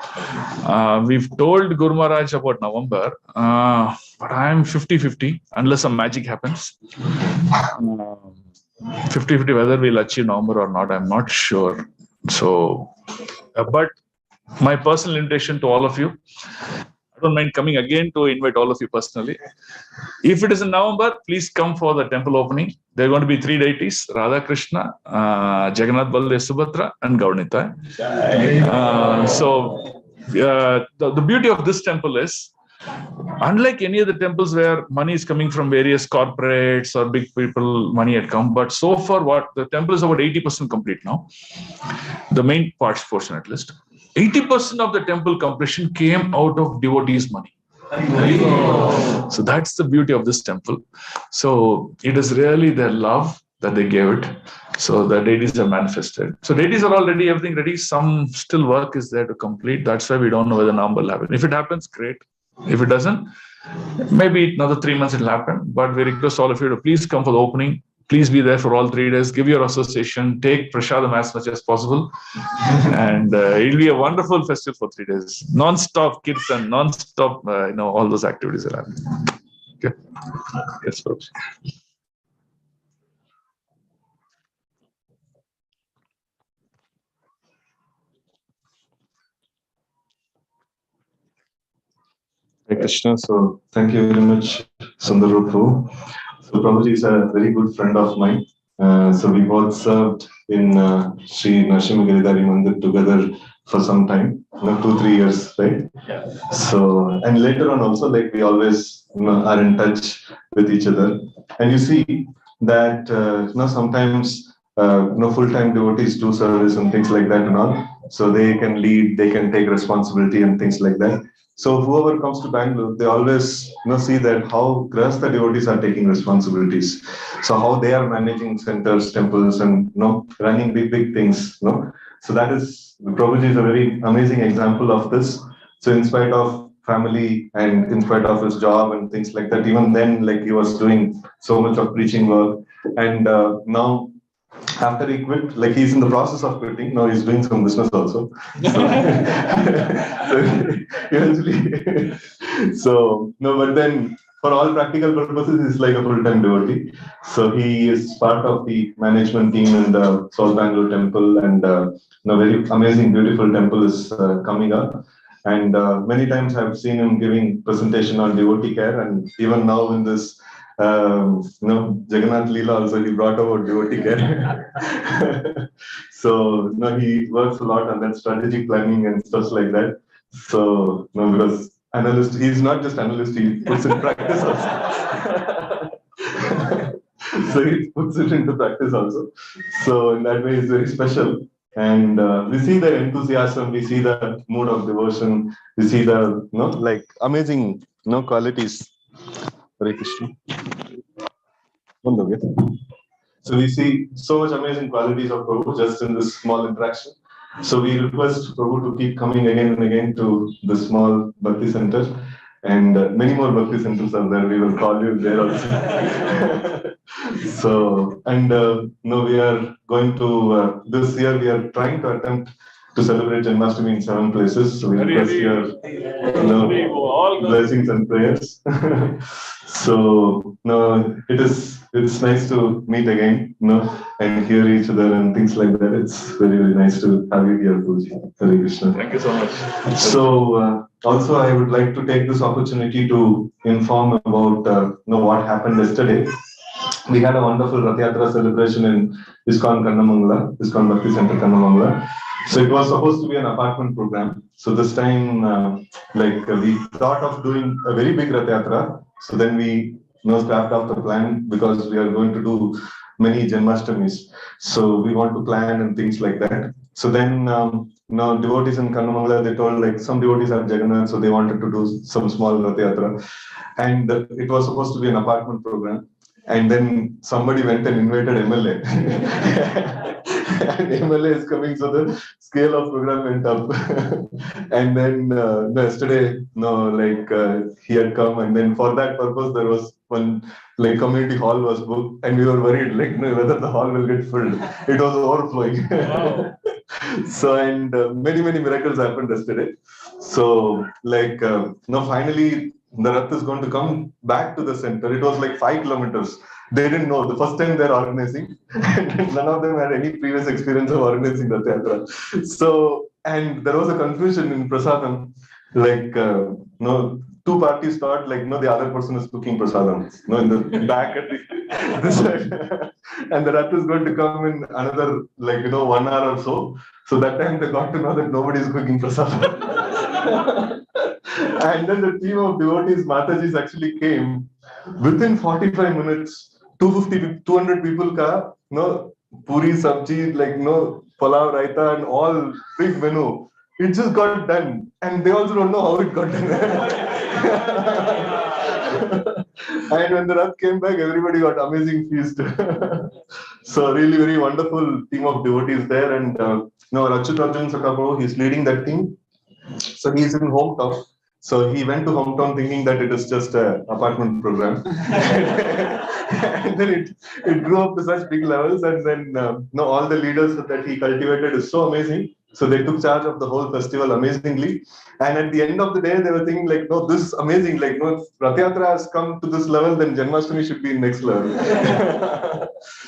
We've told Guru Maharaj about November, but I'm 50-50 unless some magic happens. 50-50 whether we'll achieve November or not, I'm not sure. So, but my personal invitation to all of you, I don't mind coming again to invite all of you personally. If it is in November, please come for the temple opening. There are going to be 3 deities, Radha Krishna, Jagannatah, Baldev, Subhadra, and Gaudinita. The beauty of this temple is, unlike any other temples where money is coming from various corporates or big people, money had come, but so far what the temple is about 80% complete now, the main portion at least. 80% of the temple completion came out of devotees' money. So that's the beauty of this temple. So it is really their love that they gave it. So the deities are manifested. So deities are all ready, everything ready. Some still work is there to complete. That's why we don't know whether November will happen. If it happens, great. If it doesn't, maybe another 3 months it will happen. But we request all of you to please come for the opening. Please be there for all 3 days. Give your association. Take prasadam as much as possible. And it will be a wonderful festival for 3 days. Non-stop kirtan, non-stop, all those activities are happening. Okay. Yes, Prabhuji. Hare Krishna. So thank you very much, Sundararupa. So Prabhuji is a very good friend of mine. So we both served in Sri Narsimha Giridhari Mandir together for some time, 2-3 years, right? Yeah. So, and later on also, like we always are in touch with each other. And you see that sometimes full-time devotees do service and things like that and all. So they can lead, they can take responsibility and things like that. So whoever comes to Bangalore, they always see that how Grahastha devotees are taking responsibilities. So how they are managing centers, temples, and running big things. So that is, Prabhuji is a very amazing example of this. So in spite of family and in spite of his job and things like that, even then, like he was doing so much of preaching work. And now after he quit, like he's in the process of quitting. Now he's doing some business also. So, so eventually, so no, but then for all practical purposes, he's like a full-time devotee. So he is part of the management team in the South Bangalore temple, and very amazing, beautiful temple is coming up. And many times I've seen him giving presentation on devotee care, and even now in this Jagannatah Leela also he brought about devotee care. So he works a lot on that strategic planning and stuff like that. So because analyst, he's not just analyst, he puts in practice also. So he puts it into practice also. So in that way, it's very special. And we see the enthusiasm, we see the mood of devotion, we see the like amazing qualities. Hare Krishna. So we see so much amazing qualities of Prabhu just in this small interaction. So we request Prabhu to keep coming again and again to the small Bhakti Center. And many more Bhakti Centers are there. We will call you there also. So, and we are going to, this year we are trying to attempt to celebrate Janmashtami in 7 places. So we request your blessings and prayers. So, it's nice to meet again, and hear each other and things like that. It's very, very nice to have you here, Prabhuji. Hare Krishna. Thank you so much. So, also I would like to take this opportunity to inform about what happened yesterday. We had a wonderful Rath Yatra celebration in ISKCON Kannamangala, ISKCON Bhakti Center Kannamangala. So it was supposed to be an apartment program. So this time, we thought of doing a very big Rath Yatra. So then we scrapped off the plan because we are going to do many Janmashtamis. So we want to plan and things like that. So then, devotees in Kannamangala, they told like some devotees have Jagannatah, so they wanted to do some small Rath Yatra. And it was supposed to be an apartment program. And then somebody went and invited MLA. And MLA is coming, so the scale of program went up. And then yesterday, he had come, and then for that purpose, there was one community hall was booked, and we were worried whether the hall will get filled. It was overflowing. Wow. So and many miracles happened yesterday. So finally the Rath is going to come back to the center. It was like 5 kilometers. They didn't know. The first time they're organizing, and none of them had any previous experience of organizing Rath Yatra. So, and there was a confusion in Prasadam. 2 parties thought the other person is cooking Prasadam. In the back at the side. And the Rath is going to come in another 1 hour or so. So that time they got to know that nobody is cooking Prasadam. And then the team of devotees, Matajis, actually came within 45 minutes. 200 people ka, puri, sabji, palav, raita, and all big menu. It just got done. And they also don't know how it got done. And when the Rath came back, everybody got amazing feast. So really very wonderful team of devotees there. And Rachut Arjun Sakapo, he's leading that team. So he's in hometown. So he went to hometown thinking that it is just an apartment program. And then it grew up to such big levels. And then all the leaders that he cultivated is so amazing. So they took charge of the whole festival amazingly. And at the end of the day, they were thinking this is amazing. Rath Yatra has come to this level, then Janmashtami should be next level.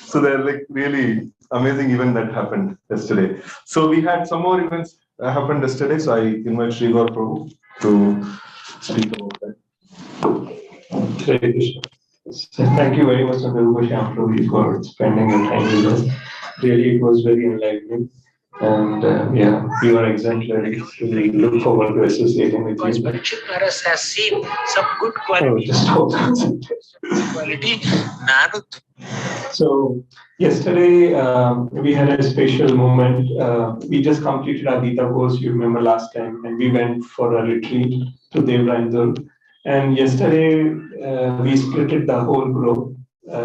So they're really amazing event that happened yesterday. So we had some more events happened yesterday. So I invite Sri Gaur Prabhu to speak about that. Thank you very much, Sundararupa Shyam Prabhuji, for spending your time with us. Really, it was very enlightening. And you are exemplary. We look forward to associating with you. Parikshit Maharaj has seen some good quality. Just hold on. Quality. So yesterday we had a special moment. We just completed our Gita course. You remember last time, and we went for a retreat to Devraindur. And yesterday we splitted the whole group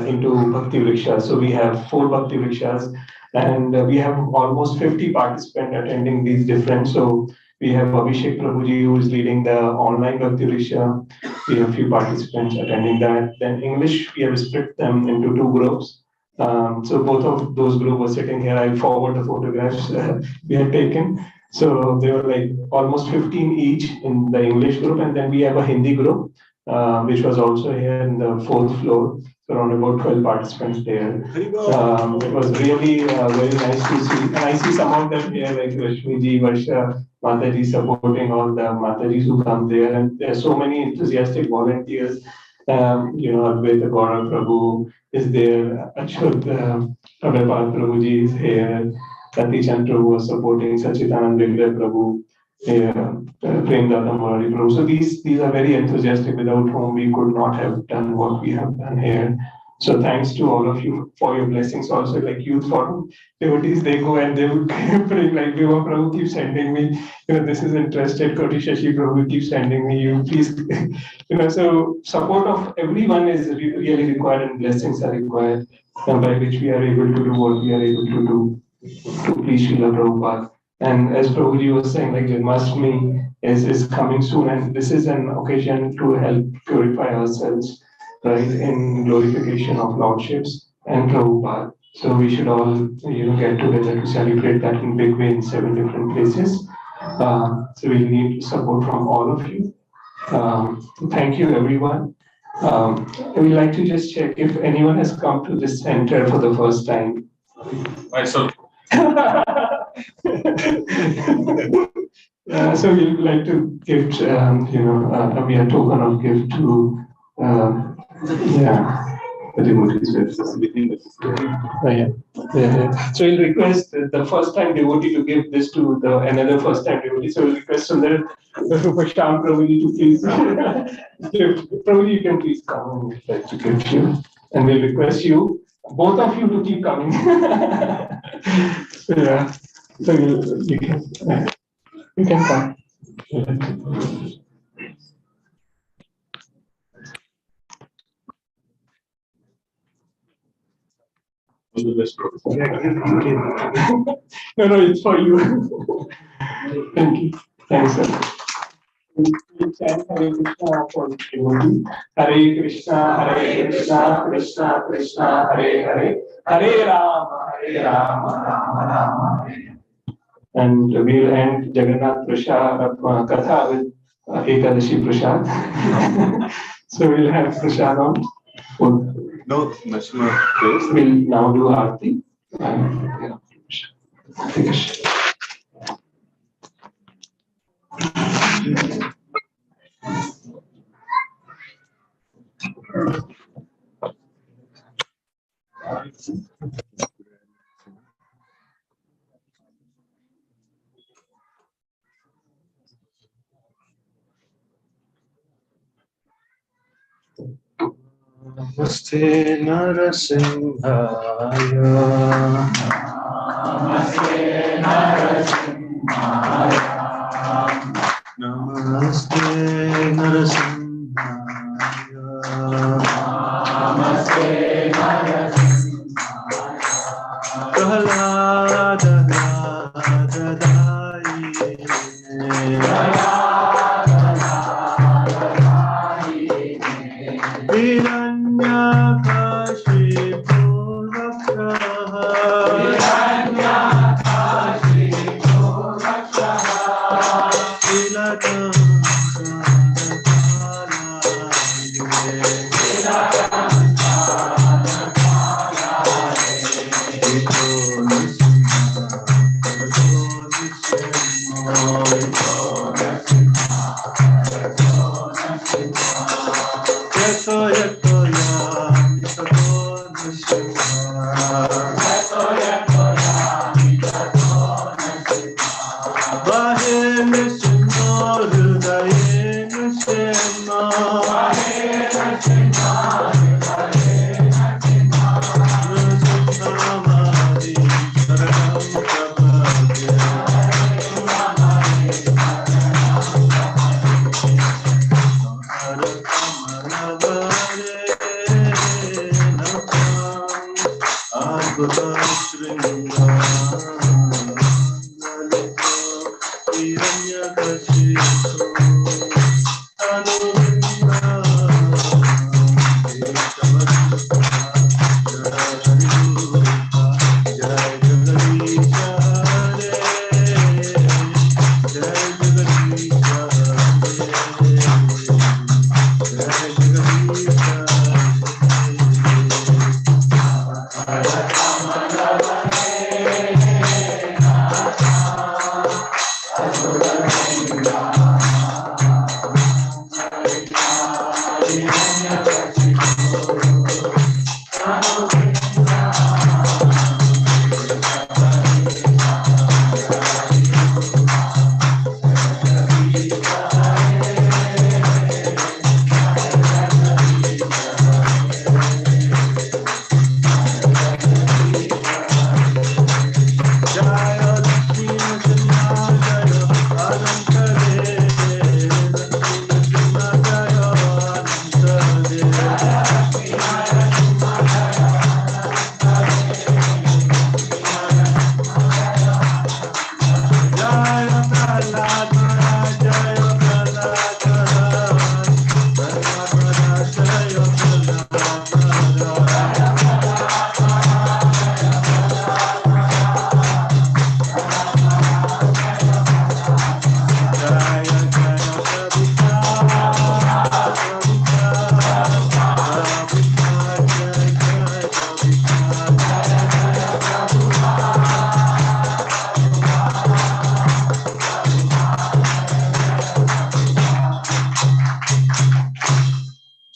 into Bhakti Vrikshas. So we have 4 Bhakti Vrikshas, and we have almost 50 participants attending these different. So we have Abhishek Prabhuji, who is leading the online Bhakti Vriksha. We have a few participants attending that. Then English, we have split them into 2 groups. So both of those groups were sitting here. I forward the photographs we had taken. So they were like almost 15 each in the English group, and then we have a Hindi group, which was also here in the fourth floor. So around about 12 participants there. It was really very nice to see. And I see some of them here, like Rashmiji, Varsha, Mataji supporting all the Matajis who come there. And there are so many enthusiastic volunteers. Advaita Gaurav Prabhu is there, Achut Abhipal Prabhuji is here, Sati Chandra was supporting Sachidanand Vigre Prabhu, Prem Dada Murari Prabhu. So these are very enthusiastic, without whom we could not have done what we have done here. So thanks to all of you for your blessings. Also, like Youth Forum devotees, they go and they would bring, like Viva Prabhu keeps sending me, this is interested, Koti Shashi Prabhu keeps sending me, you please, so support of everyone is really required, and blessings are required, by which we are able to do what we are able to do to please Srila Prabhupada. And as Prabhuji was saying, like Janmashtami is coming soon, and this is an occasion to help purify ourselves, right, in glorification of Lordships and Prabhupada. So we should all, get together to celebrate that in big way in 7 different places. So we need support from all of you. Thank you, everyone. We'd like to just check if anyone has come to this center for the first time. Myself. So we'd like to give, a token of gift to, the devotees. So we'll request the first time devotee to give this to another first time devotee. So we'll request Sundararupa Shyam Prabhuji to please give. Prabhuji, you can please come and we'd like to give you. And we'll request you, both of you, to keep coming. So you can come. The best No, it's for you. Thank you. Thanks, sir. Hare Krishna for devotee. Hare Krishna, Krishna Krishna, Hare Hare, Hare Rama, Rama Hare. And we'll end Jagannatah katha with Ekadashi Prasad. So we'll have Prasad on food. No, Nashima, please. We'll now do Aarti. Namaste Narasimhaya. Namaste Narasimhaya. Namaste Narasimhaya. Namaste Narasimhaya. Prahlada Hiranyakashi Purvaka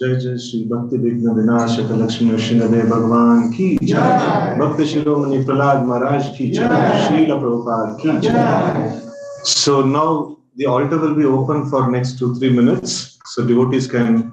जय जय श्री भक्ति विघ्न विनाशक लक्ष्मी नृसिंहदेव भगवान की जय, भक्त शिरोमणि प्रहलाद महाराज की जय, श्रील प्रभुपाद की जय. So now the altar will be open for next 2-3 minutes, so devotees can